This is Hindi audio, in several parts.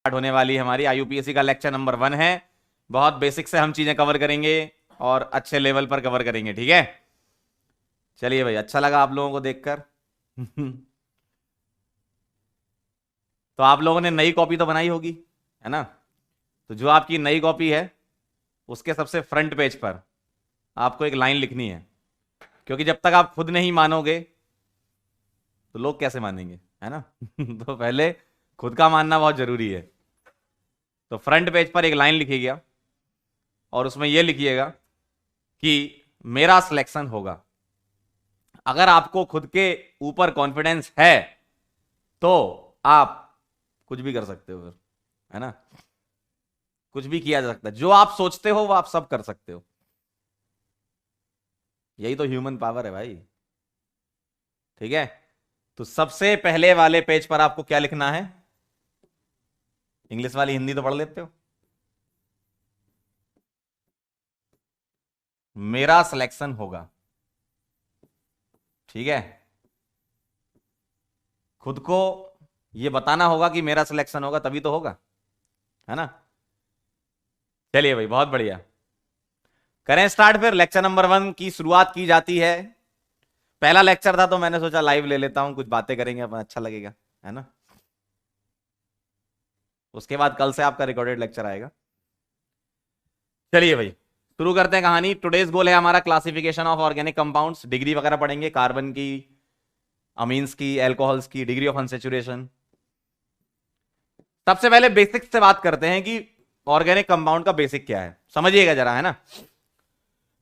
स्टार्ट होने वाली है हमारी आईयूपीएससी का लेक्चर नंबर 1 है। बहुत बेसिक से हम चीजें कवर करेंगे और अच्छे लेवल पर कवर करेंगे, ठीक है। चलिए भाई, अच्छा लगा आप लोगों को देखकर। तो आप लोगों ने नई कॉपी तो बनाई होगी, है ना। तो जो आपकी नई कॉपी है उसके सबसे फ्रंट पेज पर आपको एक लाइन लिखनी है, क्योंकि जब तक आप खुद नहीं मानोगे तो लोग कैसे मानेंगे, है ना। तो पहले खुद का मानना बहुत जरूरी है। तो फ्रंट पेज पर एक लाइन लिखिएगा और उसमें यह लिखिएगा कि मेरा सिलेक्शन होगा। अगर आपको खुद के ऊपर कॉन्फिडेंस है तो आप कुछ भी कर सकते हो फिर, है ना। कुछ भी किया जा सकता है, जो आप सोचते हो वो आप सब कर सकते हो। यही तो ह्यूमन पावर है भाई, ठीक है। तो सबसे पहले वाले पेज पर आपको क्या लिखना है? इंग्लिश वाली हिंदी तो पढ़ लेते हो। मेरा सिलेक्शन होगा, ठीक है। खुद को यह बताना होगा कि मेरा सिलेक्शन होगा, तभी तो होगा, है ना। चलिए भाई, बहुत बढ़िया। करें स्टार्ट फिर। लेक्चर नंबर 1 की शुरुआत की जाती है। पहला लेक्चर था तो मैंने सोचा लाइव ले लेता हूं, कुछ बातें करेंगे अपन, अच्छा लगेगा, है ना। उसके बाद कल से आपका रिकॉर्डेड लेक्चर आएगा। चलिए भाई, शुरू करते हैं कहानी। टुडेज गोल है हमारा classification of organic compounds. Degree वगैरह पढ़ेंगे, कार्बन की, अमीन्स की, एल्कोहल्स की, डिग्री ऑफ अनसेचुरेशन। सबसे पहले बेसिक्स से बात करते हैं कि ऑर्गेनिक कंपाउंड का बेसिक क्या है, समझिएगा जरा, है ना।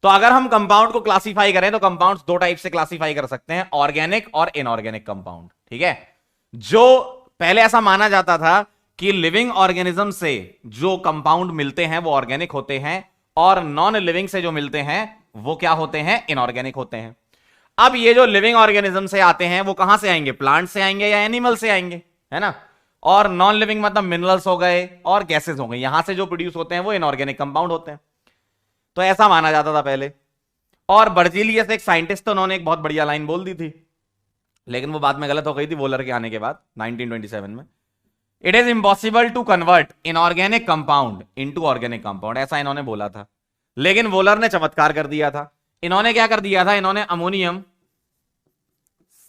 तो अगर हम कंपाउंड को क्लासिफाई करें तो कंपाउंड्स दो टाइप से क्लासिफाई कर सकते हैं, ऑर्गेनिक और इनऑर्गेनिक कंपाउंड, ठीक है। जो पहले ऐसा माना जाता था कि लिविंग ऑर्गेनिज्म से जो कंपाउंड मिलते हैं वो ऑर्गेनिक होते हैं, और नॉन लिविंग से जो मिलते हैं वो क्या होते हैं? इनऑर्गेनिक होते हैं। अब ये जो लिविंग ऑर्गेनिज्म से आते हैं वो कहां से आएंगे? प्लांट से आएंगे या एनिमल से आएंगे, है ना। और नॉन लिविंग मतलब मिनरल्स हो गए और गैसेस हो गए, यहां से जो प्रोड्यूस होते हैं वो इनऑर्गेनिक कंपाउंड होते हैं। तो ऐसा माना जाता था पहले। और बर्जीलियस एक साइंटिस्ट, तो उन्होंने एक बहुत बढ़िया लाइन बोल दी थी, लेकिन वो बाद में गलत हो गई थी वोलर के आने के बाद 1927 में। It is impossible to convert inorganic compound into organic compound, ऐसा इन्होंने बोला था। लेकिन वोलर ने चमत्कार कर दिया था। इन्होंने क्या कर दिया था? इन्होंने अमोनियम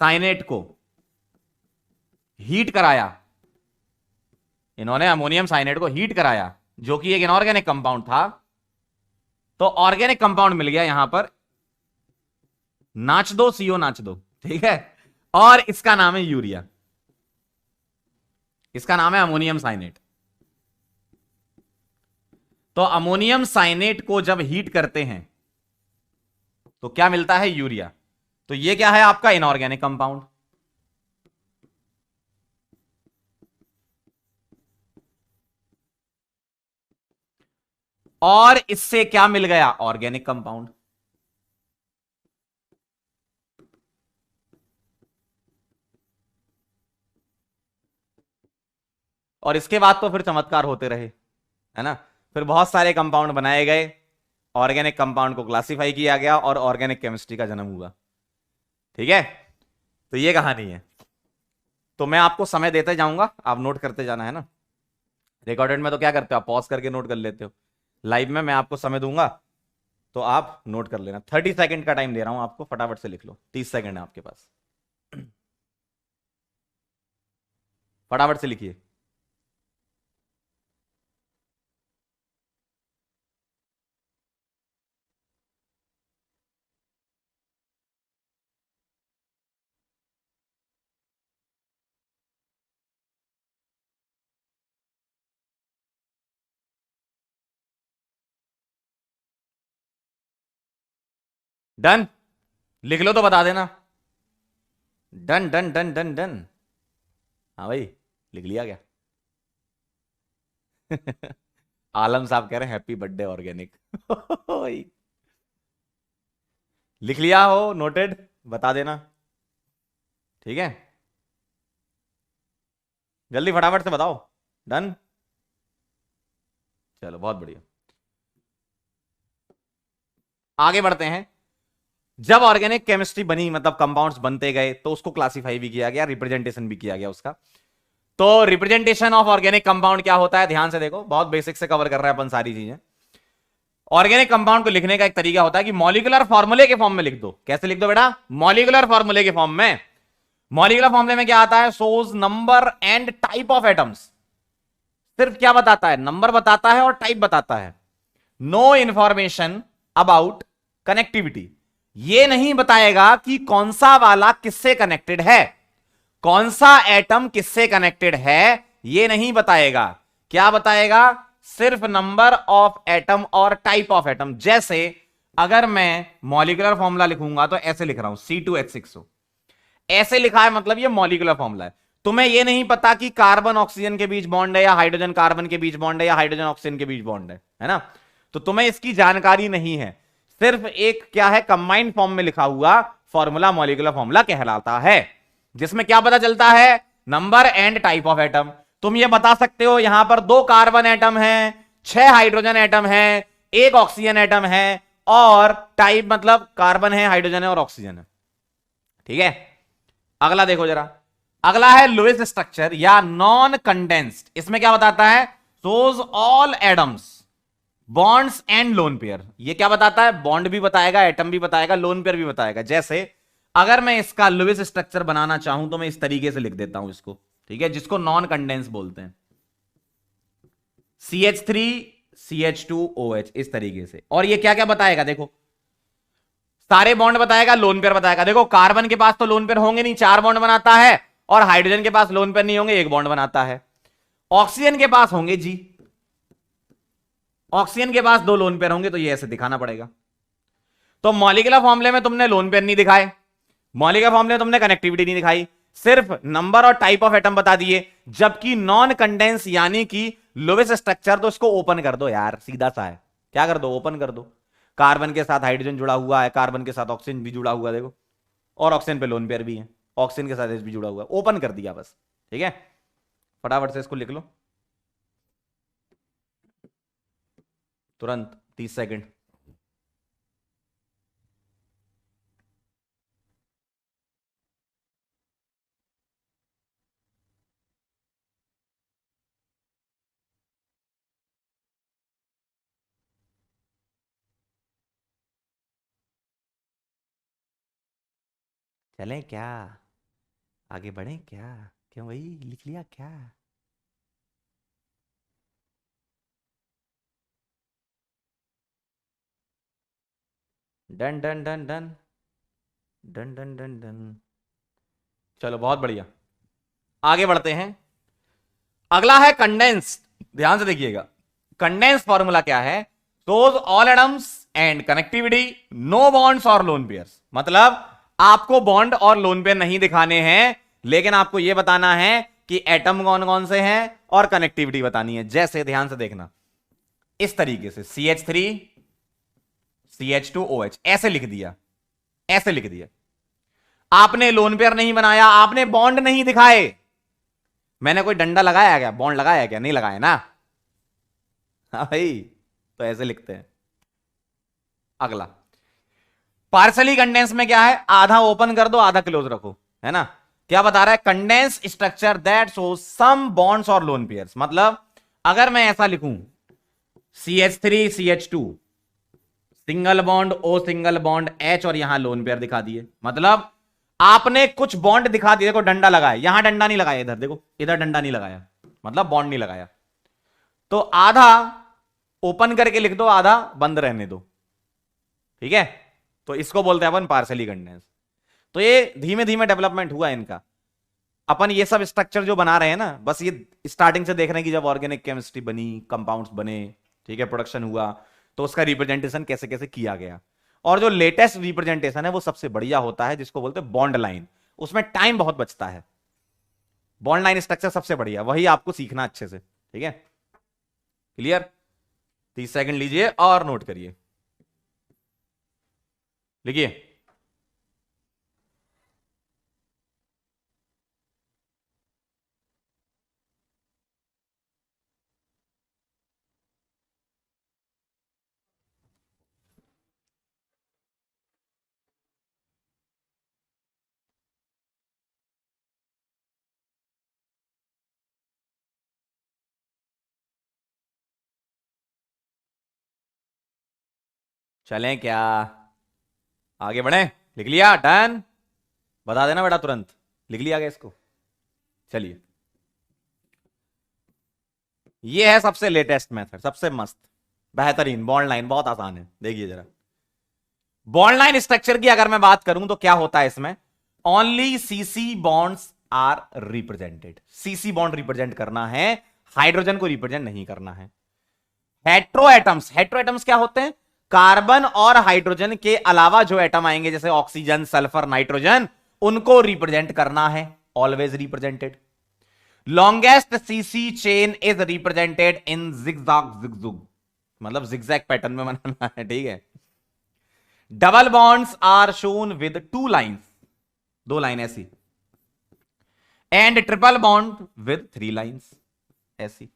साइनेट को हीट कराया। इन्होंने अमोनियम साइनेट को हीट कराया, जो कि एक इनऑर्गेनिक कंपाउंड था। तो ऑर्गेनिक कंपाउंड मिल गया यहां पर, नाच दो सीओ नाच दो, ठीक है। और इसका नाम है यूरिया, इसका नाम है अमोनियम साइनेट। तो अमोनियम साइनेट को जब हीट करते हैं तो क्या मिलता है? यूरिया। तो ये क्या है? आपका इनऑर्गेनिक कंपाउंड। और इससे क्या मिल गया? Organic compound. और इसके बाद तो फिर चमत्कार होते रहे, है ना। फिर बहुत सारे कंपाउंड बनाए गए, ऑर्गेनिक कंपाउंड को क्लासिफाई किया गया और ऑर्गेनिक केमिस्ट्री का जन्म हुआ, ठीक है। तो ये कहानी है। तो मैं आपको समय देते जाऊंगा, आप नोट करते जाना, है ना। रिकॉर्डेड में तो क्या करते हो आप? पॉज करके नोट कर लेते हो। लाइव में मैं आपको समय दूंगा तो आप नोट कर लेना। 30 सेकंड का टाइम दे रहा हूं आपको, फटाफट से लिख लो। 30 सेकंड है आपके पास, फटाफट से लिखिए। डन? लिख लो तो बता देना। Done done done done done. हाँ भाई, लिख लिया क्या? आलम साहब कह रहे हैं हैप्पी बर्थडे ऑर्गेनिक। लिख लिया हो? नोटेड? बता देना, ठीक है। जल्दी फटाफट से बताओ। डन? चलो बहुत बढ़िया, आगे बढ़ते हैं। जब ऑर्गेनिक केमिस्ट्री बनी, मतलब कंपाउंड्स बनते गए, तो उसको क्लासिफाई भी किया गया, रिप्रेजेंटेशन भी किया गया उसका। तो रिप्रेजेंटेशन ऑफ ऑर्गेनिक कंपाउंड क्या होता है, ध्यान से देखो, बहुत बेसिक से कवर कर रहे हैं अपन सारी चीजें। ऑर्गेनिक कंपाउंड को लिखने का एक तरीका होता है कि मॉलिक्यूलर फॉर्मूले के फॉर्म में लिख दो। कैसे लिख दो बेटा, मॉलिक्यूलर फॉर्मूले के फॉर्म में। मॉलिक्यूलर फॉर्मूले में क्या आता है, shows number and type of atoms. सिर्फ क्या बताता है, नंबर बताता है और टाइप बताता है। नो इंफॉर्मेशन अबाउट कनेक्टिविटी, ये नहीं बताएगा कि कौन सा वाला किससे कनेक्टेड है, कौन सा एटम किससे कनेक्टेड है, ये नहीं बताएगा। क्या बताएगा, सिर्फ नंबर ऑफ एटम और टाइप ऑफ एटम। जैसे अगर मैं मॉलिक्यूलर फॉर्मूला लिखूंगा तो ऐसे लिख रहा हूं C2H6O, ऐसे लिखा है, मतलब ये मॉलिक्यूलर फॉर्मूला है। तुम्हें ये नहीं पता कि कार्बन ऑक्सीजन के बीच बॉन्ड है या हाइड्रोजन कार्बन के बीच बॉन्ड है या हाइड्रोजन ऑक्सीजन के बीच बॉन्ड है ना, तो तुम्हें इसकी जानकारी नहीं है। सिर्फ एक क्या है, कंबाइंड फॉर्म में लिखा हुआ फॉर्मूला मॉलिक्यूलर फॉर्मूला कहलाता है, जिसमें क्या पता चलता है, number and type of atom. तुम ये बता सकते हो यहां पर 2 कार्बन एटम है, 6 हाइड्रोजन एटम है, 1 ऑक्सीजन एटम है, और टाइप मतलब कार्बन है, हाइड्रोजन है और ऑक्सीजन है। ठीक है, अगला देखो जरा, अगला है लुईस स्ट्रक्चर या नॉन कंडेंस्ड। इसमें क्या बताता है, shows all atoms bonds and lone pair. ये क्या बताता है, बॉन्ड भी बताएगा, एटम भी बताएगा, लोन पेयर भी बताएगा। जैसे अगर मैं इसका लुईस स्ट्रक्चर बनाना चाहूं तो मैं इस तरीके से लिख देता हूं इसको, ठीक है, जिसको नॉन कंडेंस बोलते हैं, CH3CH2OH, इस तरीके से। और ये क्या क्या बताएगा, देखो सारे बॉन्ड बताएगा, लोन पेयर बताएगा। देखो कार्बन के पास तो लोन पेयर होंगे नहीं, 4 बॉन्ड बनाता है, और हाइड्रोजन के पास लोन पेयर नहीं होंगे, 1 बॉन्ड बनाता है। ऑक्सीजन के पास होंगे जी, ऑक्सीजन के पास 2 लोन पेयर होंगे, तो ये ऐसे दिखाना पड़ेगा। तो मॉलिक्यूलर फॉर्मूले में तुमने लोन पेयर नहीं दिखाए, मॉलिक्यूलर फॉर्मूले में तुमने कनेक्टिविटी नहीं दिखाई, सिर्फ नंबर और टाइप ऑफ एटम बता दिए। जबकि नॉन कंडेंस यानी कि लोवेस्ट स्ट्रक्चर, तो इसको ओपन कर दो यार, सीधा सा है, क्या कर दो, ओपन कर दो। कार्बन के साथ हाइड्रोजन जुड़ा हुआ है, कार्बन के साथ ऑक्सीजन भी जुड़ा हुआ है, देखो, और ऑक्सीजन पे लोन पेयर भी है, ऑक्सीजन के साथ एच भी जुड़ा हुआ है, ओपन कर दिया बस। ठीक है, फटाफट से इसको लिख लो, तुरंत 30 सेकंड। चलें क्या, आगे बढ़े क्या, क्यों भाई, लिख लिया क्या। Done done done done done done done done. चलो बहुत बढ़िया, आगे बढ़ते हैं। अगला है कंडेंस, ध्यान से देखिएगा। कंडेंस फॉर्मूला क्या है, those all atoms and connectivity, no bonds और लोन पेयर्स। मतलब आपको बॉन्ड और लोन पेयर नहीं दिखाने हैं, लेकिन आपको यह बताना है कि एटम कौन कौन से हैं और कनेक्टिविटी बतानी है। जैसे ध्यान से देखना, इस तरीके से CH3CH2OH ऐसे लिख दिया, ऐसे लिख दिया। आपने लोन पेयर नहीं बनाया, आपने बॉन्ड नहीं दिखाए। मैंने कोई डंडा लगाया क्या, बॉन्ड लगाया क्या, नहीं लगाया ना, हाँ भाई, तो ऐसे लिखते हैं। अगला पार्सली कंडेंस में क्या है, आधा ओपन कर दो आधा क्लोज रखो, है ना। क्या बता रहा है, condense structure that show some bonds और लोन पेयर्स। मतलब अगर मैं ऐसा लिखूं, CH3CH2 single bond O single bond H, और यहां लोन पेयर दिखा दिए। मतलब आपने कुछ बॉन्ड दिखा दिए, देखो डंडा लगाया, यहां डंडा नहीं लगाया, इधर देखो, इधर डंडा नहीं लगाया, मतलब बॉन्ड नहीं लगाया। तो आधा ओपन करके लिख दो, आधा बंद रहने दो, ठीक है। तो इसको बोलते हैं अपन पार्सली कंडेंस। तो ये धीमे धीमे डेवलपमेंट हुआ इनका। अपन ये सब स्ट्रक्चर जो बना रहे हैं ना, बस ये स्टार्टिंग से देख रहे हैं कि जब ऑर्गेनिक केमिस्ट्री बनी, कंपाउंड्स बने, ठीक है, प्रोडक्शन हुआ, तो उसका रिप्रेजेंटेशन कैसे कैसे किया गया। और जो लेटेस्ट रिप्रेजेंटेशन है वो सबसे बढ़िया होता है, जिसको बोलते हैं बॉन्ड लाइन। उसमें टाइम बहुत बचता है, बॉन्ड लाइन स्ट्रक्चर सबसे बढ़िया, वही आपको सीखना अच्छे से, ठीक है। क्लियर, 30 सेकंड लीजिए और नोट करिए, लिखिए। चलें क्या, आगे बढ़े? लिख लिया? डन? बता देना बेटा तुरंत, लिख लिया गया इसको? चलिए, ये है सबसे लेटेस्ट मेथड, सबसे मस्त बेहतरीन बॉन्ड लाइन, बहुत आसान है। देखिए जरा, बॉन्ड लाइन स्ट्रक्चर की अगर मैं बात करूं तो क्या होता है इसमें, only CC bonds are represented. CC bond represent करना है, हाइड्रोजन को रिप्रेजेंट नहीं करना है। हेट्रो एटम्स, हेट्रो एटम्स क्या होते हैं? कार्बन और हाइड्रोजन के अलावा जो एटम आएंगे जैसे ऑक्सीजन, सल्फर, नाइट्रोजन, उनको रिप्रेजेंट करना है, always represented. Longest CC chain is represented in zigzag, zigzag मतलब जिगजैग पैटर्न में बनाना है, ठीक है। Double bonds are shown with 2 lines, 2 line ऐसी, and triple bond with 3 lines ऐसी,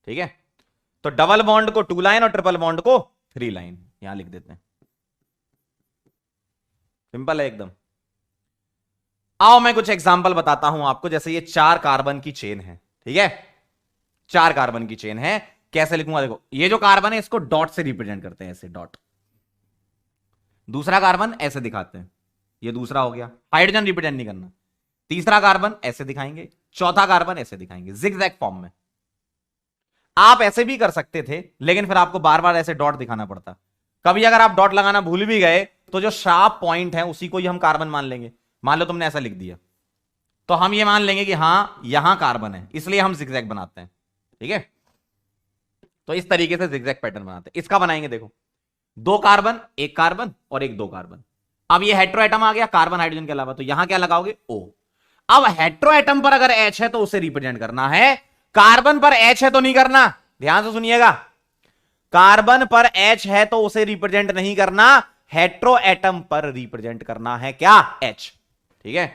ठीक है। तो डबल बॉन्ड को 2 लाइन और ट्रिपल बॉन्ड को 3 लाइन यहां लिख देते हैं, सिंपल है एकदम। आओ मैं कुछ एग्जांपल बताता हूं आपको। जैसे ये 4 कार्बन की चेन है, ठीक है, 4 कार्बन की चेन है। कैसे लिखूंगा देखो, ये जो कार्बन है इसको डॉट से रिप्रेजेंट करते हैं, ऐसे डॉट। दूसरा कार्बन ऐसे दिखाते हैं, ये दूसरा हो गया, हाइड्रोजन रिप्रेजेंट नहीं करना। तीसरा कार्बन ऐसे दिखाएंगे, चौथा कार्बन ऐसे दिखाएंगे, जिगजैग फॉर्म में। आप ऐसे भी कर सकते थे, लेकिन फिर आपको बार बार ऐसे डॉट दिखाना पड़ता। कभी अगर आप डॉट लगाना भूल भी गए तो जो शार्प पॉइंट है उसी को ही हम कार्बन मान लेंगे। मान लो तुमने ऐसा लिख दिया तो हम ये मान लेंगे कि हां यहां कार्बन है, इसलिए हम जिगजैग बनाते हैं, ठीक है। तो इस तरीके से जिगजैग पैटर्न बनाते हैं। इसका बनाएंगे, देखो 2 कार्बन, 1 कार्बन और एक 2 कार्बन। अब ये हेट्रो एटम आ गया कार्बन हाइड्रोजन के अलावा, तो यहां क्या लगाओगे? O। अब हेट्रो एटम पर अगर H है तो उसे रिप्रेजेंट करना है, कार्बन पर H है तो नहीं करना। ध्यान से सुनिएगा, कार्बन पर H है तो उसे रिप्रेजेंट नहीं करना, हेट्रो एटम पर रिप्रेजेंट करना है क्या? H, ठीक है।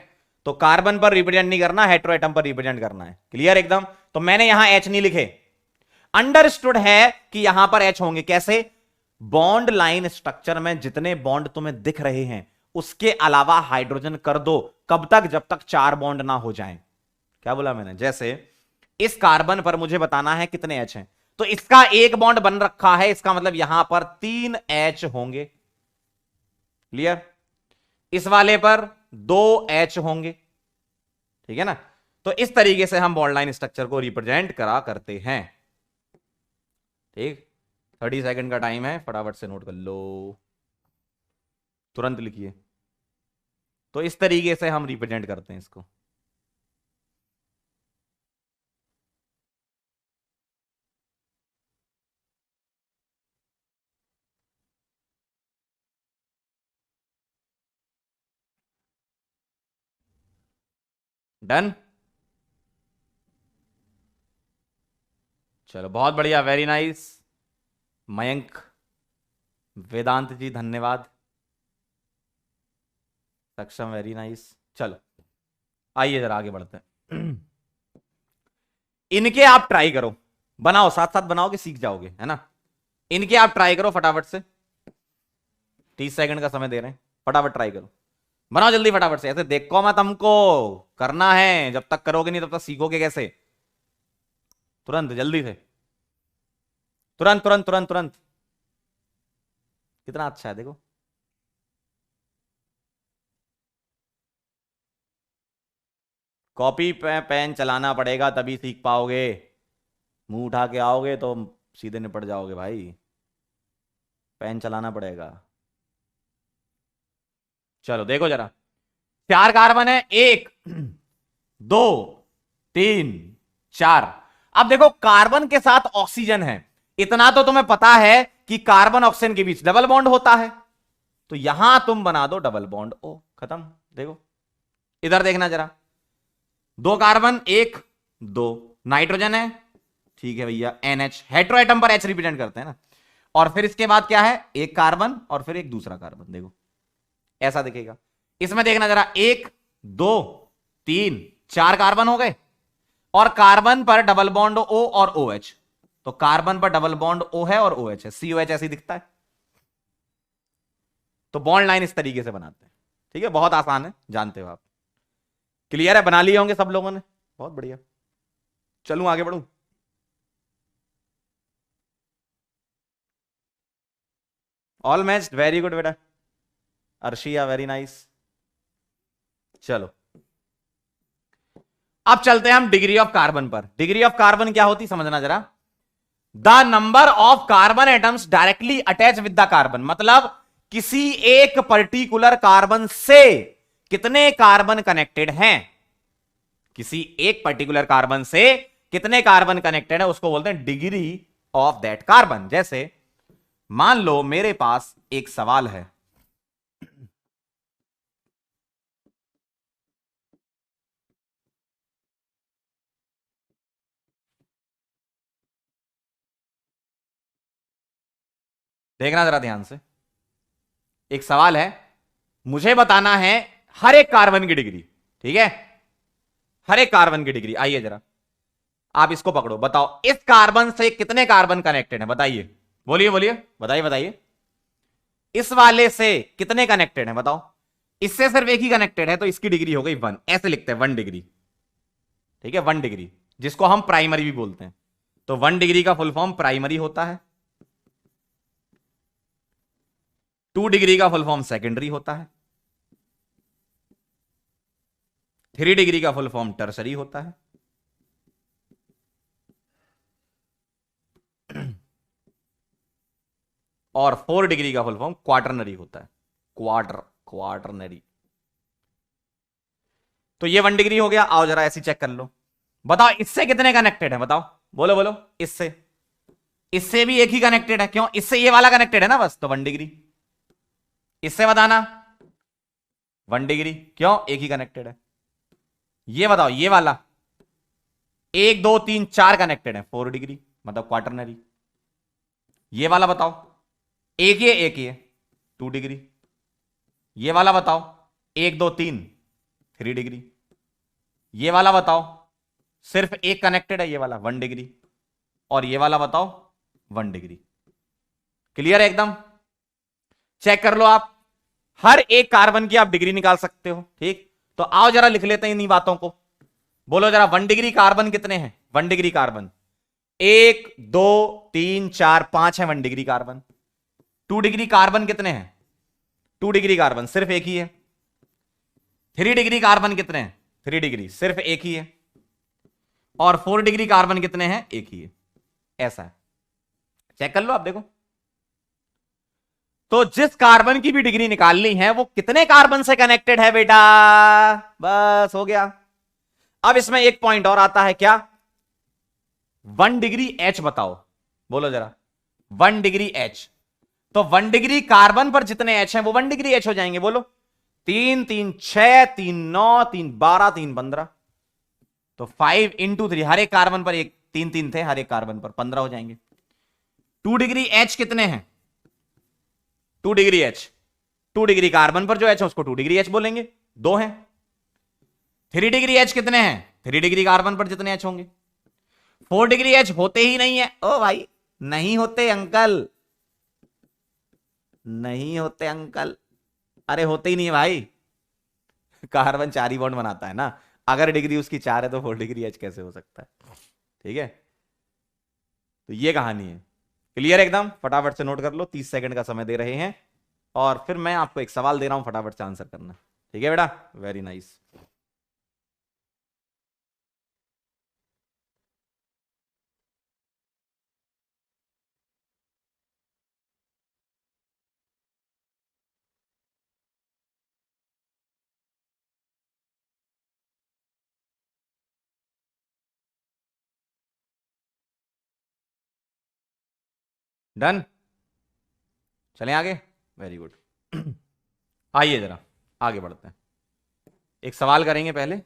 तो कार्बन पर रिप्रेजेंट नहीं करना, हेट्रो एटम पर रिप्रेजेंट करना है। क्लियर एकदम? तो मैंने यहां H नहीं लिखे, अंडरस्टूड है कि यहां पर H होंगे। कैसे? बॉन्ड लाइन स्ट्रक्चर में जितने बॉन्ड तुम्हें दिख रहे हैं उसके अलावा हाइड्रोजन कर दो, कब तक? जब तक 4 बॉन्ड ना हो जाएं। क्या बोला मैंने? जैसे इस कार्बन पर मुझे बताना है कितने H हैं, तो इसका एक बॉन्ड बन रखा है, इसका मतलब यहां पर 3 H होंगे। क्लियर? इस वाले पर 2 H होंगे, ठीक है ना। तो इस तरीके से हम बॉन्ड लाइन स्ट्रक्चर को रिप्रेजेंट करा करते हैं, ठीक। 30 सेकंड का टाइम है, फटाफट से नोट कर लो, तुरंत लिखिए। तो इस तरीके से हम रिप्रेजेंट करते हैं इसको। डन? चलो बहुत बढ़िया, वेरी नाइस। मयंक, वेदांत जी धन्यवाद, सक्षम वेरी नाइस। चलो आइए जरा आगे बढ़ते हैं। इनके आप ट्राई करो, बनाओ, साथ साथ बनाओगे, सीख जाओगे, है ना। इनके आप ट्राई करो फटाफट से, 30 सेकंड का समय दे रहे हैं, फटाफट ट्राई करो, बनाओ जल्दी फटाफट से। ऐसे देखो मत, हमको करना है, जब तक करोगे नहीं तब तक सीखोगे कैसे? तुरंत जल्दी से, तुरंत तुरंत तुरंत तुरंत। कितना अच्छा है देखो। कॉपी पे पेन चलाना पड़ेगा तभी सीख पाओगे, मुंह उठा के आओगे तो सीधे निपट जाओगे भाई, पेन चलाना पड़ेगा। चलो देखो जरा, 4 कार्बन है, 1 2 3 4। अब देखो कार्बन के साथ ऑक्सीजन है, इतना तो तुम्हें पता है कि कार्बन ऑक्सीजन के बीच डबल बॉन्ड होता है, तो यहां तुम बना दो डबल बॉन्ड, ओ खत्म। देखो इधर देखना जरा, 2 कार्बन, 1 2 नाइट्रोजन है, ठीक है भैया, NH, हेट्रो एटम पर H रिप्रेजेंट करते हैं ना। और फिर इसके बाद क्या है? 1 कार्बन और फिर एक दूसरा कार्बन, देखो ऐसा दिखेगा। इसमें देखना जरा, 1 2 3 4 कार्बन हो गए, और कार्बन पर डबल बॉन्ड O और OH, तो कार्बन पर डबल बॉन्ड O है और OH है, COH ऐसे दिखता है। तो बॉन्ड लाइन इस तरीके से बनाते हैं, ठीक है, बहुत आसान है, जानते हो आप। क्लियर है? बना लिए होंगे सब लोगों ने, बहुत बढ़िया। चलूं आगे बढ़ूं? ऑल मैच्ड, वेरी गुड बेटा अर्शिया, वेरी नाइस। चलो अब चलते हैं हम डिग्री ऑफ कार्बन पर। डिग्री ऑफ कार्बन क्या होती समझना जरा। The number of carbon atoms directly attach with the carbon, मतलब किसी एक पर्टिकुलर कार्बन से कितने कार्बन कनेक्टेड हैं, किसी एक पर्टिकुलर कार्बन से कितने कार्बन कनेक्टेड है उसको बोलते हैं डिग्री ऑफ दैट कार्बन। जैसे मान लो मेरे पास एक सवाल है, देखना जरा ध्यान से। एक सवाल है, मुझे बताना है हर एक कार्बन की डिग्री, ठीक है, हर एक कार्बन की डिग्री। आइए जरा आप इसको पकड़ो, बताओ इस कार्बन से कितने कार्बन कनेक्टेड हैं, बताइए, बोलिए बोलिए, बताइए बताइए, इस वाले से कितने कनेक्टेड हैं बताओ। इससे सिर्फ एक ही कनेक्टेड है तो इसकी डिग्री हो गई 1, ऐसे लिखते हैं 1 डिग्री, ठीक है, 1 डिग्री, जिसको हम प्राइमरी भी बोलते हैं। तो 1 डिग्री का फुल फॉर्म प्राइमरी होता है, 2 डिग्री का फुल फॉर्म सेकेंडरी होता है, 3 डिग्री का फुल फॉर्म टर्सरी होता है, और 4 डिग्री का फुल फॉर्म क्वाटरनरी होता है, क्वाटरनरी। तो ये 1 डिग्री हो गया। आओ जरा ऐसी चेक कर लो, बताओ इससे कितने कनेक्टेड है, बताओ, बोलो बोलो, इससे, इससे भी एक ही कनेक्टेड है, क्यों, इससे ये वाला कनेक्टेड है ना बस, तो 1 डिग्री। इससे बताना 1 डिग्री, क्यों, एक ही कनेक्टेड है। ये बताओ ये वाला 1 2 3 4 कनेक्टेड है, 4 डिग्री, मतलब क्वाटरनरी। ये वाला बताओ एक ही है 2 डिग्री। ये वाला बताओ 1 2 3 3 डिग्री। ये वाला बताओ सिर्फ एक कनेक्टेड है, ये वाला 1 डिग्री, और ये वाला बताओ 1 डिग्री। क्लियर है एकदम, चेक कर लो आप, हर एक कार्बन की आप डिग्री निकाल सकते हो, ठीक। तो आओ जरा लिख लेते हैं इन्हीं बातों को, बोलो जरा 1 डिग्री कार्बन कितने हैं, 1 डिग्री कार्बन 1 2 3 4 5 है 1 डिग्री कार्बन। 2 डिग्री कार्बन कितने हैं, 2 डिग्री कार्बन सिर्फ एक ही है। 3 डिग्री कार्बन कितने हैं, 3 डिग्री सिर्फ एक ही है। और 4 डिग्री कार्बन कितने हैं, एक ही है। ऐसा है, चेक कर लो आप, देखो तो जिस कार्बन की भी डिग्री निकालनी है वो कितने कार्बन से कनेक्टेड है बेटा, बस हो गया। अब इसमें एक पॉइंट और आता है, क्या, 1 डिग्री एच बताओ, बोलो जरा 1 डिग्री एच। तो 1 डिग्री कार्बन पर जितने एच हैं वो 1 डिग्री एच हो जाएंगे, बोलो 3 3 6 3 9 3 12 3 15, तो 5 इंटू 3, हर एक कार्बन पर एक 3 3 थे, हर एक कार्बन पर 15 हो जाएंगे। 2 डिग्री एच कितने हैं, 2 डिग्री एच, 2 डिग्री कार्बन पर जो एच है उसको 2 डिग्री एच बोलेंगे, 2 हैं। 3 डिग्री एच कितने हैं, 3 डिग्री कार्बन पर जितने एच होंगे। 4 डिग्री एच होते ही नहीं है, ओ भाई नहीं होते अंकल, नहीं होते अंकल, अरे होते ही नहीं है भाई, कार्बन 4 ही बॉन्ड बनाता है ना, अगर डिग्री उसकी 4 है तो 4 डिग्री एच कैसे हो सकता है, ठीक है। तो ये कहानी है, क्लियर एकदम, फटाफट से नोट कर लो, 30 सेकंड का समय दे रहे हैं, और फिर मैं आपको एक सवाल दे रहा हूं, फटाफट से आंसर करना, ठीक है बेटा, वेरी नाइस। डन, चलें आगे, वेरी गुड। आइए जरा आगे बढ़ते हैं, एक सवाल करेंगे पहले,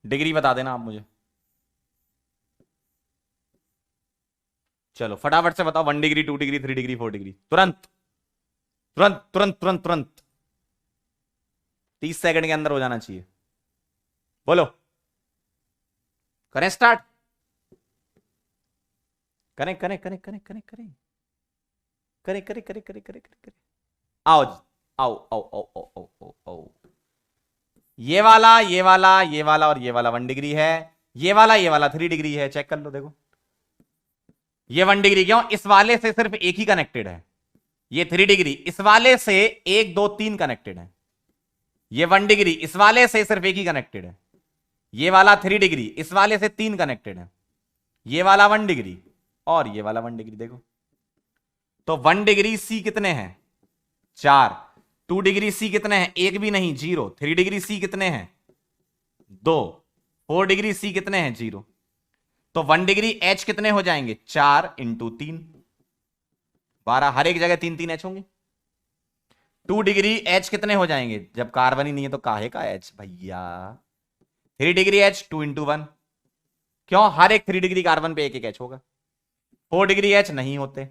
डिग्री बता देना आप मुझे, चलो फटाफट से बताओ, 1 डिग्री 2 डिग्री 3 डिग्री 4 डिग्री, तुरंत तुरंत तुरंत तुरंत तुरंत, 30 सेकंड के अंदर हो जाना चाहिए, बोलो, करें स्टार्ट, करें करें करें करें करें करें करें करें करें करें करें करें, आओ आओ आओ आओ आओ आओ आओ आओ, ये वाला ये वाला ये वाला और ये वाला 1 डिग्री है, ये वाला 3 डिग्री है, चेक कर लो देखो, ये 1 डिग्री क्यों? इस वाले से सिर्फ एक ही कनेक्टेड है, ये 3 डिग्री इस वाले से 1 2 3 कनेक्टेड है। ये 1 डिग्री इस वाले से सिर्फ एक ही कनेक्टेड है। ये वाला 3 डिग्री इस वाले से 3 कनेक्टेड है। ये वाला 1 डिग्री और ये वाला 1 डिग्री। देखो तो 1 डिग्री सी कितने हैं? 4। 2 डिग्री सी कितने हैं? एक भी नहीं, 0। 3 डिग्री सी कितने हैं? 2। 4 डिग्री सी कितने हैं? 0। तो 1 डिग्री एच कितने हो जाएंगे? 4 इंटू 3 12। हर एक जगह 3 3 एच होंगे। 2 डिग्री एच कितने हो जाएंगे? जब कार्बन ही नहीं है तो काहे का एच भैया। 3 डिग्री एच 2 इंटू 1। क्यों? हर एक 3 डिग्री कार्बन पे एक एक एच होगा। 4 डिग्री एच नहीं होते।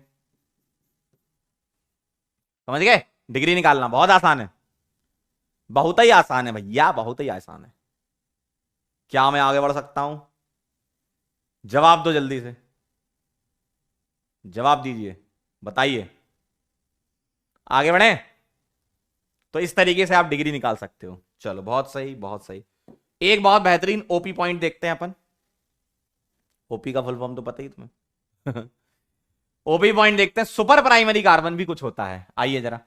समझ गए? डिग्री निकालना बहुत आसान है, बहुत ही आसान है भैया, बहुत ही आसान है। क्या मैं आगे बढ़ सकता हूं? जवाब दो जल्दी से, जवाब दीजिए, बताइए। आगे बढ़े तो इस तरीके से आप डिग्री निकाल सकते हो। चलो बहुत सही, बहुत सही। एक बहुत बेहतरीन ओपी पॉइंट देखते हैं अपन। ओपी का फुल फॉर्म तो पता ही तुम्हें। ओपी पॉइंट देखते हैं। सुपर प्राइमरी कार्बन भी कुछ होता है, आइए जरा।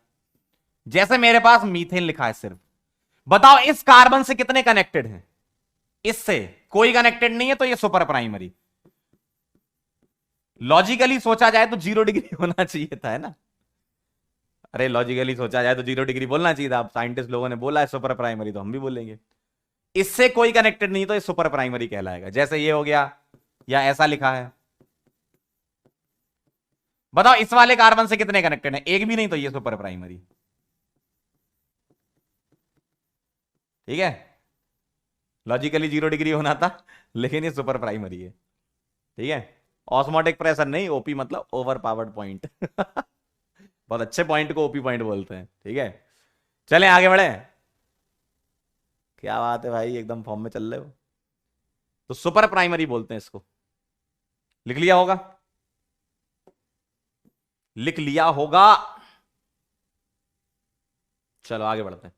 जैसे मेरे पास मीथेन लिखा है सिर्फ, बताओ इस कार्बन से कितने कनेक्टेड हैं? इससे कोई कनेक्टेड नहीं है तो ये सुपर प्राइमरी। लॉजिकली सोचा जाए तो 0 डिग्री होना चाहिए था, है ना? अरे लॉजिकली सोचा जाए तो 0 डिग्री बोलना चाहिए था। अब साइंटिस्ट लोगों ने बोला है सुपर प्राइमरी तो हम भी बोलेंगे। इससे कोई कनेक्टेड नहीं तो ये सुपर प्राइमरी कहलाएगा। जैसे ये हो गया, या ऐसा लिखा है। बताओ इस वाले कार्बन से कितने कनेक्टेड हैं? एक भी नहीं तो ये सुपर प्राइमरी। ठीक है, लॉजिकली 0 डिग्री होना था लेकिन ये सुपर प्राइमरी है। ठीक है, ऑस्मोटिक प्रेशर नहीं, ओपी मतलब ओवर पावर्ड पॉइंट। बहुत अच्छे पॉइंट को ओपी पॉइंट बोलते हैं। ठीक है, चलें आगे बढ़े। क्या बात है भाई, एकदम फॉर्म में चल रहे हो। तो सुपर प्राइमरी बोलते हैं इसको। लिख लिया होगा, लिख लिया होगा। चलो आगे बढ़ते हैं।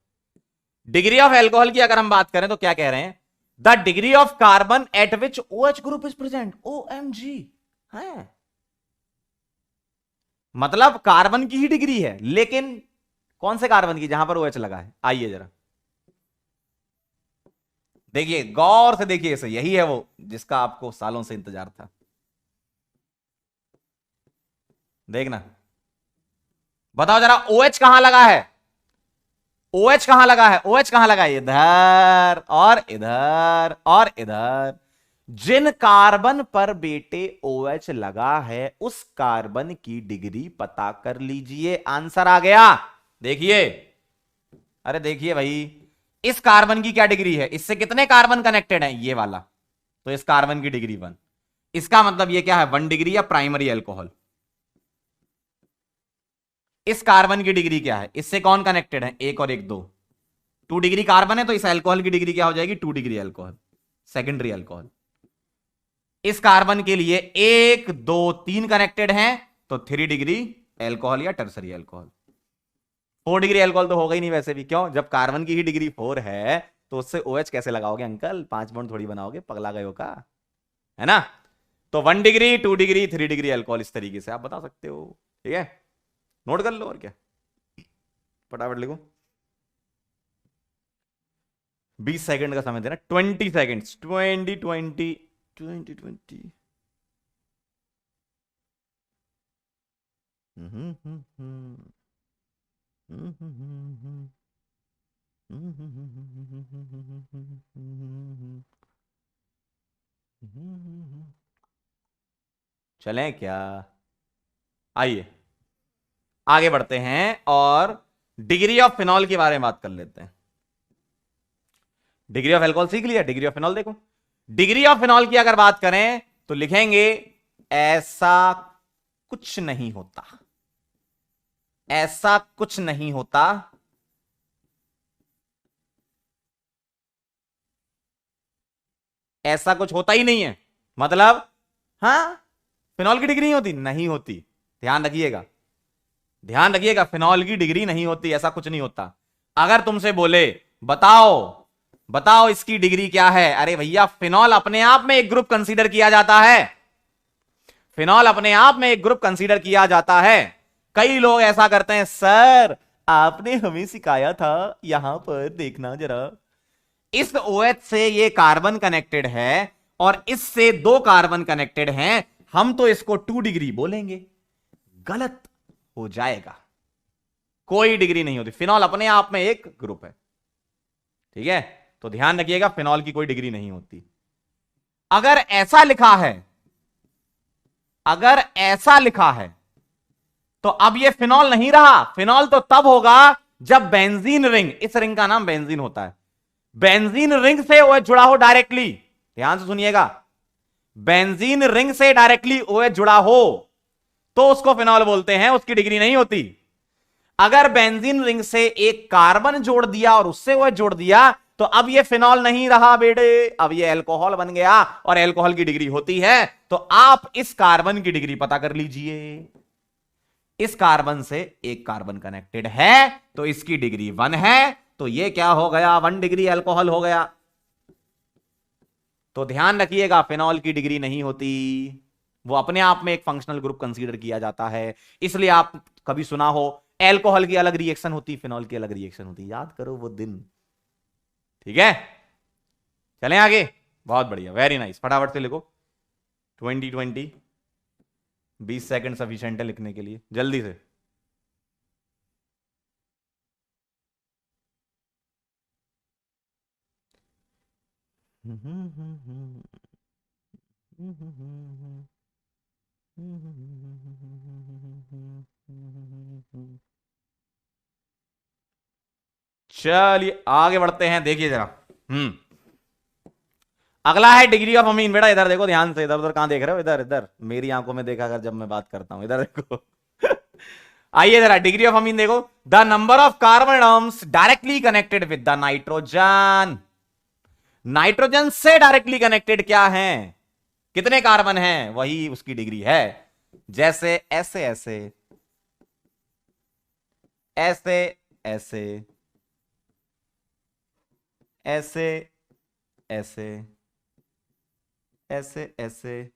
डिग्री ऑफ एल्कोहल की अगर हम बात करें तो क्या कह रहे हैं? The degree of carbon eight which OH group is present. OMG है, मतलब कार्बन की ही डिग्री है, लेकिन कौन से कार्बन की? जहां पर OH लगा है। आइए जरा देखिए, गौर से देखिए इसे। यही है वो जिसका आपको सालों से इंतजार था। देखना, बताओ जरा OH कहां लगा है? OH कहां लगा है? OH कहां लगा है? इधर और इधर और इधर। जिन कार्बन पर बेटे OH लगा है उस कार्बन की डिग्री पता कर लीजिए। आंसर आ गया, देखिए। अरे देखिए भाई, इस कार्बन की क्या डिग्री है? इससे कितने कार्बन कनेक्टेड हैं? ये वाला। तो इस कार्बन की डिग्री 1। इसका मतलब ये क्या है? 1 डिग्री या प्राइमरी अल्कोहल। इस कार्बन की डिग्री क्या है? इससे कौन कनेक्टेड है? 1 और 1 2। 2 डिग्री कार्बन है तो इस अल्कोहल की डिग्री क्या हो जाएगी? 2 डिग्री अल्कोहल, सेकेंडरी अल्कोहल। इस कार्बन के लिए 1 2 3 कनेक्टेड हैं तो 3 डिग्री एल्कोहल या टर्सरी अल्कोहल। 4 डिग्री अल्कोहल तो होगा ही नहीं वैसे भी। क्यों? जब कार्बन की ही डिग्री 4 है तो उससे OH कैसे लगाओगे अंकल? 5 बॉन्ड थोड़ी बनाओगे, पगला गए हो का, है ना? तो 1 डिग्री 2 डिग्री 3 डिग्री अल्कोहल, इस तरीके से आप बता सकते हो। ठीक है, नोट कर लो और क्या, फटाफट लिखो। 20 सेकंड का समय देना, 20 सेकंड, 20 चलें क्या? आइए आगे बढ़ते हैं और डिग्री ऑफ फिनॉल के बारे में बात कर लेते हैं। डिग्री ऑफ अल्कोहल सीख लिया, डिग्री ऑफ फिनॉल देखो। डिग्री ऑफ फिनॉल की अगर बात करें तो लिखेंगे ऐसा कुछ नहीं होता, ऐसा कुछ नहीं होता, ऐसा कुछ होता ही नहीं है। मतलब हाँ, फिनॉल की डिग्री नहीं होती, नहीं होती। ध्यान रखिएगा, ध्यान रखिएगा, फिनॉल की डिग्री नहीं होती, ऐसा कुछ नहीं होता। अगर तुमसे बोले बताओ बताओ इसकी डिग्री क्या है, अरे भैया फिनॉल अपने आप में एक ग्रुप कंसीडर किया जाता है। फिनॉल अपने आप में एक ग्रुप कंसीडर किया जाता है। कई लोग ऐसा करते हैं, सर आपने हमें सिखाया था, यहां पर देखना जरा, इस OH से ये कार्बन कनेक्टेड है और इससे 2 कार्बन कनेक्टेड हैं, हम तो इसको 2 डिग्री बोलेंगे। गलत हो जाएगा, कोई डिग्री नहीं होती। फिनॉल अपने आप में एक ग्रुप है, ठीक है, तो ध्यान रखिएगा फिनॉल की कोई डिग्री नहीं होती। अगर ऐसा लिखा है, अगर ऐसा लिखा है तो अब ये फिनॉल नहीं रहा। फिनॉल तो तब होगा जब बेंजीन रिंग, इस रिंग का नाम बेंजीन होता है, बेंजीन रिंग से OH जुड़ा हो डायरेक्टली। ध्यान से सुनिएगा, बेंजीन रिंग से डायरेक्टली OH जुड़ा हो तो उसको फिनॉल बोलते हैं, उसकी डिग्री नहीं होती। अगर बेंजीन रिंग से एक कार्बन जोड़ दिया और उससे OH जोड़ दिया तो अब ये फिनॉल नहीं रहा बेटे, अब ये अल्कोहल बन गया और अल्कोहल की डिग्री होती है। तो आप इस कार्बन की डिग्री पता कर लीजिए, इस कार्बन से एक कार्बन कनेक्टेड है तो इसकी डिग्री 1 है, तो ये क्या हो गया, 1 डिग्री अल्कोहल हो गया। तो ध्यान रखिएगा फिनॉल की डिग्री नहीं होती, वो अपने आप में एक फंक्शनल ग्रुप कंसीडर किया जाता है। इसलिए आप कभी सुना हो अल्कोहल की अलग रिएक्शन होती, फिनॉल की अलग रिएक्शन होती, याद करो वो दिन, ठीक है। चलें आगे, बहुत बढ़िया, वेरी नाइस, फटाफट से लिखो। 20 20 सेकंड सफिशिएंट है लिखने के लिए, जल्दी से। चलिए आगे बढ़ते हैं, देखिए जरा। अगला है डिग्री ऑफ अमीन। बेटा इधर देखो ध्यान से, इधर उधर कहां देख रहे हो, इधर इधर मेरी आंखों में देखा कर जब मैं बात करता हूं, इधर देखो। आइए जरा डिग्री ऑफ अमीन देखो। The number of carbon atoms directly connected with the nitrogen. Nitrogen से डायरेक्टली कनेक्टेड क्या है, कितने कार्बन हैं, वही उसकी डिग्री है। जैसे ऐसे ऐसे ऐसे ऐसे ऐसे ऐसे ऐसे ऐसे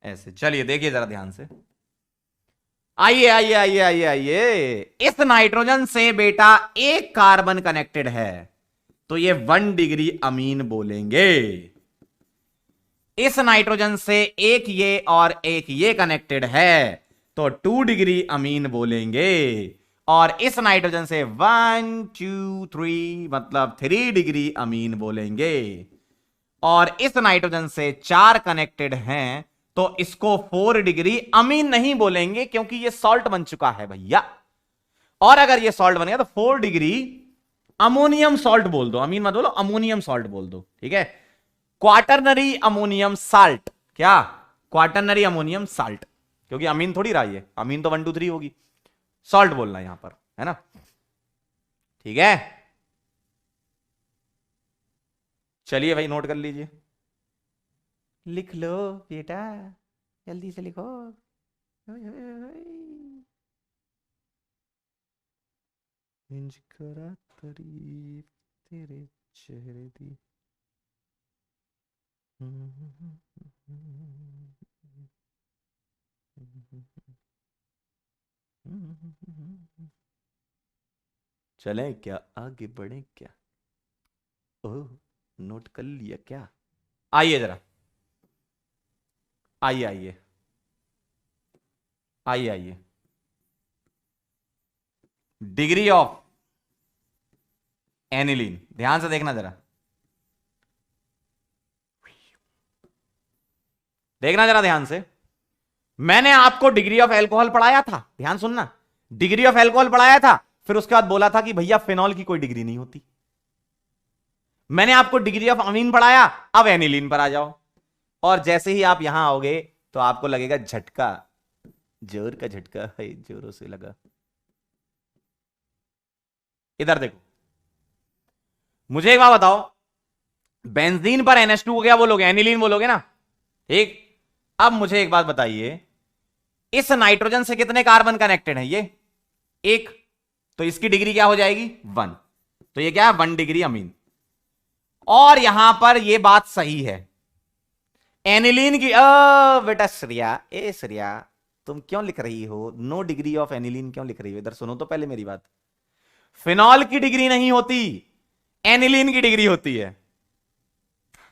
ऐसे। चलिए देखिए जरा ध्यान से, आइए आइए आइए आइए आइए। इस नाइट्रोजन से बेटा एक कार्बन कनेक्टेड है तो ये 1 डिग्री अमीन बोलेंगे। इस नाइट्रोजन से एक ये और एक ये कनेक्टेड है तो 2 डिग्री अमीन बोलेंगे। और इस नाइट्रोजन से 1 2 3 मतलब 3 डिग्री अमीन बोलेंगे। और इस नाइट्रोजन से 4 कनेक्टेड हैं तो इसको 4 डिग्री अमीन नहीं बोलेंगे क्योंकि ये सॉल्ट बन चुका है भैया। और अगर ये सॉल्ट बन गया तो 4 डिग्री अमोनियम सॉल्ट बोल दो, अमीन मत बोलो, अमोनियम सॉल्ट बोल दो, ठीक है। क्वाटरनरी अमोनियम साल्ट, क्या, क्वाटरनरी अमोनियम साल्ट, क्योंकि अमीन थोड़ी रहा है, अमीन तो 1 2 3 होगी, सॉल्ट बोलना यहां पर, है ना, ठीक है। चलिए भाई नोट कर लीजिए, लिख लो बेटा, जल्दी से लिखो। इंज करा तारीफ तेरे चेहरे दी। चलें क्या, आगे बढ़े क्या, ओह नोट कर लिया क्या। आइए जरा, आइए आइए आइए आइए, डिग्री ऑफ एनिलीन, ध्यान से देखना जरा, देखना जरा ध्यान से। मैंने आपको डिग्री ऑफ अल्कोहल पढ़ाया था, ध्यान सुनना, डिग्री ऑफ अल्कोहल पढ़ाया था, फिर उसके बाद बोला था कि भैया फिनॉल की कोई डिग्री नहीं होती। मैंने आपको डिग्री ऑफ अमीन पढ़ाया, अब एनिलीन पर आ जाओ। और जैसे ही आप यहां आओगे तो आपको लगेगा झटका, जोर का झटका है, जोरों से लगा। इधर देखो, मुझे एक बात बताओ, बेंजीन पर NH2 हो गया बोलोगे, एनिलीन बोलोगे ना, ठीक। अब मुझे एक बात बताइए, इस नाइट्रोजन से कितने कार्बन कनेक्टेड हैं, ये एक, तो इसकी डिग्री क्या हो जाएगी 1, तो ये क्या है 1 डिग्री अमीन। और यहां पर यह बात सही है, एनिलीन की बेटा श्रेया, ए श्रेया, तुम क्यों लिख रही हो नो डिग्री ऑफ एनिलीन, क्यों लिख रही हो? इधर सुनो तो पहले मेरी बात। फिनॉल की डिग्री नहीं होती, एनिलीन की डिग्री होती है।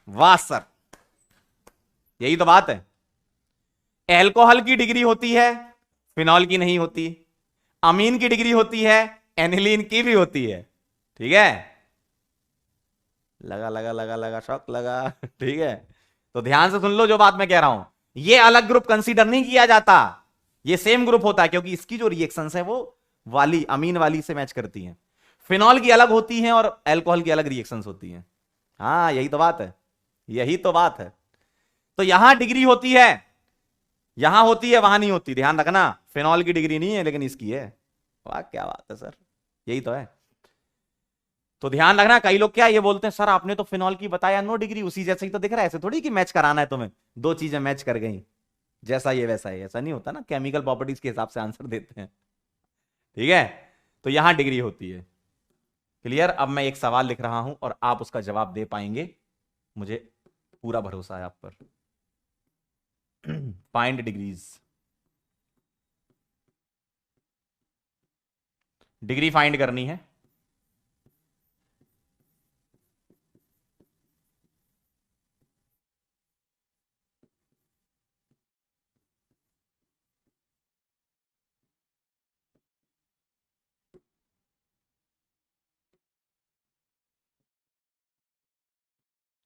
वाह सर, यही तो बात है। एल्कोहल की डिग्री होती है, फिनॉल की नहीं होती। अमीन की डिग्री होती है, एनिलीन की भी होती है। ठीक है, लगा लगा लगा लगा शौक लगा। ठीक है, तो ध्यान से सुन लो जो बात मैं कह रहा हूं। ये अलग ग्रुप कंसीडर नहीं किया जाता, ये सेम ग्रुप होता है, क्योंकि इसकी जो रिएक्शंस है वो वाली अमीन वाली से मैच करती हैं। फिनॉल की अलग होती हैं और एल्कोहल की अलग रिएक्शंस होती हैं। हाँ यही तो बात है, यही तो बात है। तो यहां डिग्री होती है, यहां होती है वहां नहीं होती, ध्यान रखना। फिनॉल की डिग्री नहीं है लेकिन इसकी है। वाह क्या बात है सर, यही तो है। तो ध्यान रखना, कई लोग क्या ये बोलते हैं, सर आपने तो फिनॉल की बताया नो डिग्री, उसी जैसे ही तो दिख रहा है, ऐसे थोड़ी कि मैच कराना है तुम्हें, दो चीजें मैच कर गई, जैसा ये वैसा है, ऐसा नहीं होता ना, केमिकल प्रॉपर्टीज के हिसाब से आंसर देते हैं। ठीक है, तो यहां डिग्री होती है। क्लियर? अब मैं एक सवाल लिख रहा हूं और आप उसका जवाब दे पाएंगे, मुझे पूरा भरोसा है आप पर। फाइंड डिग्रीज, डिग्री फाइंड करनी है।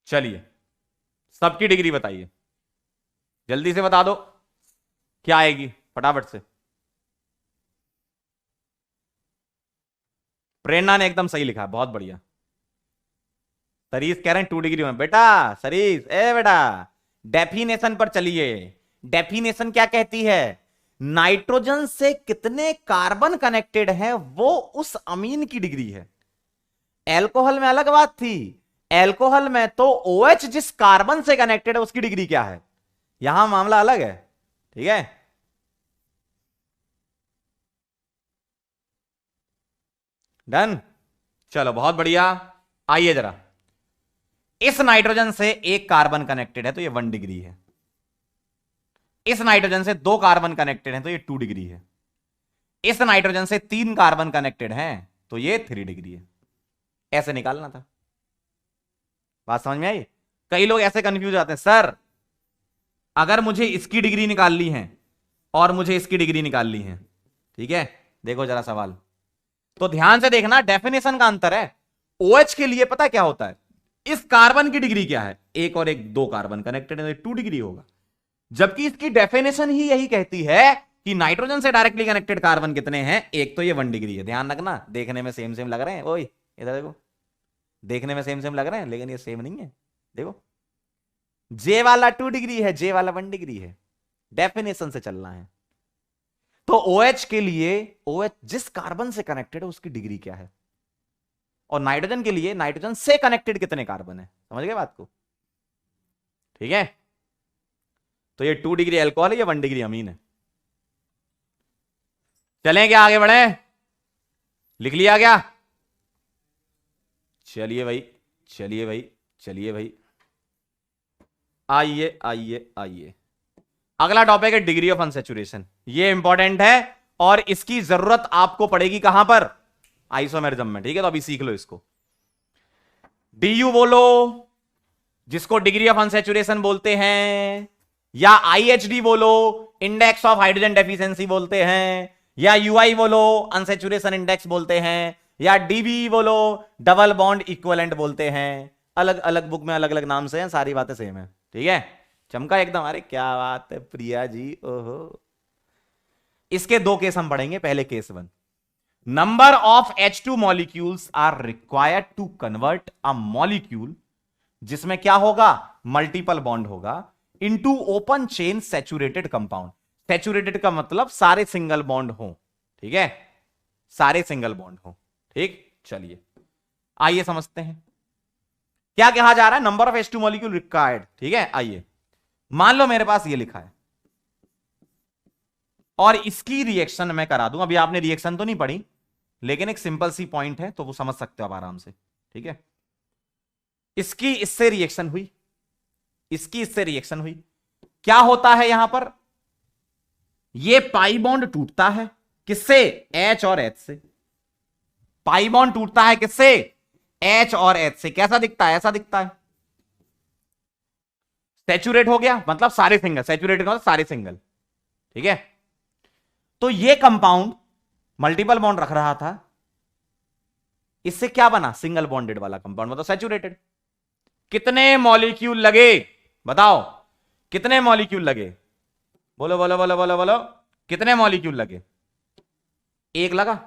चलिए, सबकी डिग्री बताइए, जल्दी से बता दो क्या आएगी फटाफट से। प्रेरणा ने एकदम सही लिखा, बहुत बढ़िया। सरीस कह रहे हैं 2 डिग्री में, बेटा सरीस, ए बेटा डेफिनेशन पर चलिए। डेफिनेशन क्या कहती है? नाइट्रोजन से कितने कार्बन कनेक्टेड हैं वो उस अमीन की डिग्री है। एल्कोहल में अलग बात थी, एल्कोहल में तो OH जिस कार्बन से कनेक्टेड है उसकी डिग्री क्या है, यहां मामला अलग है। ठीक है, डन, चलो बहुत बढ़िया। आइए जरा, इस नाइट्रोजन से एक कार्बन कनेक्टेड है तो ये 1 डिग्री है, इस नाइट्रोजन से 2 कार्बन कनेक्टेड है तो ये 2 डिग्री है, इस नाइट्रोजन से 3 कार्बन कनेक्टेड हैं तो ये 3 डिग्री है। ऐसे निकालना था, बात समझ में आई? कई लोग ऐसे कंफ्यूज आते हैं, सर अगर मुझे इसकी डिग्री निकालनी है और मुझे इसकी डिग्री निकालनी है, ठीक है, देखो जरा सवाल तो ध्यान से देखना, डेफिनेशन का अंतर है। OH के लिए पता क्या होता है, इस कार्बन की डिग्री क्या है, एक और एक 2 कार्बन कनेक्टेड है तो 2 डिग्री होगा, जबकि इसकी डेफिनेशन ही यही कहती है कि नाइट्रोजन से डायरेक्टली कनेक्टेड कार्बन कितने हैं, एक तो ये 1 डिग्री है। ध्यान रखना, देखने में सेम सेम लग रहे हैं, ओए इधर देखो, देखने में सेम सेम लग रहे हैं लेकिन ये सेम नहीं है। देखो जे वाला 2 डिग्री है, जे वाला 1 डिग्री है, डेफिनेशन से चलना है। तो OH के लिए OH जिस कार्बन से कनेक्टेड है उसकी डिग्री क्या है, और नाइट्रोजन के लिए नाइट्रोजन से कनेक्टेड कितने कार्बन है। समझ गए बात को? ठीक है, तो ये 2 डिग्री एल्कोहल है, ये 1 डिग्री अमीन है। चलें क्या आगे बढ़े? लिख लिया क्या? चलिए भाई, चलिए भाई, चलिए भाई, आइए आइए आइए, अगला टॉपिक है डिग्री ऑफ अनसैचुरेशन। ये इंपॉर्टेंट है और इसकी जरूरत आपको पड़ेगी कहां पर, आइसोमेरिज्म में। ठीक है, तो अभी सीख लो इसको। DU बोलो जिसको डिग्री ऑफ अनसैचुरेशन बोलते हैं, या IHD बोलो इंडेक्स ऑफ हाइड्रोजन डेफिशिएंसी बोलते हैं, या UI बोलो अनसैचुरेशन इंडेक्स बोलते हैं, या DB बोलो डबल बॉन्ड इक्विवेलेंट बोलते हैं। अलग अलग बुक में अलग अलग नाम से हैं, सारी बातें सेम है। ठीक है, चमका एकदम, अरे क्या बात है प्रिया जी, ओहो। इसके 2 केस हम पढ़ेंगे। पहले case 1, number of H2 molecules are required to convert a molecule, जिसमें क्या होगा, मल्टीपल बॉन्ड होगा, into open chain saturated compound. Saturated का मतलब सारे सिंगल बॉन्ड हो। ठीक है, सारे सिंगल बॉन्ड हो। ठीक, चलिए आइए समझते हैं क्या कहा जा रहा है, number of H2 molecule required. ठीक है, आइए मान लो मेरे पास ये लिखा है और इसकी रिएक्शन मैं करा दूं। अभी आपने रिएक्शन तो नहीं पढ़ी लेकिन एक सिंपल सी पॉइंट है तो वो समझ सकते हो आप आराम से। ठीक है, इसकी इससे रिएक्शन हुई, इसकी इससे रिएक्शन हुई, क्या होता है यहां पर, ये पाई बॉन्ड टूटता है किससे, H और H से। पाई बॉन्ड टूटता है किससे, H और H से। कैसा दिखता है, ऐसा दिखता है, सैचुरेट हो गया, मतलब सारे सिंगल, सैचुरेट मतलब सारे सिंगल, ठीक है। तो ये कंपाउंड मल्टीपल बॉन्ड रख रहा था, इससे क्या बना, सिंगल बॉन्डेड वाला कंपाउंड, मतलब सैचुरेटेड। कितने मॉलिक्यूल लगे बताओ, कितने मॉलिक्यूल लगे, बोलो बोलो बोलो बोलो बोलो, कितने मॉलिक्यूल लगे, एक लगा।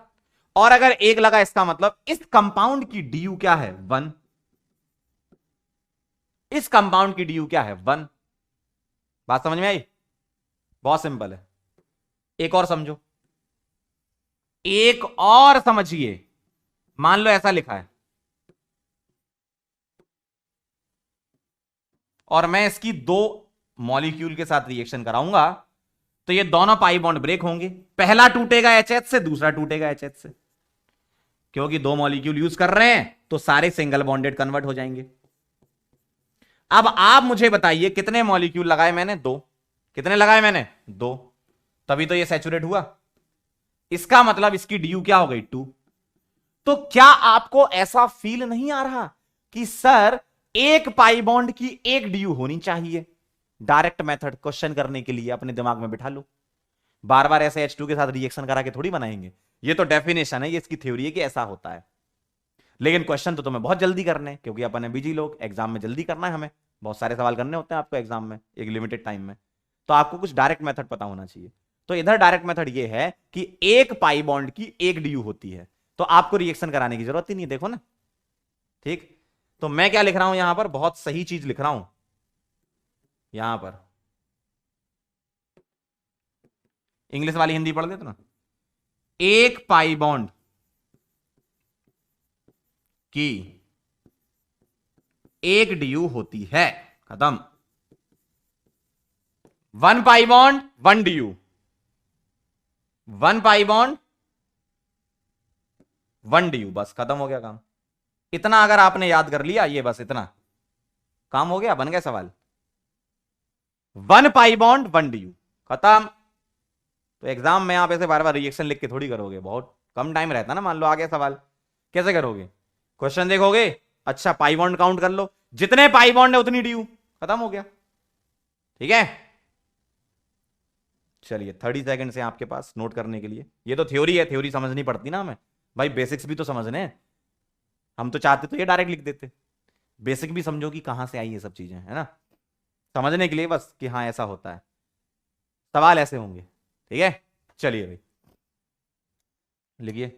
और अगर एक लगा इसका मतलब इस कंपाउंड की डी यू क्या है, 1। इस कंपाउंड की डी यू क्या है, 1। बात समझ में आई, बहुत सिंपल है। एक और समझो, एक और समझिए, मान लो ऐसा लिखा है और मैं इसकी 2 मॉलिक्यूल के साथ रिएक्शन कराऊंगा, तो ये दोनों पाई बॉन्ड ब्रेक होंगे। पहला टूटेगा HH से, दूसरा टूटेगा HH से, क्योंकि 2 मॉलिक्यूल यूज कर रहे हैं तो सारे सिंगल बॉन्डेड कन्वर्ट हो जाएंगे। अब आप मुझे बताइए कितने मॉलिक्यूल लगाए मैंने, 2। कितने लगाए मैंने, 2, तभी तो ये सैचुरेट हुआ। इसका मतलब इसकी डी क्या हो गई, 2। तो क्या आपको ऐसा फील नहीं आ रहा कि सर एक पाई बॉन्ड की एक डी होनी चाहिए। डायरेक्ट मेथड क्वेश्चन करने के लिए अपने दिमाग में बिठा लो, बार बार ऐसे H2 के साथ रिएक्शन करा के थोड़ी बनाएंगे। ये तो डेफिनेशन है, ये इसकी थ्योरी है कि ऐसा होता है। लेकिन क्वेश्चन तो तुम्हें बहुत जल्दी करने हैं, क्योंकि अपन है बिजी लोग, एग्जाम में जल्दी करना है, हमें बहुत सारे सवाल करने होते हैं आपको एग्जाम में एक लिमिटेड टाइम में। तो आपको कुछ डायरेक्ट मेथड पता होना चाहिए। तो इधर डायरेक्ट मेथड ये है कि एक पाई बॉन्ड की एक डी होती है, तो आपको रिएक्शन कराने की जरूरत ही नहीं, देखो ना। ठीक, तो मैं क्या लिख रहा हूं यहां पर, बहुत सही चीज लिख रहा हूं यहां पर, इंग्लिश वाली हिंदी पढ़ लेते ना। एक पाई बॉन्ड की एक डी होती है, खत्म। 1 pi bond 1 D, 1 pi bond 1 D, बस खत्म हो गया काम। इतना अगर आपने याद कर लिया, ये बस इतना काम हो गया, बन गया सवाल। 1 पाई बॉन्ड 1 डी, खत्म। तो एग्जाम में आप ऐसे बार बार रिएक्शन लिख के थोड़ी करोगे, बहुत कम टाइम रहता ना, मान लो आ गया सवाल, कैसे करोगे, क्वेश्चन देखोगे, अच्छा पाई बॉन्ड काउंट कर लो, जितने पाई बॉन्ड है उतनी डी, खत्म हो गया, ठीक है। चलिए 30 सेकंड से आपके पास नोट करने के लिए। ये तो थ्योरी है, थ्योरी समझनी पड़ती ना हमें भाई, बेसिक्स भी तो समझने हैं। हम तो चाहते तो ये डायरेक्ट लिख देते, बेसिक भी समझो कि कहां से आई ये सब चीजें, है ना, समझने के लिए बस कि हाँ ऐसा होता है, सवाल ऐसे होंगे, ठीक है। चलिए भाई लिखिए,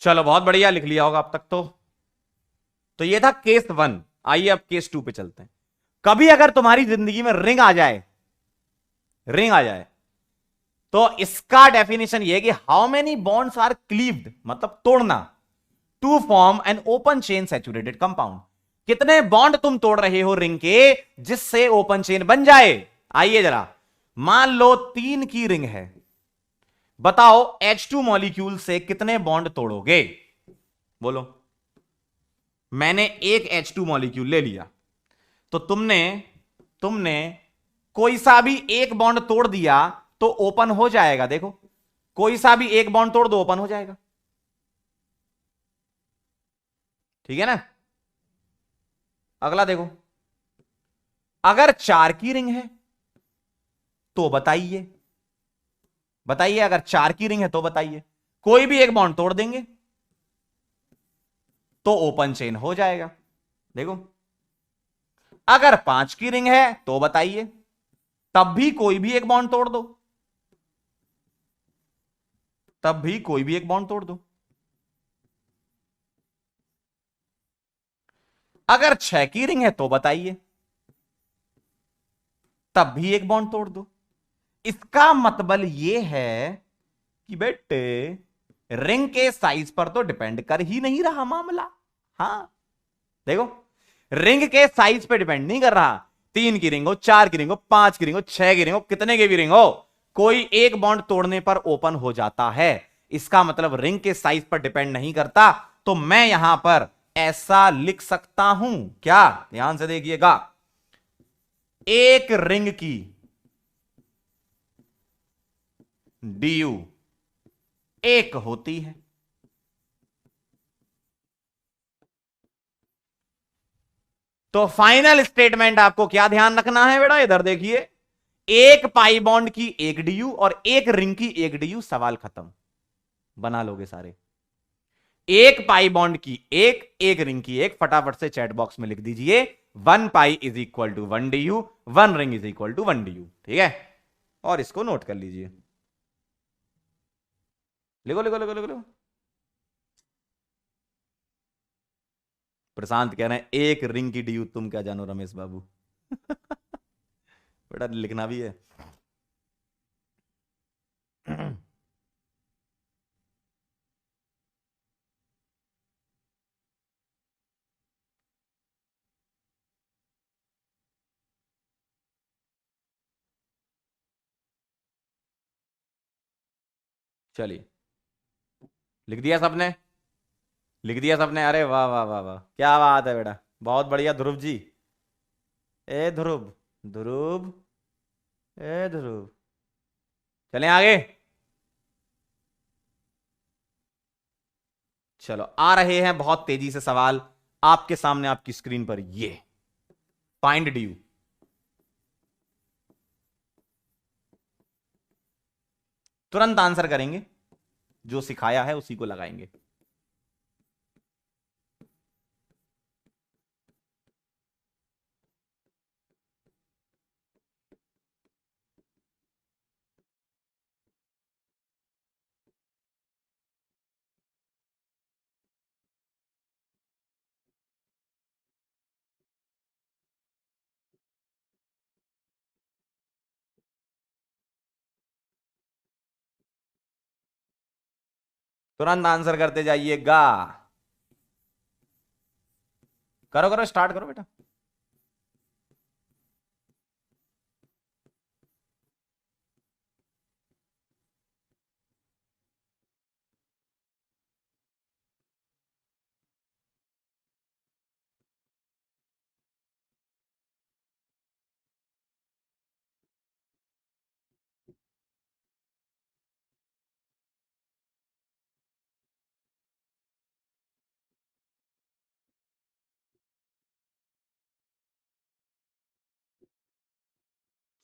चलो बहुत बढ़िया, लिख लिया होगा अब तक तो ये था केस 1। आइए अब केस 2 पे चलते हैं। कभी अगर तुम्हारी जिंदगी में रिंग आ जाए, रिंग आ जाए, तो इसका डेफिनेशन ये कि how many bonds are cleaved, मतलब तोड़ना, to form an open chain saturated compound. कितने बॉन्ड तुम तोड़ रहे हो रिंग के जिससे ओपन चेन बन जाए। आइए जरा, मान लो 3 की रिंग है, बताओ H2 मॉलिक्यूल से कितने बॉन्ड तोड़ोगे, बोलो। मैंने एक H2 मॉलिक्यूल ले लिया, तो तुमने तुमने कोई सा भी एक बॉन्ड तोड़ दिया तो ओपन हो जाएगा, देखो कोई सा भी एक बॉन्ड तोड़ दो ओपन हो जाएगा, ठीक है ना। अगला देखो, अगर 4 की रिंग है तो बताइए, बताइए अगर 4 की रिंग है तो बताइए, कोई भी एक बॉन्ड तोड़ देंगे तो ओपन चेन हो जाएगा, देखो। अगर 5 की रिंग है तो बताइए, तब भी कोई भी एक बॉन्ड तोड़ दो, तब भी कोई भी एक बॉन्ड तोड़ दो। अगर 6 की रिंग है तो बताइए, तब भी एक बॉन्ड तोड़ दो। इसका मतलब यह है कि बेटे रिंग के साइज पर तो डिपेंड कर ही नहीं रहा मामला, हाँ देखो, रिंग के साइज पे डिपेंड नहीं कर रहा, 3 की रिंग हो, 4 की रिंग हो, 5 की रिंग हो, 6 की रिंग हो, कितने की भी रिंग हो, कोई एक बॉन्ड तोड़ने पर ओपन हो जाता है। इसका मतलब रिंग के साइज पर डिपेंड नहीं करता। तो मैं यहां पर ऐसा लिख सकता हूं क्या, ध्यान से देखिएगा, एक रिंग की डीयू एक होती है। तो फाइनल स्टेटमेंट आपको क्या ध्यान रखना है बेटा, इधर देखिए, एक पाई बॉन्ड की एक डीयू और एक रिंग की एक डीयू, सवाल खत्म, बना लोगे सारे। एक पाई बॉन्ड की एक, एक रिंग की एक, फटाफट से चैट बॉक्स में लिख दीजिए, 1 pi is equal to 1 DU, 1 ring is equal to 1 DU, ठीक है। और इसको नोट कर लीजिए, लिखो लिखो लिखो लिखो लिखो। प्रशांत कह रहे हैं एक रिंग की डीयू तुम क्या जानो रमेश बाबू। बेटा लिखना भी है। चलिए, लिख दिया सबने, लिख दिया सबने, अरे वाह वाह वाह वाह, क्या बात है बेटा, बहुत बढ़िया ध्रुव जी। ए ध्रुव, ध्रुव, ए ध्रुव, चलें आगे। चलो, आ रहे हैं बहुत तेजी से सवाल आपके सामने, आपकी स्क्रीन पर, ये फाइंड ड्यू। तुरंत आंसर करेंगे, जो सिखाया है उसी को लगाएंगे। तुरंत आंसर करते जाइएगा, करो करो, स्टार्ट करो बेटा।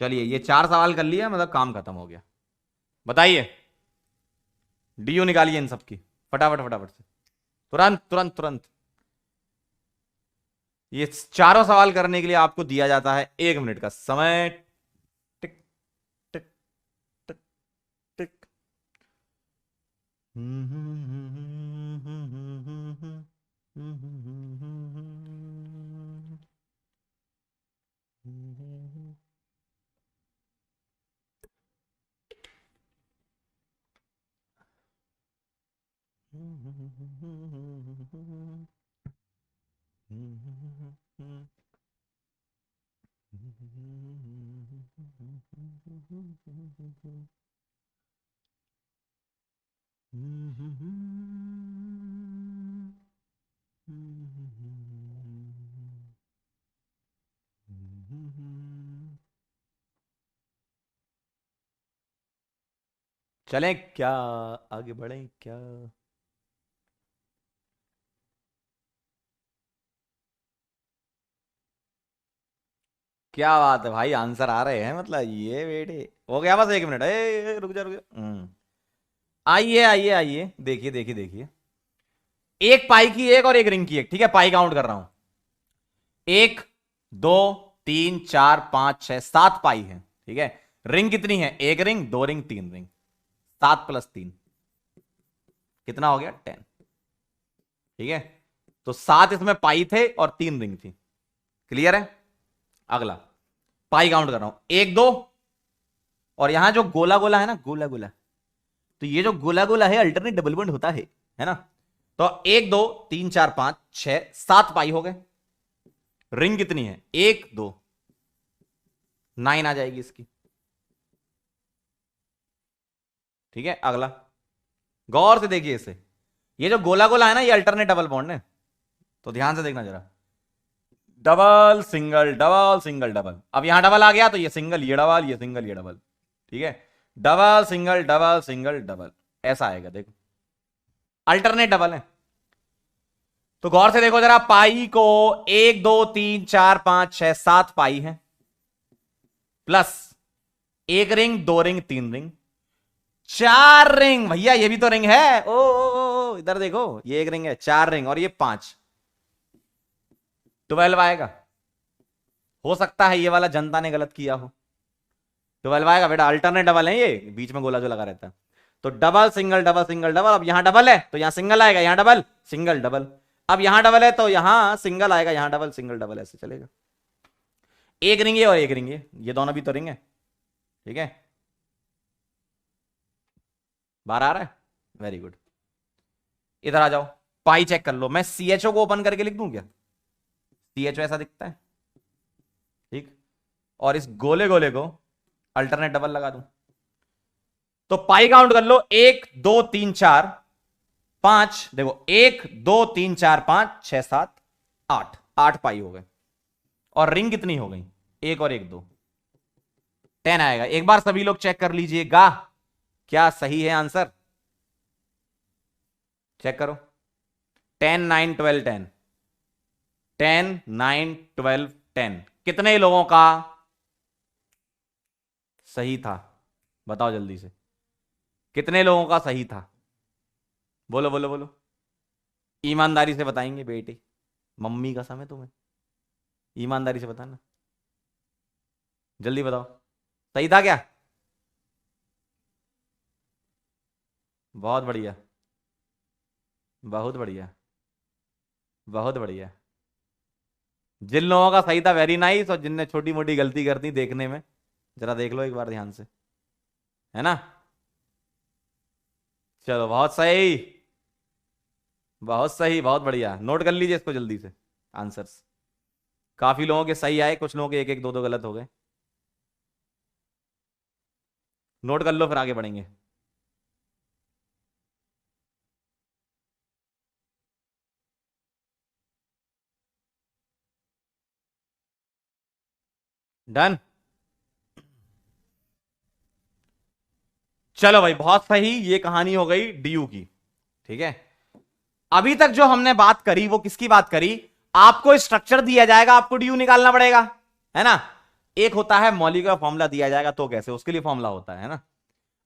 चलिए, ये 4 सवाल कर लिया, मतलब काम खत्म हो गया। बताइए, डीयू निकालिए इन सबकी, फटाफट फटाफट से, तुरंत तुरंत तुरंत। ये चारों सवाल करने के लिए आपको दिया जाता है 1 मिनट का समय। टिक टिक टिक टिक। चलें क्या, आगे बढ़ें क्या? क्या बात है भाई, आंसर आ रहे हैं, मतलब ये बेटे, हो गया बस 1 मिनट, रुक जा रुक जा। आइए आइए आइए, देखिए देखिए देखिए, एक पाई की एक और एक रिंग की एक, ठीक है, पाई काउंट कर रहा हूं, 1 2 3 4 5 6 7 पाई है, ठीक है। रिंग कितनी है, एक रिंग, दो रिंग, तीन रिंग, 7 + 3 कितना हो गया, 10, ठीक है। तो 7 इसमें पाई थे और 3 रिंग थी, क्लियर है। अगला पाई काउंट कर रहा हूं, 1 2, और यहां जो गोला गोला है ना, गोला गोला, तो ये जो गोला गोला है अल्टरनेट डबल बॉन्ड होता है ना। तो 1 2 3 4 5 6 7 पाई हो गए, रिंग कितनी है? 1 2, 9 आ जाएगी इसकी। ठीक है, अगला गौर से देखिए इसे। ये जो गोला गोला है ना, ये अल्टरनेट डबल बॉन्ड है, तो ध्यान से देखना जरा। Double single double single double, अब यहां डबल आ गया तो ये सिंगल, ये डबल, ये सिंगल, ये डबल। ठीक है, double single double single double, ऐसा आएगा देखो, अल्टरनेट डबल है। तो गौर से देखो जरा, पाई को 1 2 3 4 5 6 7 पाई है, plus 1 ring 2 ring 3 ring 4 ring. भैया ये भी तो रिंग है, ओ इधर देखो, ये 1 रिंग है, 4 रिंग, और ये 5, 12 आएगा। हो सकता है ये वाला जनता ने गलत किया हो, 12 आएगा बेटा, अल्टरनेट डबल है, ये बीच में गोला जो लगा रहता है। तो double single double single double, अब यहां डबल है तो यहां सिंगल आएगा, यहां डबल सिंगल डबल, अब यहां डबल है तो यहां सिंगल आएगा, यहां डबल सिंगल डबल, ऐसे चलेगा। 1 रिंग ये और 1 रिंग ये दोनों भी तो रिंग है। ठीक है, बाहर आ रहा है, वेरी गुड। इधर आ जाओ, पाई चेक कर लो, मैं CHO को ओपन करके लिख दूं क्या? CHO ऐसा दिखता है, ठीक, और इस गोले गोले को अल्टरनेट डबल लगा दूं, तो पाई काउंट कर लो, 1 2 3 4 5, देखो 1 2 3 4 5 6 7 8, 8 पाई हो गए, और रिंग कितनी हो गई? 1 और 1 2, 10 आएगा। एक बार सभी लोग चेक कर लीजिएगा, क्या सही है आंसर? चेक करो, 10 9 12 10, 10 9 12 10, कितने लोगों का सही था? बताओ जल्दी से, कितने लोगों का सही था? बोलो बोलो बोलो, ईमानदारी से बताएंगे बेटे, मम्मी का समय तुम्हें, ईमानदारी से बताना, जल्दी बताओ, सही था क्या? बहुत बढ़िया, बहुत बढ़िया, बहुत बढ़िया। जिन लोगों का सही था वेरी नाइस, और जिनने छोटी मोटी गलती कर दी देखने में, जरा देख लो एक बार ध्यान से, है ना? चलो बहुत सही, बहुत सही, बहुत बढ़िया। नोट कर लीजिए इसको जल्दी से, आंसर्स काफी लोगों के सही आए, कुछ लोगों के एक एक दो दो गलत हो गए। नोट कर लो, फिर आगे बढ़ेंगे। डन, चलो भाई बहुत सही, ये कहानी हो गई डीयू की। ठीक है, अभी तक जो हमने बात करी वो किसकी बात करी? आपको स्ट्रक्चर दिया जाएगा, आपको डीयू निकालना पड़ेगा, है ना? एक होता है मॉलिक्यूलर फॉर्मूला दिया जाएगा, तो कैसे, उसके लिए फॉर्मूला होता है ना?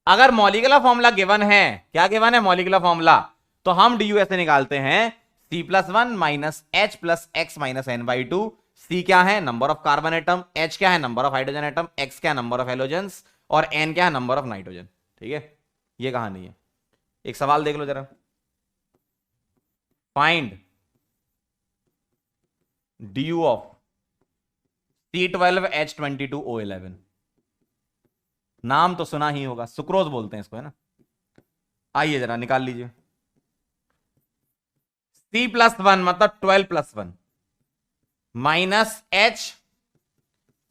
अगर मॉलिक्यूलर फॉर्मूला गिवन है, क्या गिवन है? मॉलिक्यूलर फॉर्मूला, तो हम डीयू ऐसे निकालते हैं, C+1 minus H plus x minus N by two. C क्या है? Number of carbon atom, H क्या है? Number of hydrogen atom, X क्या है? नंबर ऑफ हेलोजेंस, और N क्या है? Number of nitrogen. ठीक है, ये कहानी है। एक सवाल देख लो जरा, फाइंड डीयू ऑफ C12H22O11। नाम तो सुना ही होगा, सुक्रोज बोलते हैं इसको, है ना? आइए जरा निकाल लीजिए। C+1 मतलब 12+1 माइनस H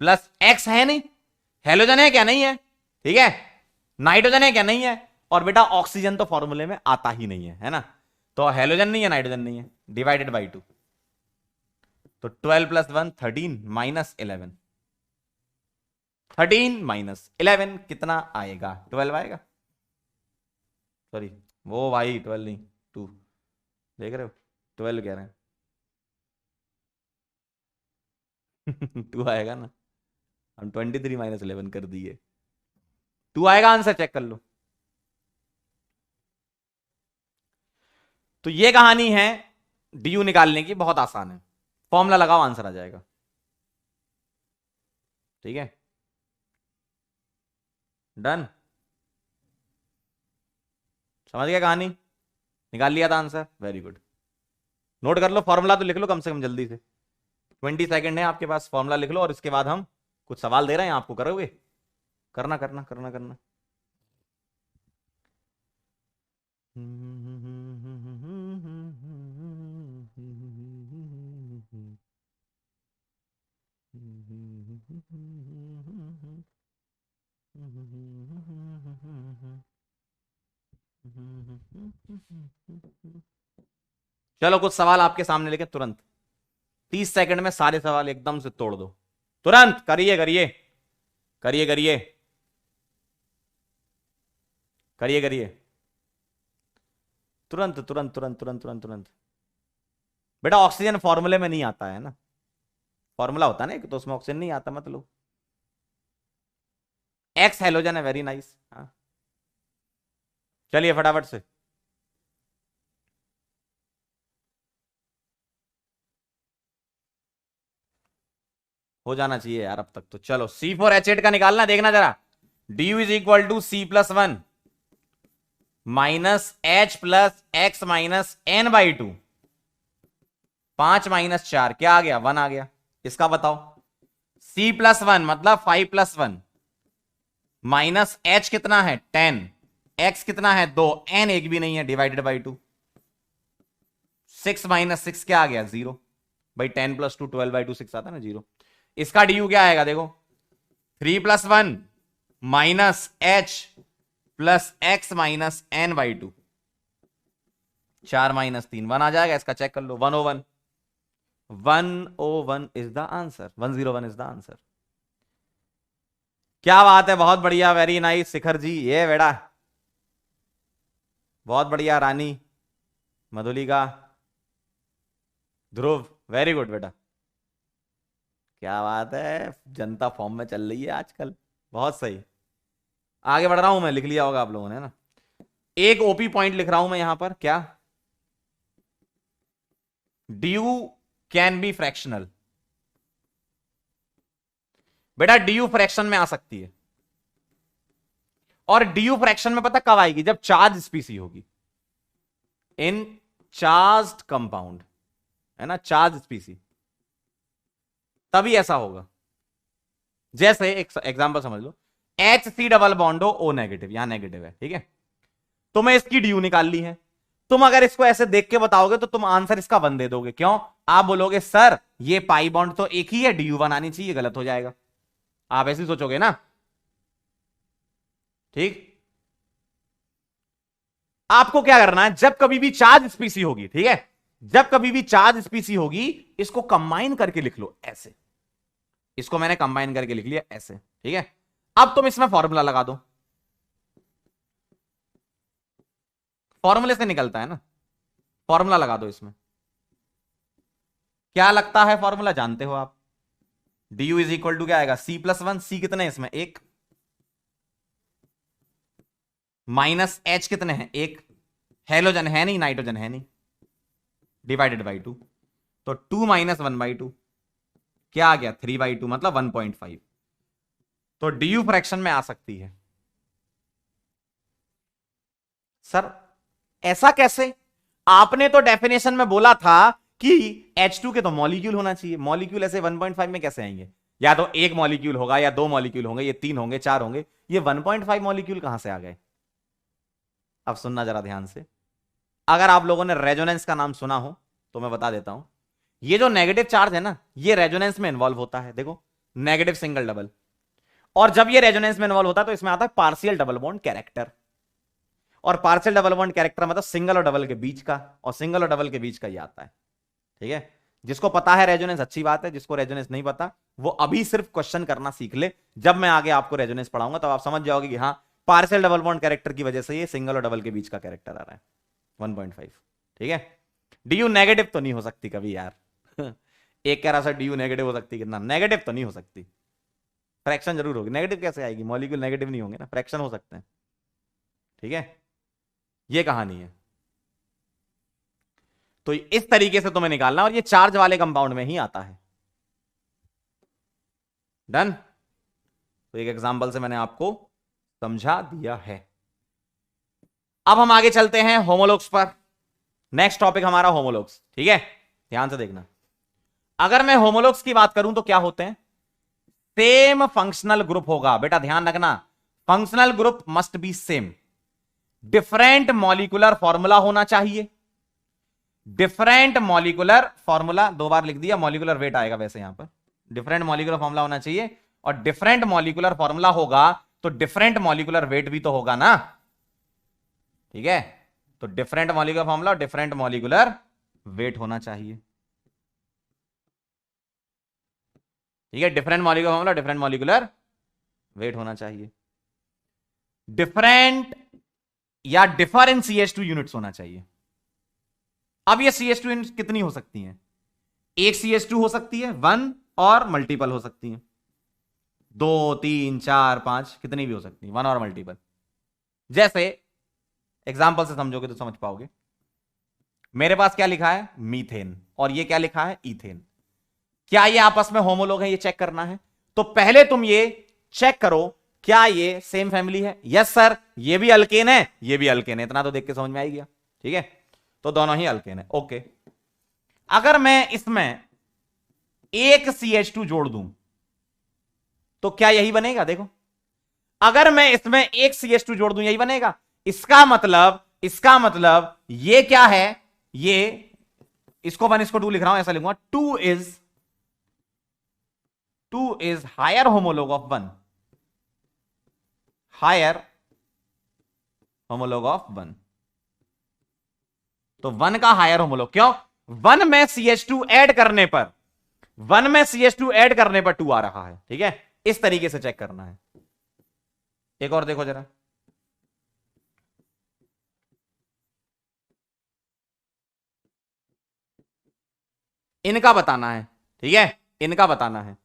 प्लस X, है नहीं? हेलोजन है क्या? नहीं है। ठीक है, नाइट्रोजन है क्या? नहीं है। और बेटा ऑक्सीजन तो फॉर्मूले में आता ही नहीं है ना? तो हेलोजन नहीं है, नाइट्रोजन नहीं है, डिवाइडेड बाई 2, तो 12+1 13 माइनस 11, 13 माइनस 11 कितना आएगा? 12 आएगा, सॉरी, वो भाई 12 नहीं, 2, देख रहे हो, 12 कह रहे हैं। 2 आएगा ना, हम 23 माइनस 11 कर दिए, 2 आएगा आंसर, चेक कर लो। तो ये कहानी है डीयू निकालने की, बहुत आसान है, फॉर्मूला लगाओ आंसर आ जाएगा। ठीक है, डन, समझ गया कहानी? निकाल लिया था आंसर, वेरी गुड। नोट कर लो, फॉर्मूला तो लिख लो कम से कम जल्दी से, 20 सेकेंड है आपके पास, फॉर्मूला लिख लो, और इसके बाद हम कुछ सवाल दे रहे हैं आपको, करोगे? करना करना करना करना। चलो कुछ सवाल आपके सामने लेके तुरंत 30 सेकंड में सारे सवाल एकदम से तोड़ दो। तुरंत करिए करिए करिए करिए करिए करिए तुरंत तुरंत तुरंत तुरंत तुरंत तुरंत। बेटा ऑक्सीजन फॉर्मूले में नहीं आता है ना, फॉर्मूला होता है ना तो उसमें ऑक्सीजन नहीं आता, मतलब एक्स हेलोजन है। Very nice. हाँ चलिए फटाफट से। हो जाना चाहिए यार अब तक तो। चलो C4H8 का निकालना, देखना जरा। du is equal to C+1 minus H plus x minus N/2। 5 - 4 क्या आ गया? 1 आ गया। इसका बताओ। C+1 मतलब 5+1 माइनस H कितना है 10, X कितना है 2, N एक भी नहीं है, डिवाइडेड बाई 2। 6 - 6 क्या आ गया? 0। भाई 10 + 2 12/2 6 आता है ना 0। इसका ड्यू क्या आएगा देखो, 3+1 minus H plus x minus N/2। 4 - 3 1 आ जाएगा। इसका चेक कर लो। 101 101 is the answer. 101 is the answer. क्या बात है, बहुत बढ़िया, वेरी नाइस शिखर जी। ये बेटा बहुत बढ़िया। रानी, मधुलिका, ध्रुव, वेरी गुड बेटा। क्या बात है, जनता फॉर्म में चल रही है आजकल। बहुत सही। आगे बढ़ रहा हूं मैं, लिख लिया होगा आप लोगों ने ना। एक ओपी पॉइंट लिख रहा हूं मैं यहां पर। क्या? Due can be fractional. बेटा ड्यू फ्रैक्शन में आ सकती है, और ड्यू फ्रैक्शन में पता कब आएगी? जब चार्ज स्पीसी होगी इन चार्ज कंपाउंड, है ना, चार्ज स्पीसी, तभी ऐसा होगा। जैसे एक एग्जांपल समझ लो, HC डबल बॉन्ड हो O नेगेटिव, यहां नेगेटिव है, ठीक है, तो मैं इसकी ड्यू निकाल ली है। तुम अगर इसको ऐसे देख के बताओगे तो तुम आंसर इसका 1 दे दोगे। क्यों? आप बोलोगे सर ये पाई बॉन्ड तो एक ही है, ड्यू 1 आनी चाहिए। गलत हो जाएगा, आप ऐसे सोचोगे ना, ठीक। आपको क्या करना है, जब कभी भी चार्ज स्पीसी होगी, ठीक है, जब कभी भी चार्ज स्पीसी होगी, इसको कंबाइन करके लिख लो ऐसे। इसको मैंने कंबाइन करके लिख लिया ऐसे, ठीक है। अब तुम इसमें फॉर्मूला लगा दो। फॉर्मूले से निकलता है ना, फॉर्मूला लगा दो इसमें। क्या लगता है फॉर्मूला? जानते हो आप। du इज इक्वल टू क्या आएगा? C+1, C कितने इसमें? 1 माइनस H कितने हैं? 1। हेलोजन है नहीं, नाइट्रोजन है नहीं, डिवाइडेड बाई 2। तो 2 - 1/2 क्या आ गया? 3/2 मतलब 1.5। तो ड्यू फ्रैक्शन में आ सकती है। सर ऐसा कैसे? आपने तो डेफिनेशन में बोला था कि H2 के तो मॉलिक्यूल होना चाहिए। मॉलिक्यूल ऐसे 1.5 में कैसे आएंगे? या तो एक मॉलिक्यूल होगा, या 2 मॉलिक्यूल होंगे, ये 3 होंगे, 4 होंगे। ये 1.5 मॉलिक्यूल कहां से आ गए? अब सुनना जरा ध्यान से। अगर आप लोगों ने रेजोनेंस का नाम सुना हो तो मैं बता देता हूं। ये जो नेगेटिव चार्ज है ना, ये रेजोनेंस में इन्वॉल्व होता है। देखो, नेगेटिव सिंगल डबल, और जब ये रेजोनेंस में इन्वॉल्व होता है तो इसमें आता है पार्शियल डबल बॉन्ड कैरेक्टर। और पार्शियल डबल बॉन्ड कैरेक्टर मतलब सिंगल और डबल के बीच का, और सिंगल और डबल के बीच का ये आता है, ठीक है। जिसको पता है रेजोनेंस अच्छी बात है, जिसको रेजोनेंस नहीं पता वो अभी सिर्फ क्वेश्चन करना सीख ले। जब मैं आगे आपको रेजोनेंस पढ़ाऊंगा तब आप समझ जाओगे कि हाँ, पार्शियल डबल बॉन्ड कैरेक्टर की वजह से ये सिंगल और डबल के बीच का कैरेक्टर आ रहा है 1.5, ठीक है। डी नेगेटिव तो नहीं हो सकती कभी यार। एक कह रहा सर डी नेगेटिव हो सकती, कितना नेगेटिव तो नहीं हो सकती। फ्रैक्शन जरूर होगी। नेगेटिव कैसे आएगी? मॉलिक्यूल नेगेटिव नहीं होंगे ना, फ्रैक्शन हो सकते हैं, ठीक है। ये कहानी है। तो इस तरीके से तुम्हें निकालना, और ये चार्ज वाले कंपाउंड में ही आता है। डन। तो एक एग्जांपल से मैंने आपको समझा दिया है। अब हम आगे चलते हैं होमोलॉग्स पर। नेक्स्ट टॉपिक हमारा होमोलॉग्स, ठीक है, ध्यान से देखना। अगर मैं होमोलॉग्स की बात करूं तो क्या होते हैं? सेम फंक्शनल ग्रुप होगा। बेटा ध्यान रखना, functional group must be same. Different molecular formula होना चाहिए। डिफरेंट मॉलिक्यूलर फॉर्मूला, 2 बार लिख दिया, मॉलिक्यूलर वेट आएगा वैसे यहां पर। डिफरेंट मॉलिक्यूलर फॉर्मूला होना चाहिए, और डिफरेंट मॉलिक्यूलर फॉर्मूला होगा तो डिफरेंट मॉलिक्यूलर वेट भी तो होगा ना, ठीक है। तो डिफरेंट मॉलिक्यूलर फॉर्मूला और डिफरेंट मॉलिक्यूलर वेट होना चाहिए, ठीक है। Different molecular formula, different molecular weight होना चाहिए। डिफरेंट या डिफर इन CH2 यूनिट्स होना चाहिए। अब ये CH2 यूनिट्स कितनी हो सकती हैं? एक CH2 हो सकती है, 1, और मल्टीपल हो सकती है, 2, 3, 4, 5, कितनी भी हो सकती है, 1 और मल्टीपल। जैसे एग्जाम्पल से समझोगे तो समझ पाओगे। मेरे पास क्या लिखा है? मीथेन, और ये क्या लिखा है? इथेन। क्या ये आपस में होमोलॉग है? ये चेक करना है। तो पहले तुम ये चेक करो क्या ये सेम फैमिली है। यस सर, ये भी अल्केन है, ये भी अल्केन है, इतना तो देख के समझ में आ गया, ठीक है। तो दोनों ही अल्केन है, ओके। अगर मैं इसमें एक CH2 जोड़ दूं तो क्या यही बनेगा? देखो, अगर मैं इसमें एक CH2 जोड़ दूं यही बनेगा। इसका मतलब ये क्या है? ये, इसको 1 इसको 2 लिख रहा हूं, ऐसा लिखूंगा, 2 is higher homologue of 1, higher homologue of 1। तो 1 का हायर होमोलॉग क्यों? 1 में CH2 ऐड करने पर 1 में CH2 ऐड करने पर 2 आ रहा है, ठीक है। इस तरीके से चेक करना है। एक और देखो जरा, इनका बताना है, ठीक है, इनका बताना है।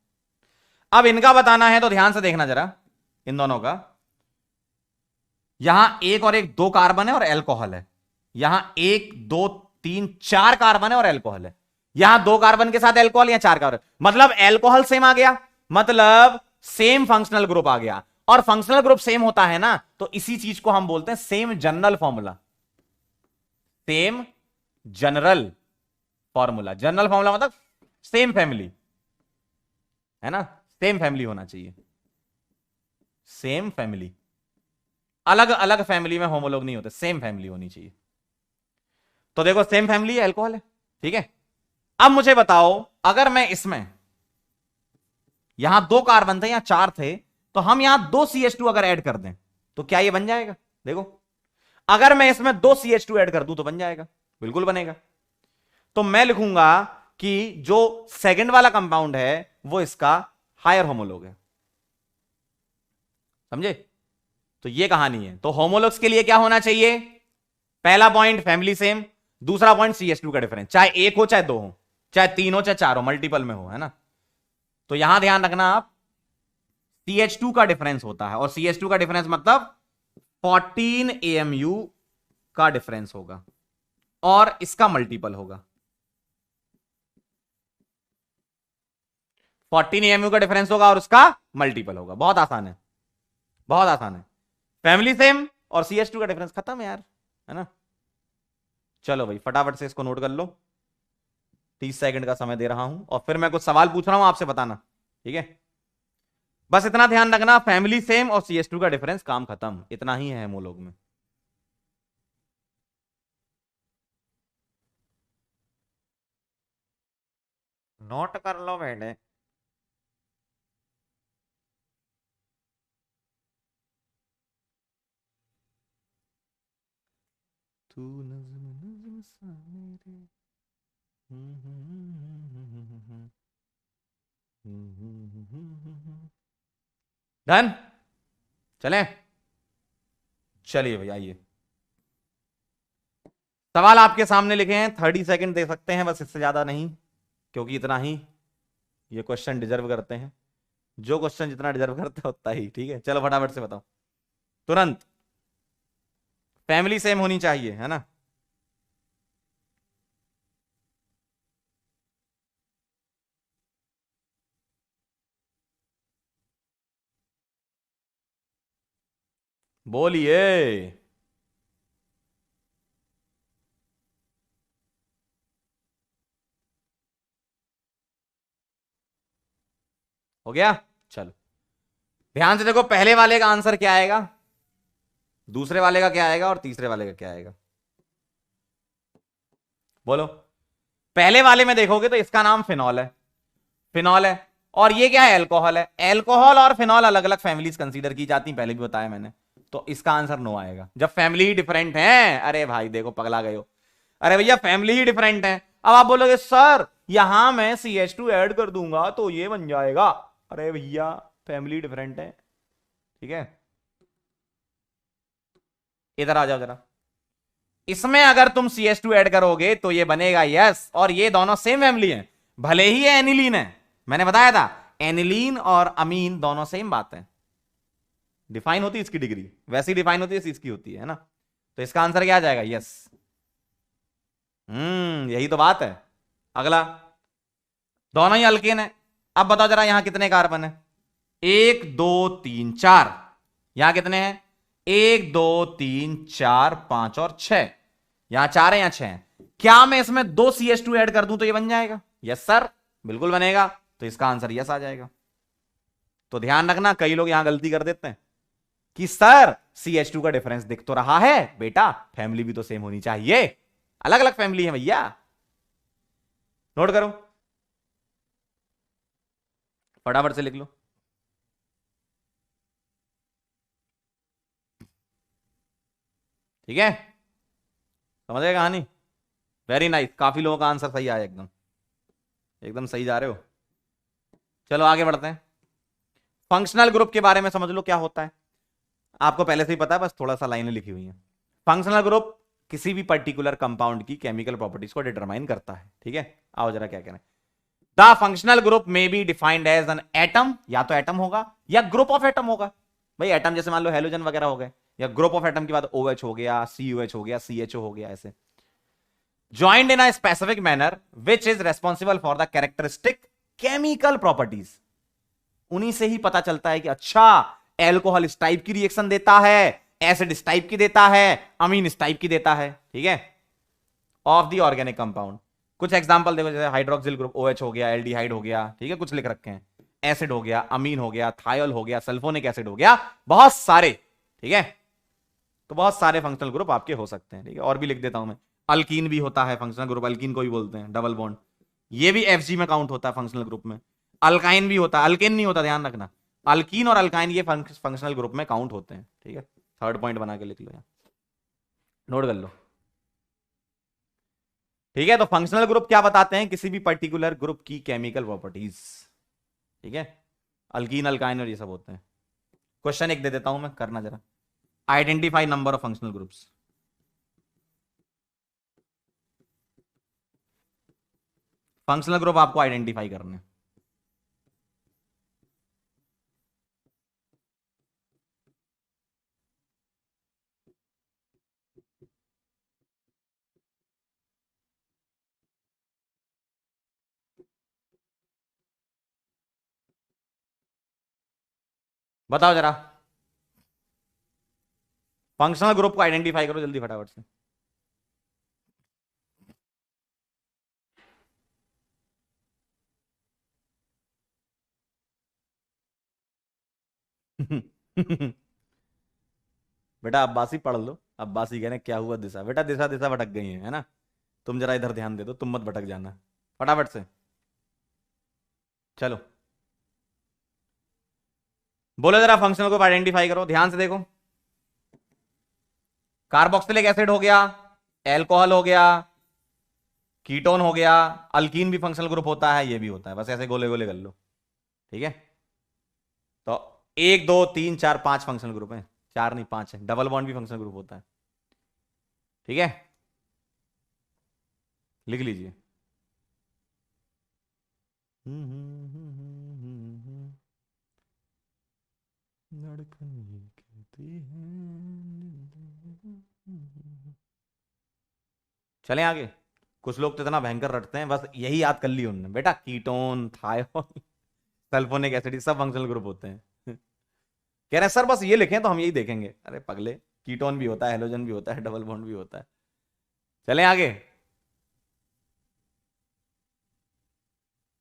अब इनका बताना है तो ध्यान से देखना जरा, इन दोनों का। यहां एक और एक 2 कार्बन है और एल्कोहल है। यहां 1, 2, 3, 4 कार्बन है और एल्कोहल है। यहां 2 कार्बन के साथ एल्कोहल, या 4 कार्बन, मतलब एल्कोहल सेम आ गया, मतलब सेम फंक्शनल ग्रुप आ गया। और फंक्शनल ग्रुप सेम होता है ना, तो इसी चीज को हम बोलते हैं same general formula. Same general formula, general formula मतलब सेम फैमिली, है ना। सेम फैमिली होना चाहिए, सेम फैमिली। अलग अलग फैमिली में होमोलॉग नहीं होते, सेम फैमिली होनी चाहिए। तो देखो सेम फैमिली है, अल्कोहल है, ठीक है। अब मुझे बताओ, अगर मैं इसमें, यहां 2 कार्बन थे, यहां 4 थे, तो हम यहां 2 CH2 अगर ऐड कर दें तो क्या ये बन जाएगा? देखो, अगर मैं इसमें 2 CH2 ऐड कर दूं तो बन जाएगा, बिल्कुल बनेगा। तो मैं लिखूंगा कि जो सेकंड वाला कंपाउंड है वो इसका हायर होमोलॉग है, समझे। तो ये कहानी है। तो होमोलॉग्स के लिए क्या होना चाहिए? पहला पॉइंट फैमिली सेम, दूसरा पॉइंट CH2 का डिफरेंस, चाहे 1 हो चाहे 2 हो, चाहे 3 हो चाहे 4 हो, मल्टीपल में हो, है ना। तो यहां ध्यान रखना आप, CH2 का डिफरेंस होता है, और CH2 का डिफरेंस मतलब 14 AMU का डिफरेंस होगा, और इसका मल्टीपल होगा। 14 AMU का डिफरेंस होगा और उसका मल्टीपल होगा। बहुत आसान है, बहुत आसान है। फैमिली सेम और CH2 का डिफरेंस, खत्म यार, है ना। चलो भाई फटाफट से इसको नोट कर लो, 30 सेकंड का समय दे रहा हूं, और फिर मैं कुछ सवाल पूछ रहा हूं, आपसे बताना, ठीक है। बस इतना ध्यान रखना, फैमिली सेम और CH2 का डिफरेंस, काम खत्म, इतना ही है होमोलॉग में। नोट कर लो बेटे। तू नज्म नज्म सा मेरे, डन, चलें। चलिए भाई आइए, सवाल आपके सामने लिखे हैं, 30 सेकंड दे सकते हैं बस, इससे ज्यादा नहीं, क्योंकि इतना ही ये क्वेश्चन डिजर्व करते हैं। जो क्वेश्चन जितना डिजर्व करता है उतना ही, ठीक है। चलो फटाफट से बताओ तुरंत। फैमिली सेम होनी चाहिए, है ना। बोलिए। हो गया, चलो ध्यान से देखो, पहले वाले का आंसर क्या आएगा, दूसरे वाले का क्या आएगा, और तीसरे वाले का क्या आएगा? बोलो। पहले वाले में देखोगे तो इसका नाम फिनॉल है, फिनॉल है। और ये क्या है, एल्कोहल है। एल्कोहल और फिनॉल अलग अलग फैमिलीज कंसीडर की जाती, पहले भी बताया मैंने। तो इसका आंसर नो आएगा जब फैमिली ही डिफरेंट है। अरे भाई देखो पगला गए हो, अरे भैया फैमिली ही डिफरेंट है। अब आप बोलोगे सर यहां मैं CH2 ऐड कर दूंगा तो ये बन जाएगा। अरे भैया फैमिली डिफरेंट है, ठीक है। इधर आ जाओ जरा, इसमें अगर तुम CH2 ऐड करोगे तो ये बनेगा यस, और ये दोनों सेम फैमिली है, भले ही ये एनिलीन है। मैंने बताया था एनिलीन और अमीन दोनों सेम बात है। डिफाइन होती है इसकी डिग्री, वैसी डिफाइन होती है इसकी होती है ना। तो इसका आंसर क्या आ जाएगा, यस। यही तो बात है। अगला, दोनों ही अल्केन है। अब बताओ जरा यहां कितने कार्बन है, 1 2 3 4। यहां कितने हैं, 1 2 3 4 5 और 6। यहां 4 है, यहां 6 है। क्या मैं इसमें 2 CH2 ऐड कर दूं तो ये बन जाएगा, यस सर, बिल्कुल बनेगा। तो इसका आंसर यस आ जाएगा। तो ध्यान रखना, कई लोग यहां गलती कर देते हैं कि सर CH2 का डिफरेंस दिख तो रहा है, बेटा फैमिली भी तो सेम होनी चाहिए, अलग अलग फैमिली है भैया। नोट करो, फटाफट से लिख लो। ठीक है, समझ गए कहानी। वेरी नाइस, काफी लोगों का आंसर सही आया, एकदम एकदम सही जा रहे हो। चलो आगे बढ़ते हैं। फंक्शनल ग्रुप के बारे में समझ लो क्या होता है, आपको पहले से ही पता है, बस थोड़ा सा लाइनें लिखी हुई हैं। फंक्शनल ग्रुप किसी भी पर्टिकुलर कंपाउंड की केमिकल प्रॉपर्टीज को डिटरमाइन करता है, ठीक है। आओ जरा क्या कह रहे हैं। The functional group may be defined as an atom, या तो एटम होगा या ग्रुप ऑफ एटम होगा। भाई एटम जैसे मान लो हेलोजन वगैरह हो गए, या ग्रुप ऑफ एटम के बाद OH हो गया, COH हो गया, CHO हो गया, ऐसे। Joined in a specific manner which is responsible for the characteristic chemical properties. उन्हीं से ही पता चलता है कि अच्छा एल्कोहल इस टाइप की रिएक्शन देता है, एसिड इस टाइप की देता है, अमीन इस टाइप की देता है, ठीक है, ऑफ द ऑर्गेनिक कंपाउंड। कुछ एग्जांपल देखो, जैसे हाइड्रोक्सिल ग्रुप OH हो गया, एल्डिहाइड हो गया, ठीक है, कुछ लिख रखे हैं, एसिड हो गया, अमीन हो गया, थायोल हो गया, सल्फोनिक एसिड हो गया, बहुत सारे, ठीक है। तो बहुत सारे फंक्शनल ग्रुप आपके हो सकते हैं, ठीक है। और भी लिख देता हूं मैं, अल्कीन भी होता है फंक्शनल ग्रुप, अल्कीन को भी बोलते हैं डबल बॉन्ड, ये भी FG में काउंट होता है फंक्शनल ग्रुप में। अल्काइन भी होता है, अल्केन नहीं होता, ध्यान रखना। अल्कीन और अल्काइन ये फंक्शनल ग्रुप में काउंट होते हैं, ठीक है। थर्ड पॉइंट बना के लिख लो, नोट कर लो, ठीक है। तो फंक्शनल ग्रुप क्या बताते हैं, किसी भी पर्टिकुलर ग्रुप की केमिकल प्रॉपर्टीज, ठीक है। अल्कीन अल्काइन और ये सब होते हैं। क्वेश्चन एक दे देता हूं मैं, करना जरा, identify number of functional groups. Functional group आपको आइडेंटिफाई करने बताओ जरा, फंक्शनल ग्रुप को आइडेंटिफाई करो जल्दी फटाफट से। बेटा अब्बासी पढ़ लो, अब्बासी कहने क्या हुआ दिशा, बेटा दिशा दिशा भटक गई है ना। तुम जरा इधर ध्यान दे दो, तुम मत भटक जाना, फटाफट से चलो। बोलो जरा फंक्शनल ग्रुप आइडेंटिफाई करो, ध्यान से देखो। कार्बोक्सिलिक एसिड हो गया, एल्कोहल हो गया, कीटोन हो गया, अल्कीन भी फंक्शनल ग्रुप होता है, ये भी होता है, बस ऐसे गोले गोले कर लो, ठीक है। तो 1 2 3 4 5 फंक्शनल ग्रुप है, 4 नहीं 5 है। डबल बॉन्ड भी फंक्शनल ग्रुप होता है, ठीक है, लिख लीजिए। धड़कन ये कहती है। चलें आगे। कुछ लोग तो इतना भयंकर रटते हैं, बस यही याद कर ली उन्होंने, बेटा कीटोन थायोल सल्फोनिक एसिड सब फंक्शनल ग्रुप होते हैं। कह रहे हैं सर बस ये लिखें तो हम यही देखेंगे, अरे पगले, कीटोन भी होता है, हेलोजन भी होता है, डबल बॉन्ड भी होता है। चलें आगे,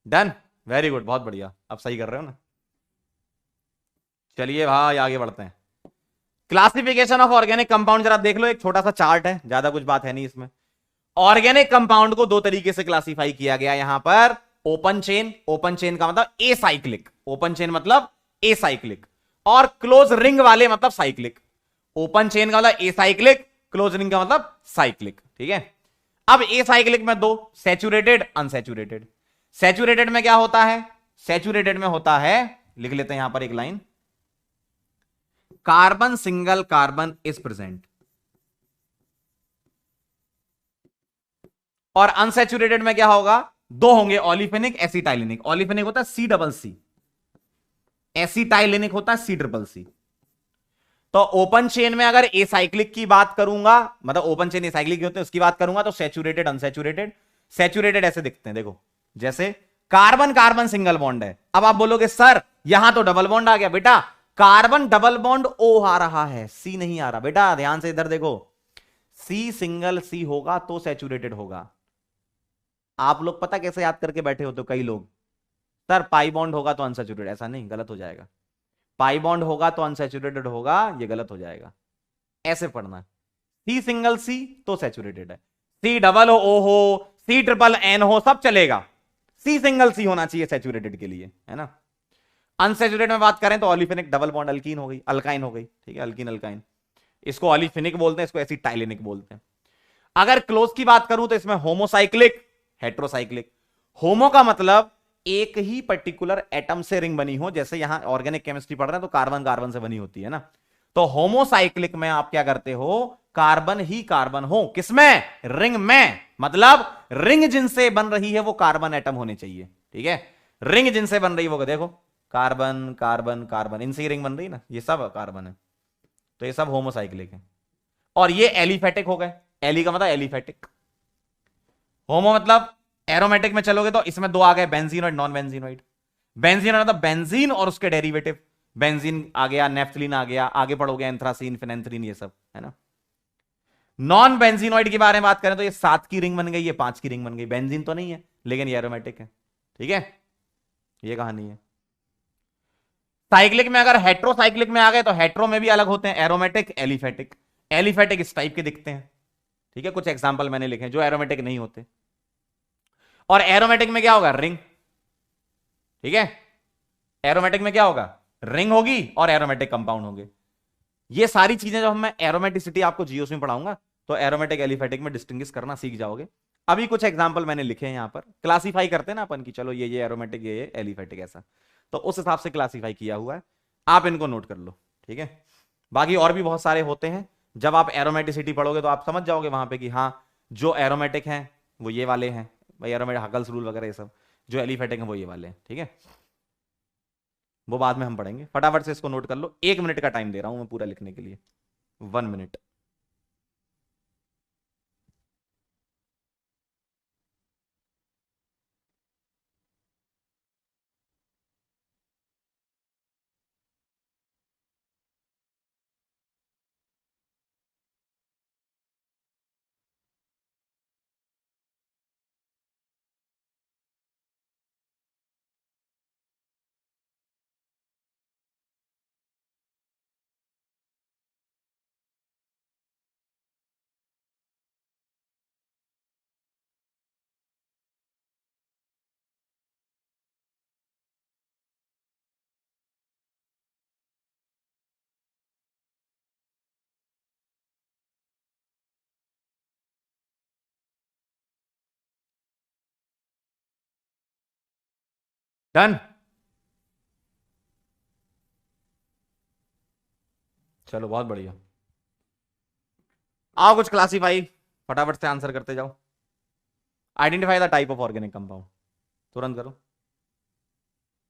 डन, वेरी गुड, बहुत बढ़िया, अब सही कर रहे हो ना। चलिए भाई आगे बढ़ते हैं। क्लासिफिकेशन ऑफ ऑर्गेनिक कंपाउंड जरा देख लो, एक छोटा सा चार्ट है, ज्यादा कुछ बात है नहीं इसमें। ऑर्गेनिक कंपाउंड को दो तरीके से क्लासिफाई किया गया यहां पर, ओपन चेन का मतलब ए साइक्लिक, ओपन चेन मतलब ए साइक्लिक, और क्लोज रिंग वाले मतलब साइक्लिक। ओपन चेन का मतलब ए साइक्लिक, क्लोज रिंग का मतलब साइक्लिक, ठीक है। अब ए साइक्लिक में दो, सैचुरेटेड अनसैचुरेटेड। सैचुरेटेड में क्या होता है, सैचुरेटेड में होता है, लिख लेते हैं यहां पर एक line, carbon single carbon is present. और अनसैचुरेटेड में क्या होगा, दो होंगे, ऑलिफेनिक एसिटाइलिनिक। ऑलिफेनिक होता है सी डबल सी, एसिटाइलिनिक होता है सी ट्रिपल सी। तो ओपन चेन में अगर एसाइक्लिक की बात करूंगा, मतलब ओपन चेन एसाइक्लिक होते हैं उसकी बात करूंगा, तो सैचुरेटेड अनसैचुरेटेड। सैचुरेटेड ऐसे दिखते हैं, देखो जैसे कार्बन कार्बन सिंगल बॉन्ड है। अब आप बोलोगे सर यहां तो डबल बॉन्ड आ गया। बेटा कार्बन डबल बॉन्ड ओ आ रहा है, सी नहीं आ रहा। बेटा ध्यान से इधर देखो, सी सिंगल सी होगा तो सैचुरेटेड होगा। आप लोग पता कैसे याद करके बैठे होते हो कई लोग, सर पाई बॉन्ड होगा तो अनसैचुरेटेड, ऐसा नहीं, गलत हो जाएगा। पाई बॉन्ड होगा तो अनसैचुरेटेड होगा, ये गलत हो जाएगा। ऐसे पढ़ना, सी सिंगल सी तो सैचुरेटेड है, सी डबल ओ हो, सी ट्रिपल एन हो, सब चलेगा, सी सिंगल सी होना चाहिए सैचुरेटेड के लिए, है ना। अनसैचुरेटेड में बात करें तो ऑलिफेनिक डबल बॉन्ड अल्कीन हो गई, अल्काइन हो गई, ठीक है, अल्कीन अल्काइन। इसको ऑलिफेनिक बोलते हैं, इसको एसिटाइलिनिक बोलते हैं। अगर क्लोज की बात करूं तो इसमें होमोसाइक्लिक हेट्रोसाइक्लिक। होमो का मतलब एक ही पर्टिकुलर एटम से रिंग बनी हो, जैसे यहां ऑर्गेनिक केमिस्ट्री पढ़ रहे हैं तो कार्बन कार्बन से बनी होती है ना। तो होमोसाइक्लिक में आप क्या करते हो, कार्बन ही कार्बन हो, किसमें, रिंग में, मतलब रिंग जिनसे बन रही है वो कार्बन एटम होने चाहिए, ठीक है। रिंग जिनसे बन रही है वो देखो, कार्बन कार्बन कार्बन, इनसे ही रिंग बन रही है ना, ये सब कार्बन है, तो ये सब होमोसाइक्लिक है। और ये एलिफेटिक हो गए, एली का मतलब एलिफेटिक। होमो मतलब एरोमेटिक में चलोगे तो इसमें दो आ गए, बेंजीनोइड नॉन बेंजीनोइड। बेंजीनोइड मतलब बेंजीन और उसके डेरिवेटिव, बेंजीन आ गया, नेफ्थलीन आ गया, आगे पढ़ोगे एंथ्रासीन फिनेंथ्रीन, ये सब है ना। नॉन बेंजीनोइड के बारे में बात करें तो ये 7 की रिंग बन गई, ये 5 की रिंग बन गई, बेंजीन तो नहीं है लेकिन ये एरोमेटिक है, ठीक है, ये कहानी है। साइक्लिक में अगर हेट्रोसाइक्लिक में आ गए तो हेट्रो में भी अलग होते हैं, एरोमेटिक एलिफेटिक। एलिफेटिक इस टाइप के दिखते हैं, ठीक है, कुछ एग्जांपल मैंने लिखे हैं जो एरोमेटिक नहीं होते। और एरोमेटिक में क्या होगा, रिंग, ठीक है, एरोमेटिक में क्या होगा, रिंग होगी और एरोमेटिक कंपाउंड होंगे। ये सारी चीजें जब मैं एरोमेटिसिटी आपको जीओस में पढ़ाऊंगा तो एरोमेटिक एलिफेटिक में डिस्टिंग्विश करना सीख जाओगे। अभी कुछ एग्जांपल मैंने लिखे हैं यहां पर, क्लासिफाई करते हैं ना अपन की, चलो ये एरोमेटिक, ये एलिफेटिक, ऐसा, तो उस हिसाब से क्लासिफाई किया हुआ है, आप इनको नोट कर लो, ठीक है। बाकी और भी बहुत सारे होते हैं, जब आप एरोमेटिसिटी पढ़ोगे तो आप समझ जाओगे वहां पे कि हाँ जो एरोमेटिक हैं वो ये वाले हैं भाई, एरोमेटिक हकल्स रूल वगैरह ये सब, जो एलिफेटिक हैं वो ये वाले हैं, ठीक है। वो बाद में हम पढ़ेंगे, फटाफट से इसको नोट कर लो, 1 मिनट का टाइम दे रहा हूं मैं पूरा लिखने के लिए, 1 मिनट। डन, चलो बहुत बढ़िया। आओ कुछ क्लासीफाई, फटाफट से आंसर करते जाओ। Identify the type of organic compound, तुरंत करो,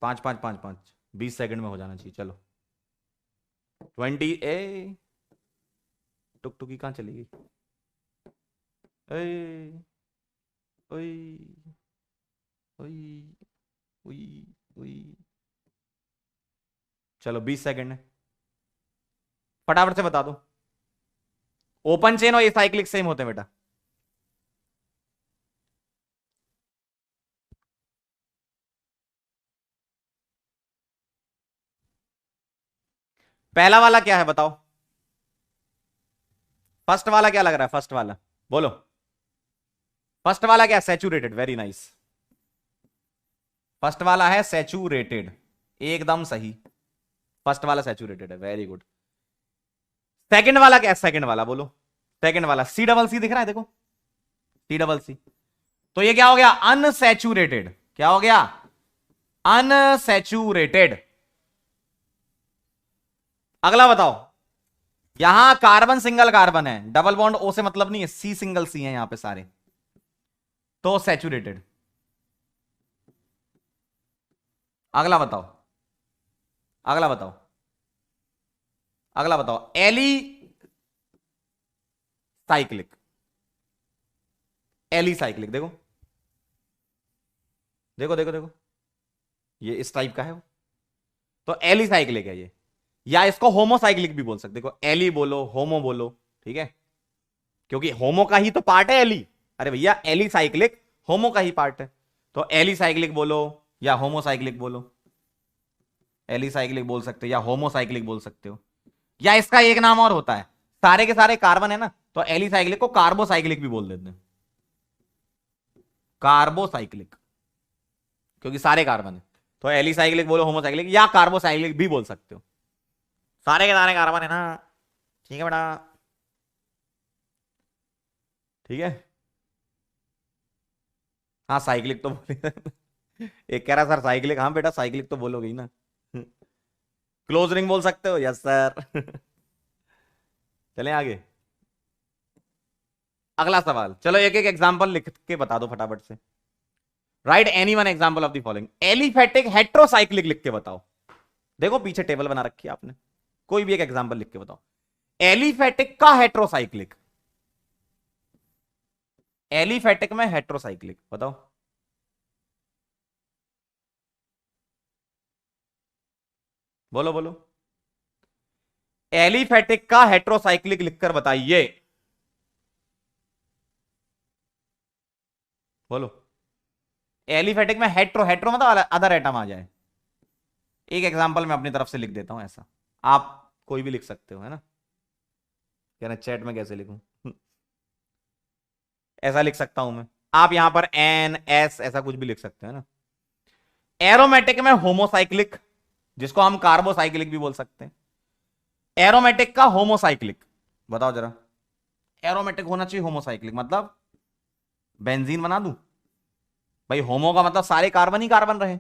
5 5 5 5, 20 सेकंड में हो जाना चाहिए, चलो। 20 ए, टुकटुकी कहाँ चली गई, ए, ओई, ओई, ओई, ओई। चलो 20 सेकंड है, फटाफट से बता दो। ओपन चेन और एसाइक्लिक सेम होते हैं बेटा। पहला वाला क्या है बताओ, फर्स्ट वाला क्या लग रहा है, फर्स्ट वाला बोलो, फर्स्ट वाला क्या, सैचुरेटेड, वेरी नाइस। फर्स्ट वाला है सैचुरेटेड, एकदम सही, फर्स्ट वाला सैचुरेटेड है, वेरी गुड। सेकंड वाला क्या है, सेकंड वाला बोलो, सेकंड वाला सी डबल सी दिख रहा है, देखो सी डबल सी, तो ये क्या हो गया, अनसैचुरेटेड, क्या हो गया, अनसैचुरेटेड। अगला बताओ, यहां कार्बन सिंगल कार्बन है, डबल बॉन्ड ओ से मतलब नहीं है, सी सिंगल सी है यहां पे सारे, तो सैचुरेटेड। अगला बताओ, अगला बताओ, अगला बताओ, एली साइक्लिक, एली साइक्लिक, देखो देखो देखो देखो, ये इस टाइप का है वो, तो एली साइक्लिक है ये, या इसको होमोसाइक्लिक भी बोल सकते, देखो एली बोलो होमो बोलो, ठीक है, क्योंकि होमो का ही तो पार्ट है एली, अरे भैया एली साइक्लिक होमो का ही पार्ट है, तो एली साइक्लिक बोलो या होमोसाइक्लिक बोलो, एली साइक्लिक बोल सकते हो या होमोसाइक्लिक बोल सकते हो, या इसका एक नाम और होता है, सारे के सारे कार्बन है ना, तो एली साइक्लिक को कार्बोसाइक्लिक भी बोल देते हैं, कार्बोसाइक्लिक, क्योंकि सारे कार्बन है, तो एली साइक्लिक बोलो होमोसाइक्लिक या कार्बोसाइक्लिक भी बोल सकते हो, सारे के सारे कार्बन है ना, ठीक है बेटा, ठीक है, हाँ साइक्लिक तो बोले एक कह रहा सर साइक्लिक, हाँ बेटा साइक्लिक तो बोलोगे ही ना, क्लोज रिंग बोल सकते हो, यस सर चलें आगे, अगला सवाल, चलो एक एक एग्जांपल लिख के बता दो फटाफट से, right any one example of the following, aliphatic heterocyclic लिख के बताओ, देखो पीछे टेबल बना रखी है आपने, कोई भी एक एग्जांपल लिख के बताओ, एलिफेटिक का हेट्रोसाइक्लिक, एलिफेटिक में हेट्रोसाइक्लिक बताओ, बोलो बोलो, एलिफेटिक का हेट्रोसाइक्लिक लिखकर बताइए, बोलो, एलिफेटिक में हेट्रो, हेट्रो मतलब अदर एटम आ जाए, एक एग्जांपल मैं अपनी तरफ से लिख देता हूं ऐसा, आप कोई भी लिख सकते हो, है ना, क्या चैट में कैसे लिखूं ऐसा लिख सकता हूं मैं, आप यहां पर एन एस ऐसा कुछ भी लिख सकते हैं ना, एरोमेटिक में होमोसाइक्लिक, जिसको हम कार्बोसाइक्लिक भी बोल सकते हैं, एरोमेटिक का होमोसाइक्लिक, बताओ जरा, एरोमेटिक होना चाहिए होमोसाइक्लिक मतलब बेंजीन बना दूं, भाई होमो का मतलब सारे कार्बन ही कार्बन रहे,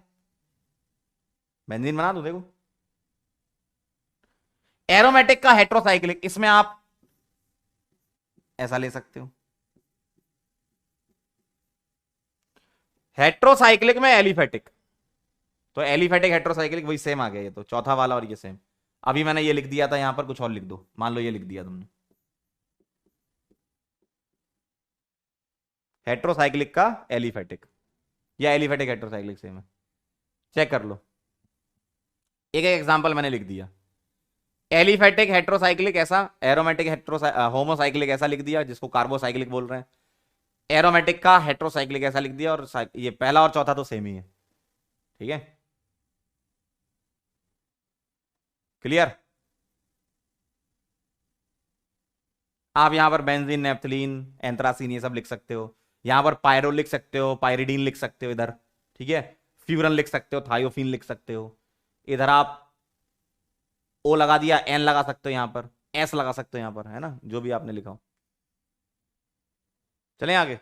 बेंजीन बना दूं, देखो एरोमेटिक का हेट्रोसाइक्लिक, इसमें आप ऐसा ले सकते हो, हेट्रोसाइक्लिक में एलिफेटिक, तो एलिफेटिक हेट्रोसाइक्लिक वही सेम आ गया, ये तो चौथा वाला और ये सेम, अभी मैंने ये लिख दिया था, यहां पर कुछ और लिख दो, मान लो ये लिख दिया तुमने, हेट्रोसाइक्लिक का एलिफेटिक, या एलिफेटिक हेट्रोसाइक्लिक सेम है, चेक कर लो, एक एक एग्जांपल मैंने लिख दिया, एलिफेटिक हेट्रोसाइक्लिक ऐसा, एरोमेटिक हेट्रो होमोसाइक्लिक ऐसा लिख दिया जिसको कार्बोसाइक्लिक बोल रहे हैं, एरोमेटिक का हेट्रोसाइक्लिक ऐसा लिख दिया, और ये पहला और चौथा तो सेम ही है, ठीक है, क्लियर, आप यहां पर बेंजीन नेफ्थलीन एंथ्रासीन ये सब लिख सकते हो, यहां पर पायरो लिख सकते हो, पायरिडीन लिख सकते हो इधर, ठीक है, फ्यूरन लिख सकते हो, थायोफिन लिख सकते हो, इधर आप ओ लगा दिया, एन लगा सकते हो, यहां पर एस लगा सकते हो, यहां पर है ना, जो भी आपने लिखा हो, चलें आगे,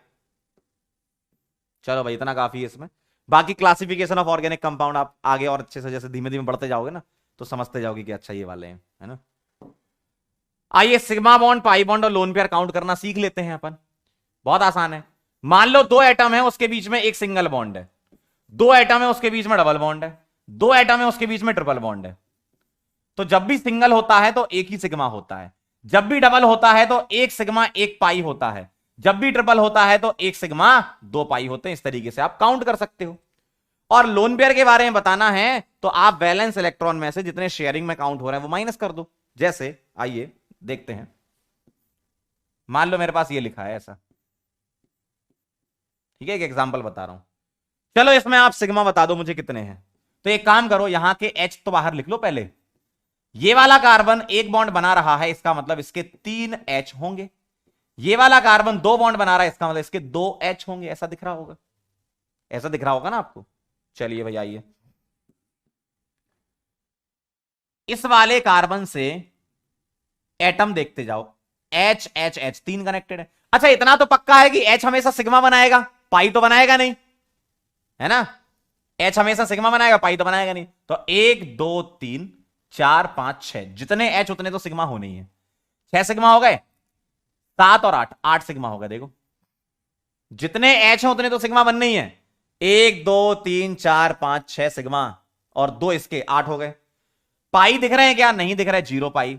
चलो भाई इतना काफी है इसमें, बाकी क्लासिफिकेशन ऑफ ऑर्गेनिक कंपाउंड आप आगे और अच्छे से जैसे धीमे धीमे बढ़ते जाओगे ना, तो समझते जाओगे कि अच्छा ये वाले हैं, है ना, आइए सिग्मा बॉन्ड, पाई बॉन्ड और लोन पेयर काउंट करना सीख लेते हैं अपन, बहुत आसान है, मान लो दो एटम है उसके बीच में एक सिंगल बॉन्ड है, दो एटम है उसके बीच में डबल बॉन्ड है, दो एटम है उसके बीच में ट्रिपल बॉन्ड है, तो जब भी सिंगल होता है तो एक ही सिग्मा होता है, जब भी डबल होता है तो एक सिग्मा एक पाई होता है, जब भी ट्रिपल होता है तो एक सिग्मा दो पाई होते हैं, इस तरीके से आप काउंट कर सकते हो, और लोन पेयर के बारे में बताना है तो आप वैलेंस इलेक्ट्रॉन में से जितने शेयरिंग में काउंट हो रहे हैं वो माइनस कर दो, जैसे आइए देखते हैं, मान लो मेरे पास ये लिखा है ऐसा, ठीक है, एक एग्जांपल बता रहा हूं, चलो इसमें आप सिग्मा बता दो मुझे कितने हैं, तो एक काम करो यहां के एच तो बाहर लिख लो पहले, ये वाला कार्बन एक बॉन्ड बना रहा है, इसका मतलब इसके 3 एच होंगे, ये वाला कार्बन 2 बॉन्ड बना रहा है, इसका मतलब इसके 2 एच होंगे, ऐसा दिख रहा होगा, ऐसा दिख रहा होगा ना आपको, चलिए भाई आइए, इस वाले कार्बन से एटम देखते जाओ, H H H 3 कनेक्टेड है। अच्छा इतना तो पक्का है कि H हमेशा सिग्मा बनाएगा, पाई तो बनाएगा नहीं, है ना। H हमेशा सिग्मा बनाएगा, पाई तो बनाएगा नहीं। तो 1 2 3 4 5 6, जितने H उतने तो सिग्मा होने ही है। 6 सिग्मा हो गए, 7 और 8, 8 सिग्मा हो गए। देखो जितने H हैं उतने तो सिग्मा बनने ही है। 1 2 3 4 5 6 सिग्मा और 2 इसके, 8 हो गए। पाई दिख रहे हैं क्या? नहीं दिख रहा है, 0 पाई।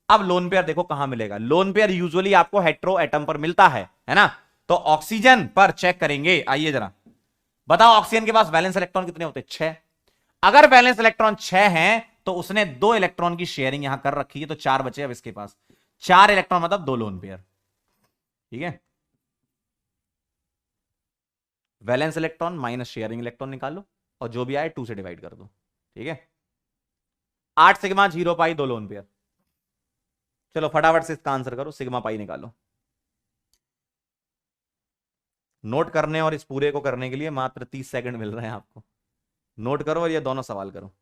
अब लोन पेयर देखो कहां मिलेगा। लोन पेयर यूजुअली आपको हेट्रो एटम पर मिलता है ना। तो ऑक्सीजन पर चेक करेंगे, आइए जरा बताओ ऑक्सीजन के पास वैलेंस इलेक्ट्रॉन कितने होते हैं? 6। अगर वैलेंस इलेक्ट्रॉन 6 हैं तो उसने 2 इलेक्ट्रॉन की शेयरिंग यहां कर रखी है, तो 4 बचे अब इसके पास। 4 इलेक्ट्रॉन मतलब 2 लोन पेयर, ठीक है। Valence electron minus sharing electron निकालो और जो भी आए 2 से डिवाइड कर दो, ठीक है। 8 सिग्मा 0 पाई 2 लोन पेयर। चलो फटाफट से इसका आंसर करो, सिग्मा पाई निकालो। नोट करने और इस पूरे को करने के लिए मात्र 30 सेकंड मिल रहे हैं आपको। नोट करो और ये दोनों सवाल करो।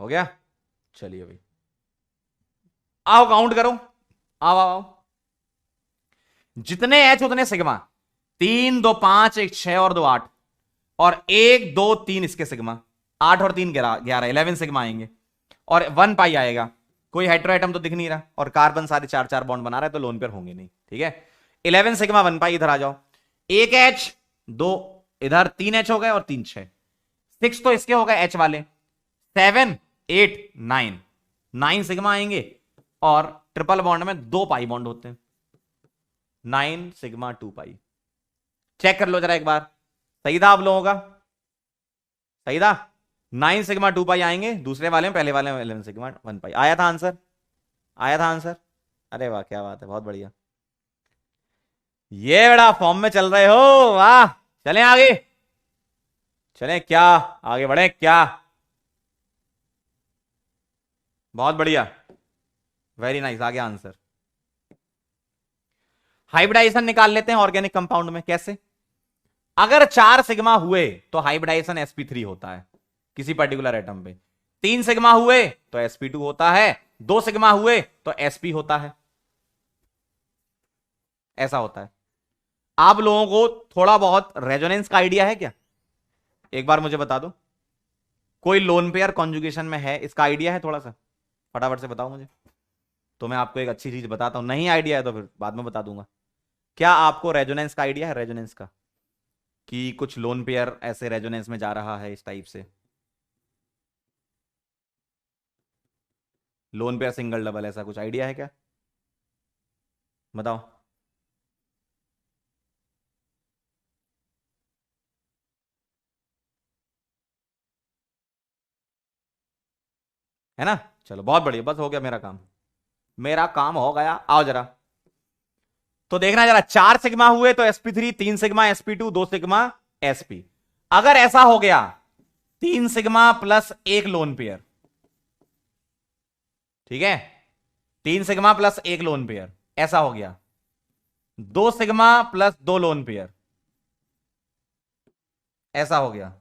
हो गया? चलिए भाई आओ काउंट करो, आओ आओ आओ। जितने एच उतने सिग्मा। 3 2 5 1 6 और 2 8 और 1 2 3 इसके सिग्मा। 8 और 3 11, 11 सिग्मा आएंगे और 1 पाई आएगा। कोई हाइड्रोएटम तो दिख नहीं रहा और कार्बन सारे 4 4 बॉन्ड बना रहा है, तो लोन पेयर होंगे नहीं, ठीक है। 11 सिग्मा 1 पाई, इधर आ जाओ। 1 एच 2 इधर, 3 एच हो गए और 3 6, 6 तो इसके हो गए एच वाले। 7 8 9, 9 सिग्मा आएंगे और ट्रिपल बॉन्ड में 2 पाई बॉन्ड होते हैं। 9 सिग्मा 2 पाई। चेक कर लो जरा एक बार, सही था आप लोगों का? सही था। 9 सिग्मा 2 पाई आएंगे दूसरे वाले में, पहले वाले में 11 सिग्मा 1 पाई। आया था आंसर? आया था आंसर? अरे वाह क्या बात है, बहुत बढ़िया। ये बड़ा फॉर्म में चल रहे हो, वाह। चलें आगे, चलें क्या, आगे बढ़े क्या? बहुत बढ़िया, वेरी नाइस, आ गया आंसर। हाइब्रिडाइजेशन निकाल लेते हैं ऑर्गेनिक कंपाउंड में। कैसे? अगर 4 सिग्मा हुए तो हाइब्रिडाइजेशन sp3 होता है किसी पर्टिकुलर एटम पे। 3 सिग्मा हुए तो sp2 होता है। 2 सिग्मा हुए तो sp होता है। ऐसा होता है। आप लोगों को थोड़ा बहुत रेजोनेंस का आइडिया है क्या? एक बार मुझे बता दो, कोई लोन पेयर कॉन्जुगेशन में है, इसका आइडिया है थोड़ा सा? फटाफट से बताओ मुझे, तो मैं आपको एक अच्छी चीज बताता हूं। नहीं आइडिया है तो फिर बाद में बता दूंगा। क्या आपको रेजोनेंस का आइडिया है? रेजोनेंस का, कि कुछ लोन पेयर ऐसे रेजोनेंस में जा रहा है इस टाइप से। लोन पेयर सिंगल डबल, ऐसा कुछ आइडिया है क्या? बताओ। है ना। चलो बहुत बढ़िया, बस हो गया मेरा काम, मेरा काम हो गया। आओ जरा तो देखना जरा, 4 सिग्मा हुए तो sp3, 3 sigma sp2, 2 sigma sp। अगर ऐसा हो गया 3 सिग्मा प्लस 1 लोन पेयर, ठीक है। 3 सिग्मा प्लस 1 लोन पेयर, ऐसा हो गया। 2 सिग्मा प्लस 2 लोन पेयर, ऐसा हो गया।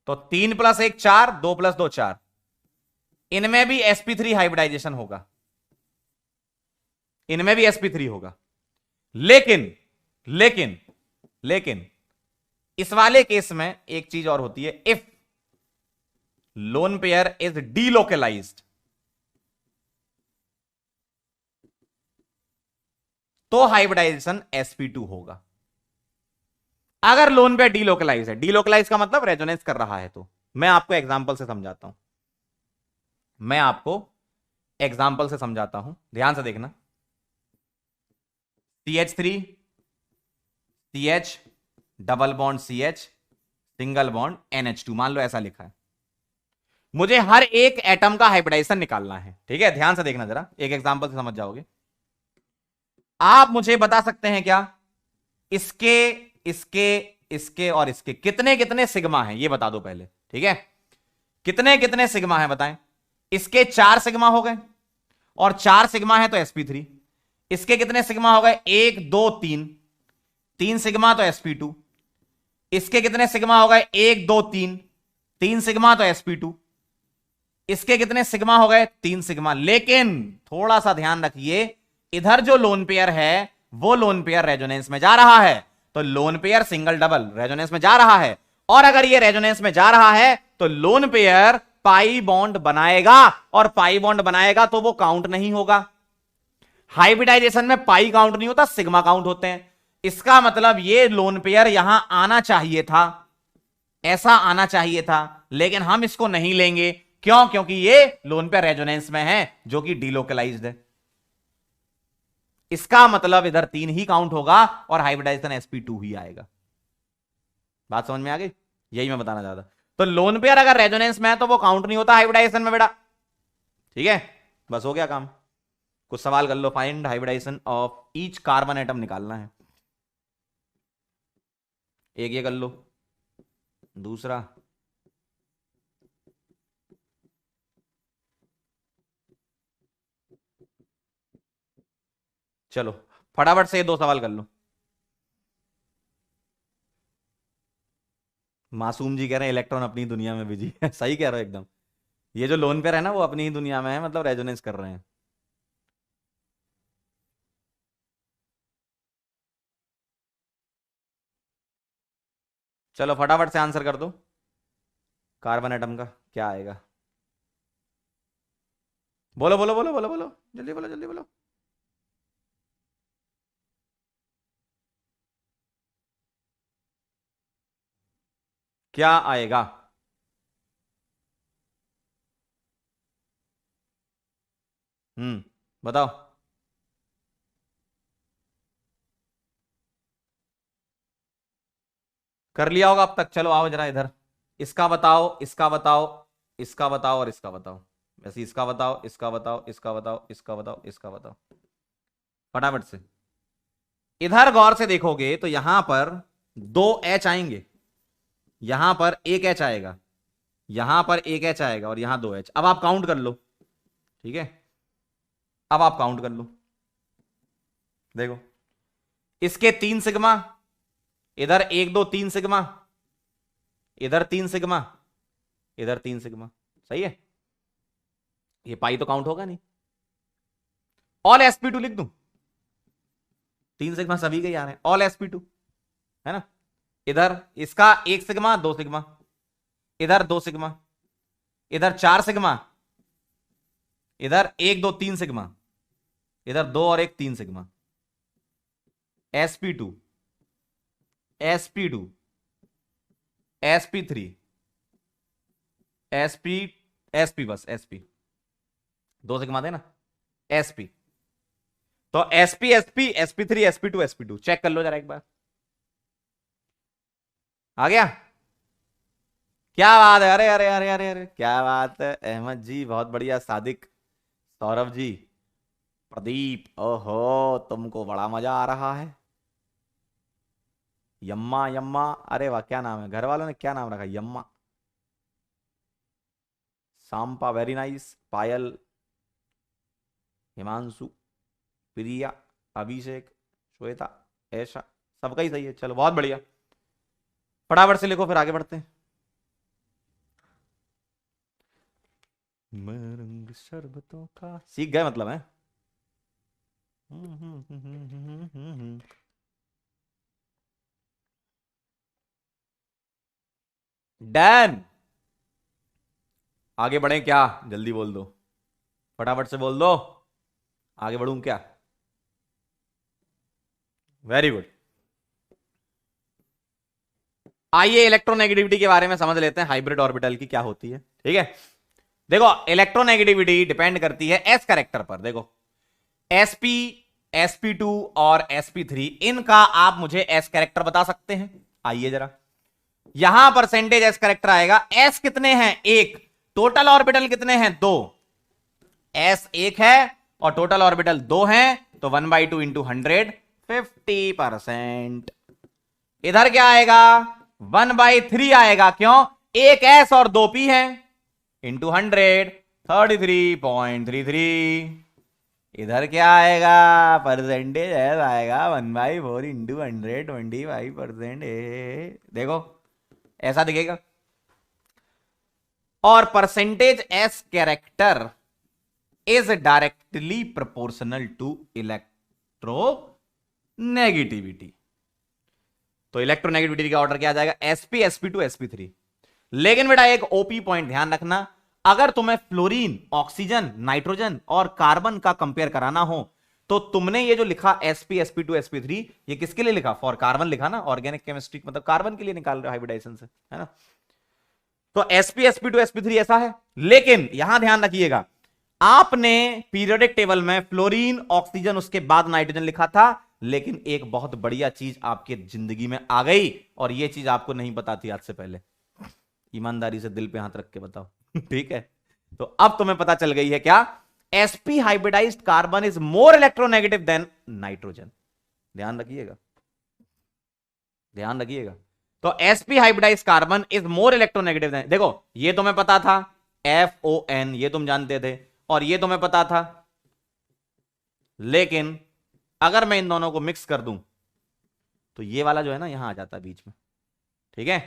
तो 3 प्लस 1 4, 2 प्लस 2 4। इनमें भी sp3 हाइब्रिडाइजेशन होगा, इनमें भी sp3 होगा। लेकिन लेकिन लेकिन इस वाले केस में एक चीज और होती है, if lone pair is delocalised, तो हाइब्रिडाइजेशन sp2 होगा। अगर लोन पेयर डीलोकलाइज है, डीलोकलाइज का मतलब रेजोनेंस कर रहा है, तो मैं आपको एग्जांपल से समझाता हूं, मैं आपको एग्जांपल से समझाता हूं, ध्यान से देखना। CH3 CH double bond CH single bond NH2, मान लो ऐसा लिखा है। मुझे हर एक एटम का हाइब्रिडाइजेशन निकालना है, ठीक है, ध्यान से देखना जरा, एक एग्जांपल से समझ जाओगे। आप मुझे बता सकते हैं क्या, इसके इसके इसके और इसके कितने कितने सिग्मा हैं, ये बता दो पहले, ठीक है, कितने कितने सिग्मा हैं बताएं। इसके 4 सिग्मा हो गए, और 4 सिग्मा है तो sp3। इसके कितने सिग्मा हो गए, 1 2 3, 3 सिग्मा तो sp2। इसके कितने सिग्मा हो गए, 1 2 3, 3 सिग्मा तो sp2। इसके कितने सिग्मा हो गए, 3 सिग्मा। लेकिन थोड़ा सा ध्यान रखिए, इधर जो लोन पेयर है वो लोन पेयर रेजोनेंस में जा रहा है, तो lone pair single double resonance में जा रहा है, और अगर ये रेजोनेंस में जा रहा है तो लोन पेयर पाई बॉन्ड बनाएगा, और पाई बॉन्ड बनाएगा तो वो काउंट नहीं होगा। हाइब्रिडाइजेशन में पाई काउंट नहीं होता, सिग्मा काउंट होते हैं। इसका मतलब ये लोन पेयर यहां आना चाहिए था, ऐसा आना चाहिए था, लेकिन हम इसको नहीं लेंगे। क्यों? क्योंकि ये लोन पेयर रेजोनेंस में है, जो कि डिलोकलाइज्ड है। इसका मतलब इधर 3 ही काउंट होगा और हाइब्रिडाइजेशन sp2 ही आएगा। बात समझ में आ गई? यही मैं बताना चाहता। तो लोन पेयर अगर रेजोनेंस में है तो वो काउंट नहीं होता हाइब्रिडाइजेशन में बेटा, ठीक है। बस हो गया काम। कुछ सवाल कर लो। Find hybridisation of each carbon atom निकालना है। एक ये कर लो, दूसरा चलो फटाफट से ये 2 सवाल कर लो। मासूम जी कह रहे हैं इलेक्ट्रॉन अपनी दुनिया में बिजी है। सही कह रहे हो एकदम। ये जो लोन पेयर है ना वो अपनी ही दुनिया में है, मतलब रेजोनेंस कर रहे हैं। चलो फटाफट से आंसर कर दो। कार्बन एटम का क्या आएगा? बोलो बोलो बोलो बोलो बोलो, जल्दी बोलो जल्दी बोलो। क्या आएगा? बताओ। कर लिया होगा अब तक। चलो आओ जरा इधर। इसका बताओ, इसका बताओ, इसका बताओ और इसका बताओ। वैसे इसका बताओ, इसका बताओ, इसका बताओ, इसका बताओ, इसका बताओ, फटाफट से। इधर गौर से देखोगे तो यहां पर 2 H आएंगे, यहां पर 1 H आएगा, यहां पर 1 H आएगा, और यहां 2 H। अब आप काउंट कर लो, ठीक है। अब आप काउंट कर लो, देखो इसके 3 सिग्मा, इधर 1 2 3 सिग्मा, इधर 3 सिग्मा, इधर 3 सिग्मा। सही है। ये पाई तो काउंट होगा नहीं। ऑल sp2 लिख दूं? 3 सिग्मा सभी के आ रहे हैं, ऑल sp2 है ना। इधर इसका 1 सिग्मा 2 सिग्मा, इधर 2 सिग्मा, इधर 4 सिग्मा, इधर 1 2 3 सिग्मा, इधर 2 और 1 3 sigma. sp2 sp2 sp3 sp sp बस sp 2 सिग्मा थे ना, sp। तो sp sp sp3 sp2 sp2 check कर लो जरा एक बार। आ गया? क्या बात है, अरे अरे अरे अरे अरे क्या बात है अहमद जी, बहुत बढ़िया। सादिक, सौरभ जी, प्रदीप, ओहो तुमको बड़ा मजा आ रहा है। यम्मा यम्मा, अरे वाह क्या नाम है, घर वालों ने क्या नाम रखा? यम्मा। सांपा वेरी नाइस। पायल, हिमांशु, प्रिया, अभिषेक, श्वेता, ऐशा, सबका ही सही है। चलो बहुत बढ़िया, फटाफट से लिखो फिर आगे बढ़ते हैं। रंग शरबतों का सीख गए मतलब है। डन। आगे बढ़े क्या? जल्दी बोल दो, फटाफट से बोल दो। आगे बढ़ूं क्या? Very good. आइए इलेक्ट्रोनेगेटिविटी के बारे में समझ लेते हैं, हाइब्रिड ऑर्बिटल की क्या होती है, ठीक है। देखो इलेक्ट्रोनेगेटिविटी डिपेंड करती है एस कैरेक्टर पर। देखो sp sp2 और sp3, इनका आप मुझे एस कैरेक्टर बता सकते हैं? आइए जरा, यहां परसेंटेज एस करेक्टर आएगा। एस कितने हैं? एक। टोटल ऑर्बिटल कितने हैं? दो। एस एक है और टोटल ऑर्बिटल दो हैं, तो 1/2 इंटू 100 50%। इधर क्या आएगा? 1/3 आएगा। क्यों? एक एस और दो पी है, इंटू 100 33.33। इधर क्या आएगा? परसेंटेज एस आएगा 1/4 इंटू 100 25%। देखो ऐसा दिखेगा। और percentage S character is directly proportional to electronegativity. तो इलेक्ट्रोनेगेटिविटी का ऑर्डर क्या आ जाएगा? sp sp2 sp3। लेकिन बेटा एक ओपी पॉइंट ध्यान रखना, अगर तुम्हें फ्लोरीन, ऑक्सीजन, नाइट्रोजन और कार्बन का कंपेयर कराना हो, तो तुमने ये जो लिखा sp sp2 sp3, ये किसके लिए लिखा? फॉर कार्बन लिखा ना, ऑर्गेनिक केमिस्ट्री, मतलब कार्बन के लिए निकाल रहे हो हाइब्रिडाइजेशन से, है ना। तो sp sp2 sp3 ऐसा है। लेकिन यहां ध्यान रखिएगा, आपने पीरियोडिक टेबल में फ्लोरीन, ऑक्सीजन, उसके बाद नाइट्रोजन लिखा था, लेकिन एक बहुत बढ़िया चीज आपके जिंदगी में आ गई, और यह चीज आपको नहीं पता थी आज से पहले। ईमानदारी से दिल पे हाथ रख के बताओ। ठीक है, तो अब तुम्हें पता चल गई है क्या? sp hybridised carbon is more electronegative than nitrogen. ध्यान रखिएगा, ध्यान रखिएगा। तो sp hybridised carbon is more electronegative than, देखो ये तुम्हें पता था, FON ये तुम जानते थे, और ये तुम्हें पता था। लेकिन अगर मैं इन दोनों को मिक्स कर दूं, तो ये वाला जो है ना यहां आ जाता है बीच में। ठीक है,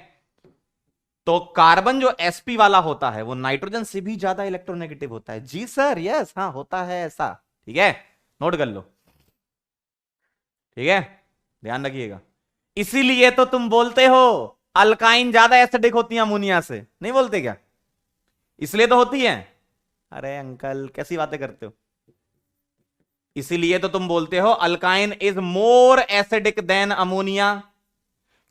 तो कार्बन जो sp वाला होता है वो नाइट्रोजन से भी ज्यादा इलेक्ट्रोनेगेटिव होता है। जी सर, यस, हाँ होता है ऐसा। ठीक है, नोट कर लो। ठीक है, ध्यान रखिएगा। इसीलिए तो तुम बोलते हो अल्काइन ज्यादा एसिडिक होती है अमोनिया से, नहीं बोलते क्या? इसलिए तो होती है। अरे अंकल कैसी बातें करते हो। इसीलिए तो तुम बोलते हो alkyne is more acidic then ammonia.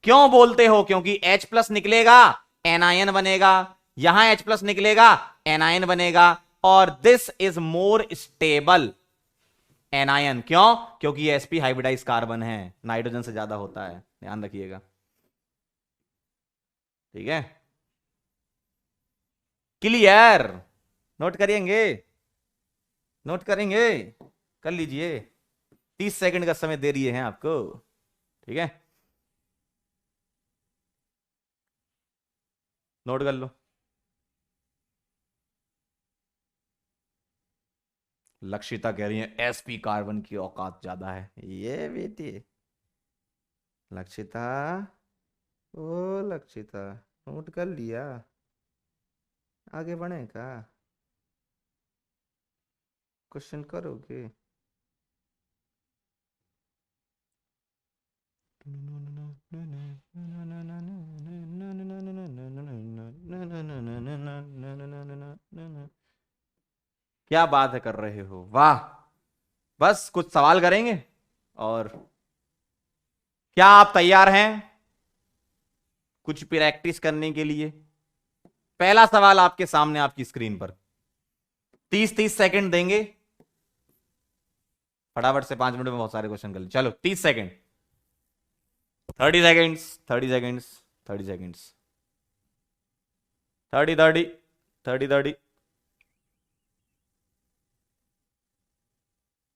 क्यों बोलते हो? क्योंकि H प्लस निकलेगा, एनायन बनेगा, यहां H प्लस निकलेगा, एनायन बनेगा, और this is more stable anion. क्यों? क्योंकि ये sp हाइब्रिडाइज कार्बन है, नाइट्रोजन से ज्यादा होता है। ध्यान रखिएगा। ठीक है, क्लियर? नोट करेंगे? नोट करेंगे? कर लीजिए, 30 सेकंड का समय दे रही है आपको। ठीक है, नोट कर लो। लक्षिता कह रही है sp कार्बन की औकात ज्यादा है। ये बेटी लक्षिता, ओ लक्षिता, नोट कर लिया? आगे बढ़े का? क्वेश्चन करोगे? क्या बात है कर रहे हो, वाह। बस कुछ सवाल करेंगे, और क्या आप तैयार हैं कुछ प्रैक्टिस करने के लिए? पहला सवाल आपके सामने, आपकी स्क्रीन पर। 30-30 सेकंड देंगे, फटाफट से 5 मिनट में बहुत सारे क्वेश्चन कर ले। चलो 30 सेकंड, 30 सेकंड्स, 30 सेकंड्स, 30 सेकंड्स, 30, 30, 30,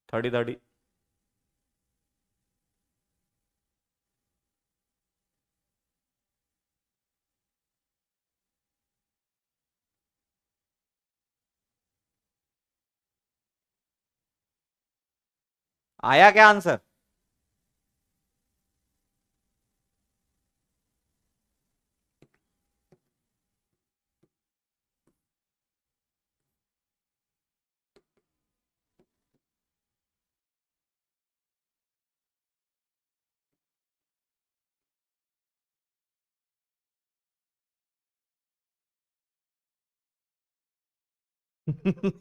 30, 30। आया क्या आंसर?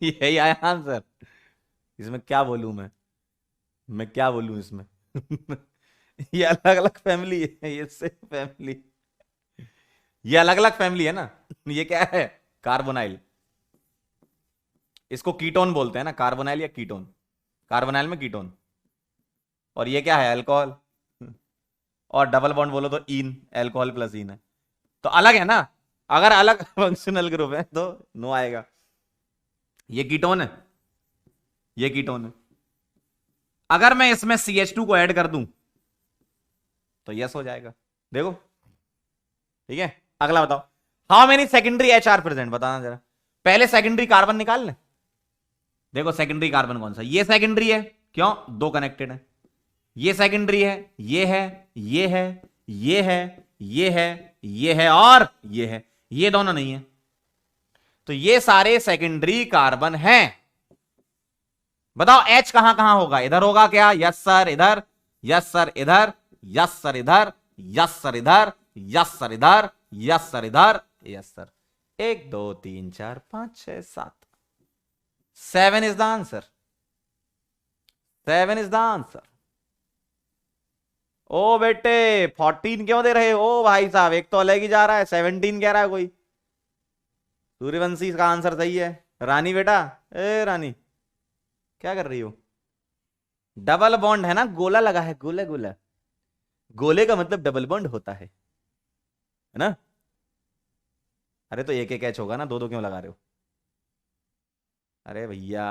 यही आया आंसर? इसमें क्या बोलूं मैं क्या बोलूं इसमें? ये अलग अलग फैमिली है, ये सेम फैमिली, ये अलग अलग फैमिली है ना। ये क्या है? कार्बोनाइल। इसको कीटोन बोलते हैं ना, कार्बोनाइल या कीटोन। कार्बोनाइल में कीटोन। और ये क्या है? अल्कोहल। और डबल बॉन्ड बोलो तो ईन, अल्कोहल प्लस ईन है। तो अलग है ना, अगर अलग फंक्शनल ग्रुप है तो नो आएगा। ये कीटोन है, ये कीटोन है। अगर मैं इसमें CH2 को ऐड कर दूं तो यस हो जाएगा। देखो ठीक है। अगला बताओ, how many secondary H R present, बताना जरा। पहले सेकेंडरी कार्बन निकाल ले। देखो सेकेंडरी कार्बन कौन सा, ये सेकेंडरी है, क्यों, दो कनेक्टेड है। ये सेकेंडरी है, ये है, ये है, ये है, ये है, ये है और ये है, ये दोनों नहीं है। तो ये सारे सेकेंडरी कार्बन हैं। बताओ H कहां कहां होगा, इधर होगा क्या, यस सर इधर, यस सर इधर, यस सर इधर, यस सर इधर, यस सर इधर, यस सर इधर, yes sir. 1 2 3 4 5 6 7, 7 is the answer, 7 is the answer. ओ बेटे 14 क्यों दे रहे हो भाई साहब, एक तो अलग ही जा रहा है, 17 कह रहा है कोई। सूर्यवंशी का आंसर सही है। रानी बेटा, ए रानी क्या कर रही हो? डबल बॉन्ड है ना, गोला लगा है, गोला गोला, गोले का मतलब डबल बॉन्ड होता है ना। अरे तो एक एक एच होगा ना, दो दो क्यों लगा रहे हो? अरे भैया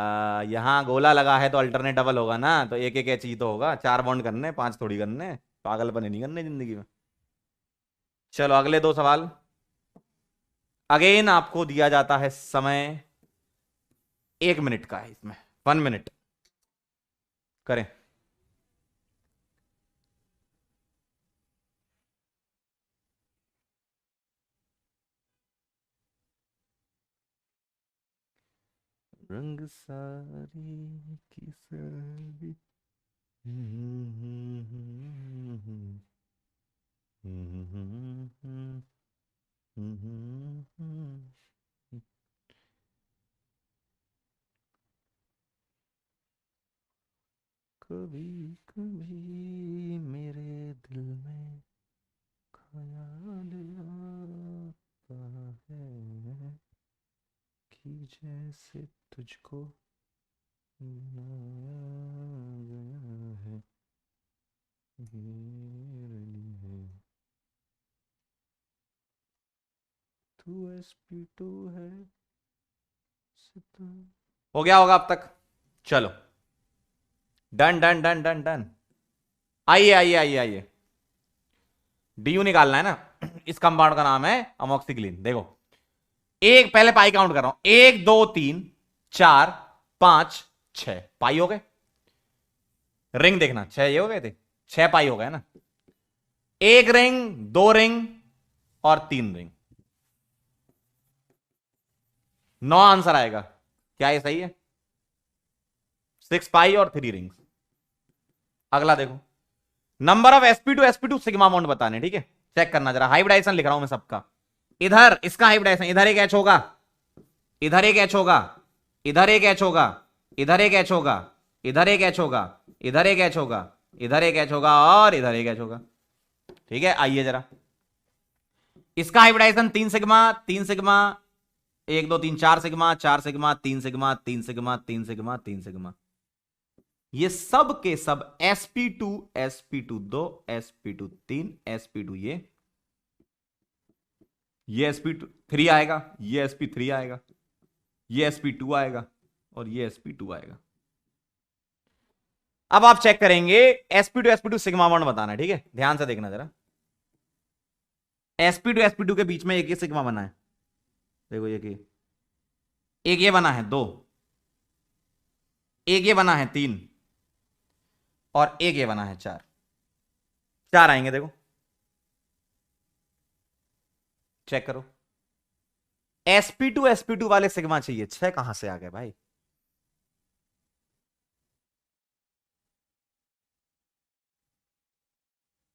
यहां गोला लगा है तो अल्टरनेट डबल होगा ना, तो एक एक एच ही तो होगा। 4 बॉन्ड करने, 5 थोड़ी करने, पागलपन नहीं करने जिंदगी में। चलो अगले दो सवाल। अगेन आपको दिया जाता है समय, 1 मिनट का है इसमें, 1 मिनट करें। रंग सारी की सारी, कभी कभी मेरे दिल में ख्याल आता है कि जैसे तुझको बनाया गया है मेरे लिए, तू SP2 है सितारा। हो गया होगा अब तक। चलो done done done done done. आइए आइए आइए आइए, DU निकालना है ना। इस कंपाउंड का नाम है अमोक्सिक्लिन। देखो एक, पहले पाई काउंट कर रहा हूं, 1 2 3 4 5 6 पाई हो गए। रिंग देखना, 6 ये हो गए थे, 6 पाई हो गए ना। एक रिंग, 2 रिंग और 3 रिंग, 9 आंसर आएगा। क्या ये सही है? 6 पाई और 3 रिंग्स। अगला देखो, number of sp2 sigma bond बताने, ठीक है। चेक करना जरा, हाइब्रिडाइजेशन लिख रहा हूं मैं सबका। इधर इसका हाइब्रिडाइजेशन, इधर एक एच होगा, इधर एक एच होगा, इधर एक एच होगा, इधर एक एच होगा, इधर एक एच होगा, इधर एक एच होगा, इधर एक एच होगा और इधर एक एच होगा। ठीक है, आइए जरा इसका hybridisation 3 sigma, 3 sigma, 1 2 3 4 sigma, 4 sigma, 3 sigma, 3 sigma, 3 sigma, 3 sigma. ये सब के सब sp2, sp2 2, sp2 3, sp2 ये sp2 3 आएगा, ये sp3 आएगा, ये sp2 आएगा और ये sp2 आएगा। अब आप चेक करेंगे sp2 सिग्मा बॉन्ड बताना है, ठीक है। ध्यान से देखना जरा, sp2 के बीच में एक ये सिग्मा बना है, देखो ये कि एक ये बना है 2, एक ये बना है 3 और एक ये बना है 4, 4 आएंगे। देखो चेक करो, sp2 वाले सिग्मा चाहिए, 6 कहां से आ गए भाई?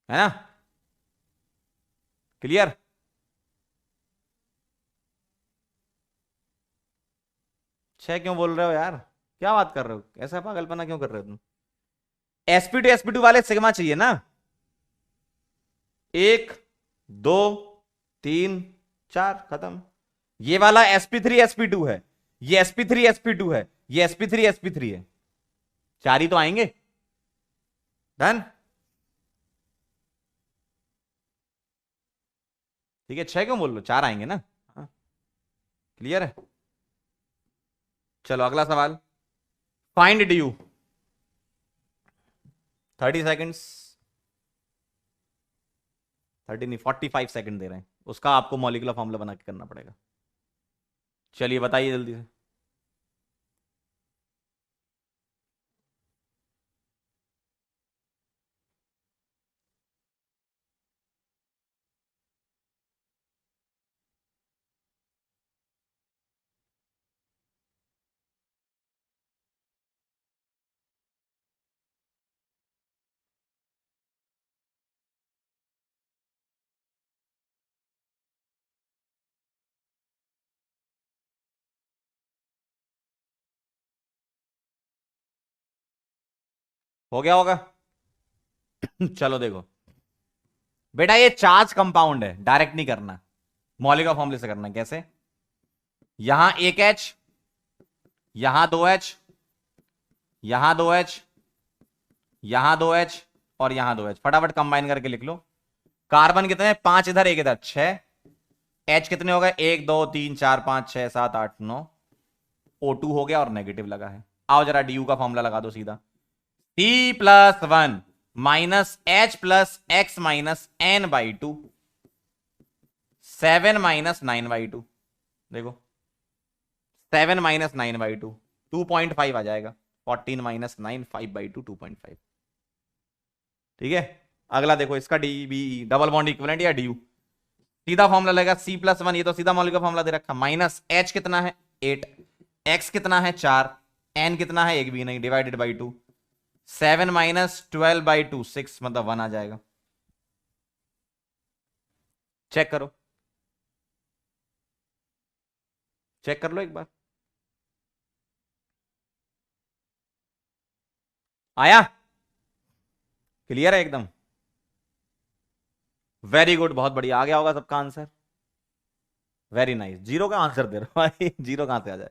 है ना, क्लियर? छह क्यों बोल रहे हो यार, क्या बात कर रहे हो, ऐसा पागलपना क्यों कर रहे हो तुम? sp2 वाले सिग्मा चाहिए ना, 1 2 3 4 खत्म। ये वाला sp3 है, ये sp3 है, ये sp3 है, 4 ही तो आएंगे। डन। ठीक है, 6 क्यों बोल लो, 4 आएंगे ना। हाँ, क्लियर है। चलो अगला सवाल, फाइंड ड्यू, 30 सेकेंड्स, 30 नहीं 45 सेकंड दे रहे हैं, उसका आपको मॉलिक्यूलर फॉर्मूला बना के करना पड़ेगा। चलिए बताइए जल्दी से। हो गया होगा। चलो देखो बेटा, ये चार्ज कंपाउंड है, डायरेक्ट नहीं करना, मॉलिक्यूलर फॉर्मूले से करना है। कैसे? यहां एक H, यहां 2H, यहां 2H, यहां 2H और यहां 2H, फटाफट कंबाइन करके लिख लो। कार्बन कितने? 5 इधर 1 इधर, 6। H कितने हो गए? 1 2 3 4 5 6 7 8 9। O2 हो गया और नेगेटिव लगा है। आओ जरा डी का फॉर्मूला लगा दो सीधा। C+1 minus H plus x minus N/2, 7 minus 9/2। देखो 7 माइनस 9/2, 2.5 आ जाएगा। 14 माइनस 9, 5/2, 2.5। ठीक है, अगला देखो इसका D B, double bond equivalent या डी, सीधा फॉर्मूला लगेगा C+1, ये तो सीधा मॉलिक्यूलर फॉर्मूला दे रखा, माइनस H कितना है 8, X कितना है 4, N कितना है एक भी नहीं, डिवाइडेड बाई 2, 7 माइनस 12/2, 6, मतलब 1 आ जाएगा। चेक करो, चेक कर लो एक बार। आया? क्लियर है एकदम? वेरी गुड, बहुत बढ़िया, आ गया होगा सबका आंसर। Very nice. जीरो का आंसर दे रहा हूं भाई, जीरो कहां से आ जाए।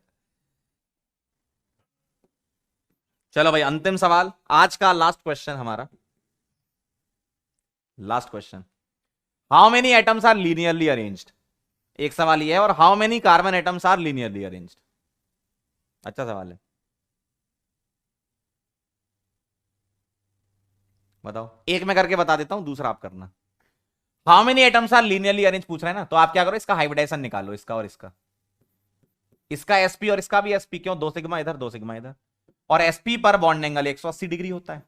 चलो भाई अंतिम सवाल, आज का लास्ट क्वेश्चन हमारा, last question. How many atoms are linearly arranged? एक सवाल ये है, और how many carbon atoms are linearly arranged? अच्छा सवाल है, बताओ। एक मैं करके बता देता हूं, दूसरा आप करना। How many atoms are linearly arrange पूछ रहे हैं ना, तो आप क्या करो, इसका हाइब्रिडाइजेशन निकालो, इसका और इसका, इसका sp और इसका भी sp। क्यों? 2 सिग्मा इधर 2 सिग्मा इधर, और sp पर बॉन्ड एंगल 180 डिग्री होता है।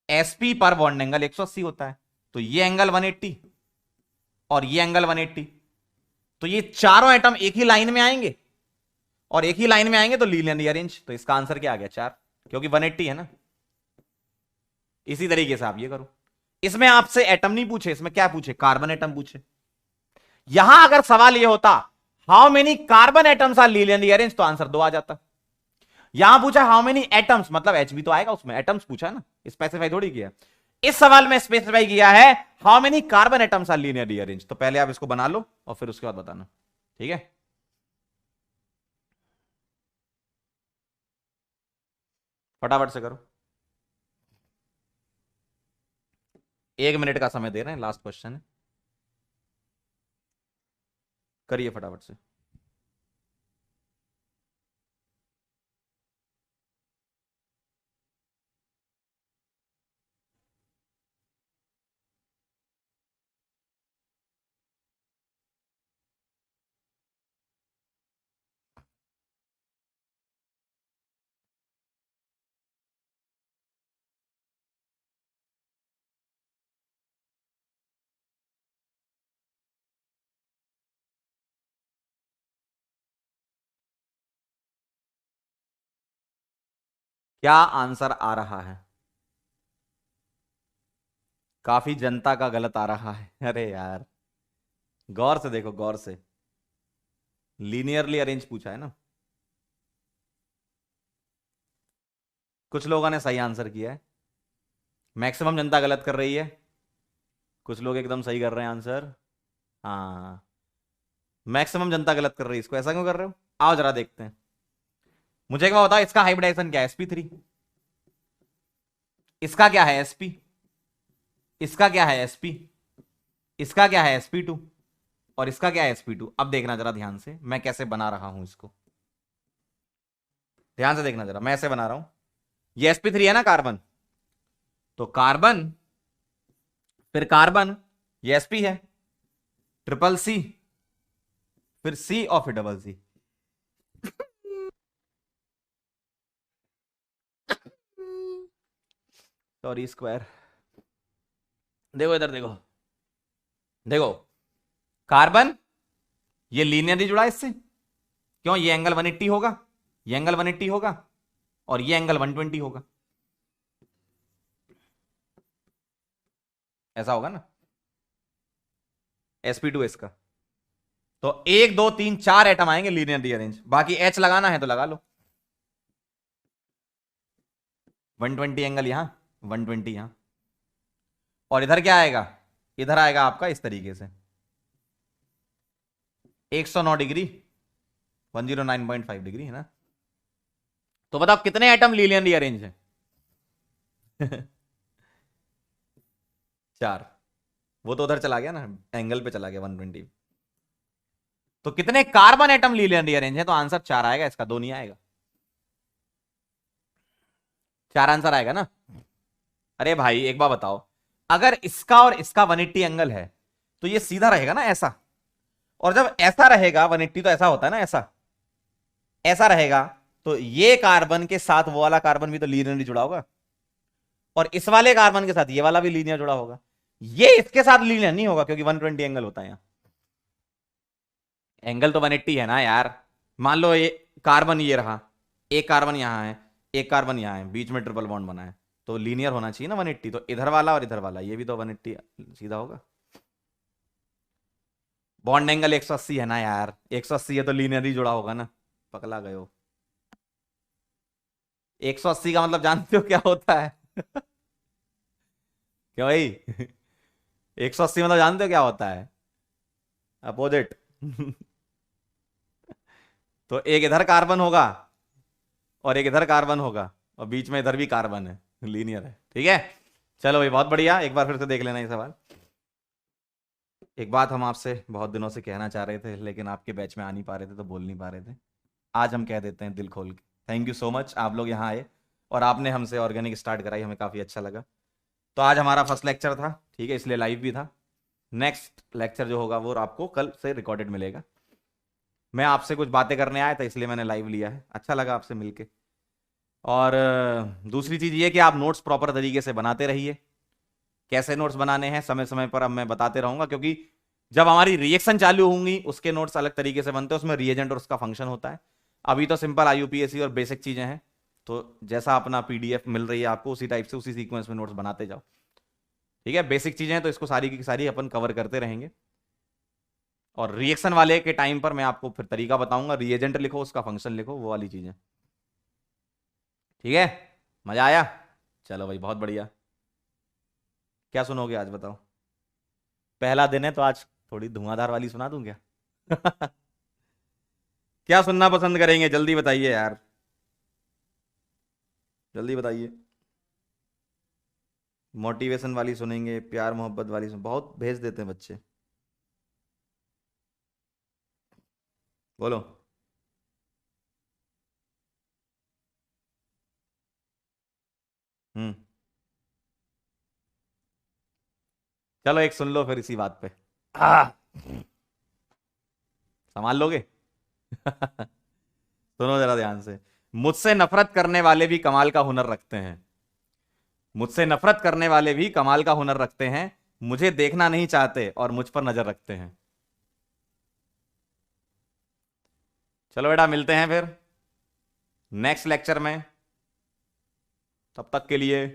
sp पर बॉन्ड एंगल 180 होता है, तो ये एंगल 180 और ये एंगल 180, तो ये चारों एटम एक ही लाइन में आएंगे, और एक ही लाइन में आएंगे तो लीनियरली अरेंज। तो इसका आंसर क्या आ गया? 4, क्योंकि 180 है ना। इसी तरीके से आप ये करो। इसमें आपसे एटम नहीं पूछे, इसमें क्या पूछे? कार्बन एटम पूछे। यहां अगर सवाल ये होता how many carbon atoms are linearly arrange, तो आंसर 2 आ जाता। यहां पूछा हाउ मेनी एटम्स, मतलब एच भी तो आएगा उसमें, एटम्स पूछा ना, स्पेसिफाई थोड़ी किया। इस सवाल में स्पेसिफाई किया है how many carbon atoms are linearly arrange. तो पहले आप इसको बना लो और फिर उसके बाद बताना, ठीक है? फटाफट से करो, 1 मिनट का समय दे रहे हैं, लास्ट क्वेश्चन है, करिए फटाफट से। क्या आंसर आ रहा है? काफी जनता का गलत आ रहा है। अरे यार, गौर से देखो, गौर से, लीनियरली अरेंज पूछा है ना। कुछ लोगों ने सही आंसर किया है, मैक्सिमम जनता गलत कर रही है, कुछ लोग एकदम सही कर रहे हैं आंसर। हाँ, मैक्सिमम जनता गलत कर रही है, इसको ऐसा क्यों कर रहे हो? आओ जरा देखते हैं। मुझे क्या बताओ, इसका हाइब्रिडाइजेशन क्या है? sp3। इसका क्या है? sp। इसका क्या है? sp। इसका क्या है sp2 और इसका क्या है sp2। अब देखना जरा ध्यान से मैं कैसे बना रहा हूं इसको, ध्यान से देखना जरा, मैं ऐसे बना रहा हूं। ये sp3 है ना कार्बन, तो कार्बन फिर कार्बन, ये sp है, ट्रिपल सी, फिर सी और फिर डबल सी। Sorry square. देखो इधर देखो, देखो कार्बन ये लीनियरली जुड़ा है इससे, क्यों, ये एंगल 180 होगा, ये एंगल 180 होगा और ये एंगल 120 होगा, ऐसा होगा ना sp2 इसका। तो 1 2 3 4 एटम आएंगे लीनियरली अरेंज, बाकी एच लगाना है तो लगा लो। 120 एंगल यहां, 120 यहां, और इधर क्या आएगा, इधर आएगा आपका इस तरीके से 109 डिग्री, 109.5 डिग्री है ना। तो बताओ कितने एटम लीनियरली अरेंज है? 4। वो तो उधर चला गया ना, एंगल पे चला गया 120। तो कितने कार्बन एटम लीनियरली अरेंज है? तो आंसर 4 आएगा इसका, 2 नहीं आएगा, 4 आंसर आएगा ना। अरे भाई एक बार बताओ, अगर इसका और इसका 180 एंगल है तो ये सीधा रहेगा ना ऐसा, और जब ऐसा रहेगा 180 तो ऐसा होता है ना, ऐसा ऐसा रहेगा, तो ये कार्बन के साथ वो वाला कार्बन भी तो लीनियरली जुड़ा होगा, और इस वाले कार्बन के साथ ये वाला भी लीनियर जुड़ा होगा। ये इसके साथ लीनियर नहीं होगा क्योंकि 120 एंगल होता है यहां, एंगल तो 180 है ना यार। मान लो ये कार्बन ये रहा, एक कार्बन यहां है, एक कार्बन यहां है, बीच में ट्रिपल बॉन्ड बना है, तो लीनियर होना चाहिए ना 180। तो इधर वाला और इधर वाला ये भी तो 180 सीधा होगा। बॉन्ड एंगल 180 है ना यार, 180 है तो लीनियरली जुड़ा होगा ना, पकला गए हो। 180 का मतलब जानते हो क्या होता है? क्यों भाई? 180 मतलब जानते हो क्या होता है? अपोजिट। तो एक इधर कार्बन होगा और एक इधर कार्बन होगा और बीच में इधर भी कार्बन है, लीनियर है, ठीक है। चलो भाई बहुत बढ़िया, एक बार फिर से देख लेना ये सवाल। एक बात हम आपसे बहुत दिनों से कहना चाह रहे थे लेकिन आपके बैच में आ नहीं पा रहे थे तो बोल नहीं पा रहे थे, आज हम कह देते हैं दिल खोल के। थैंक यू सो मच, आप लोग यहाँ आए और आपने हमसे ऑर्गेनिक स्टार्ट कराई, हमें काफ़ी अच्छा लगा। तो आज हमारा फर्स्ट लेक्चर था, ठीक है, इसलिए लाइव भी था। नेक्स्ट लेक्चर जो होगा वो आपको कल से रिकॉर्डेड मिलेगा। मैं आपसे कुछ बातें करने आया था इसलिए मैंने लाइव लिया है, अच्छा लगा आपसे मिलके। और दूसरी चीज़ ये कि आप नोट्स प्रॉपर तरीके से बनाते रहिए। कैसे नोट्स बनाने हैं समय समय पर अब मैं बताते रहूंगा, क्योंकि जब हमारी रिएक्शन चालू होंगी उसके नोट्स अलग तरीके से बनते हैं, उसमें रिएजेंट और उसका फंक्शन होता है। अभी तो सिंपल IUPAC और बेसिक चीज़ें हैं, तो जैसा अपना PDF मिल रही है आपको उसी टाइप से उसी सीक्वेंस में नोट्स बनाते जाओ, ठीक है। बेसिक चीज़ें हैं तो इसको सारी की सारी अपन कवर करते रहेंगे, और रिएक्शन वाले के टाइम पर मैं आपको फिर तरीका बताऊंगा, रिएजेंट लिखो उसका फंक्शन लिखो, वो वाली चीज़ें, ठीक है। मजा आया? चलो भाई बहुत बढ़िया। क्या सुनोगे आज बताओ? पहला दिन है तो आज थोड़ी धुआंधार वाली सुना दूं क्या? क्या सुनना पसंद करेंगे, जल्दी बताइए यार, जल्दी बताइए। मोटिवेशन वाली सुनेंगे, प्यार मोहब्बत वाली बहुत भेज देते हैं बच्चे, बोलो। हम्म, चलो एक सुन लो फिर इसी बात पे। आ, संभाल लोगे? सुनो जरा ध्यान से। मुझसे नफरत करने वाले भी कमाल का हुनर रखते हैं, मुझसे नफरत करने वाले भी कमाल का हुनर रखते हैं, मुझे देखना नहीं चाहते और मुझ पर नजर रखते हैं। चलो बेटा मिलते हैं फिर नेक्स्ट लेक्चर में, तब तक के लिए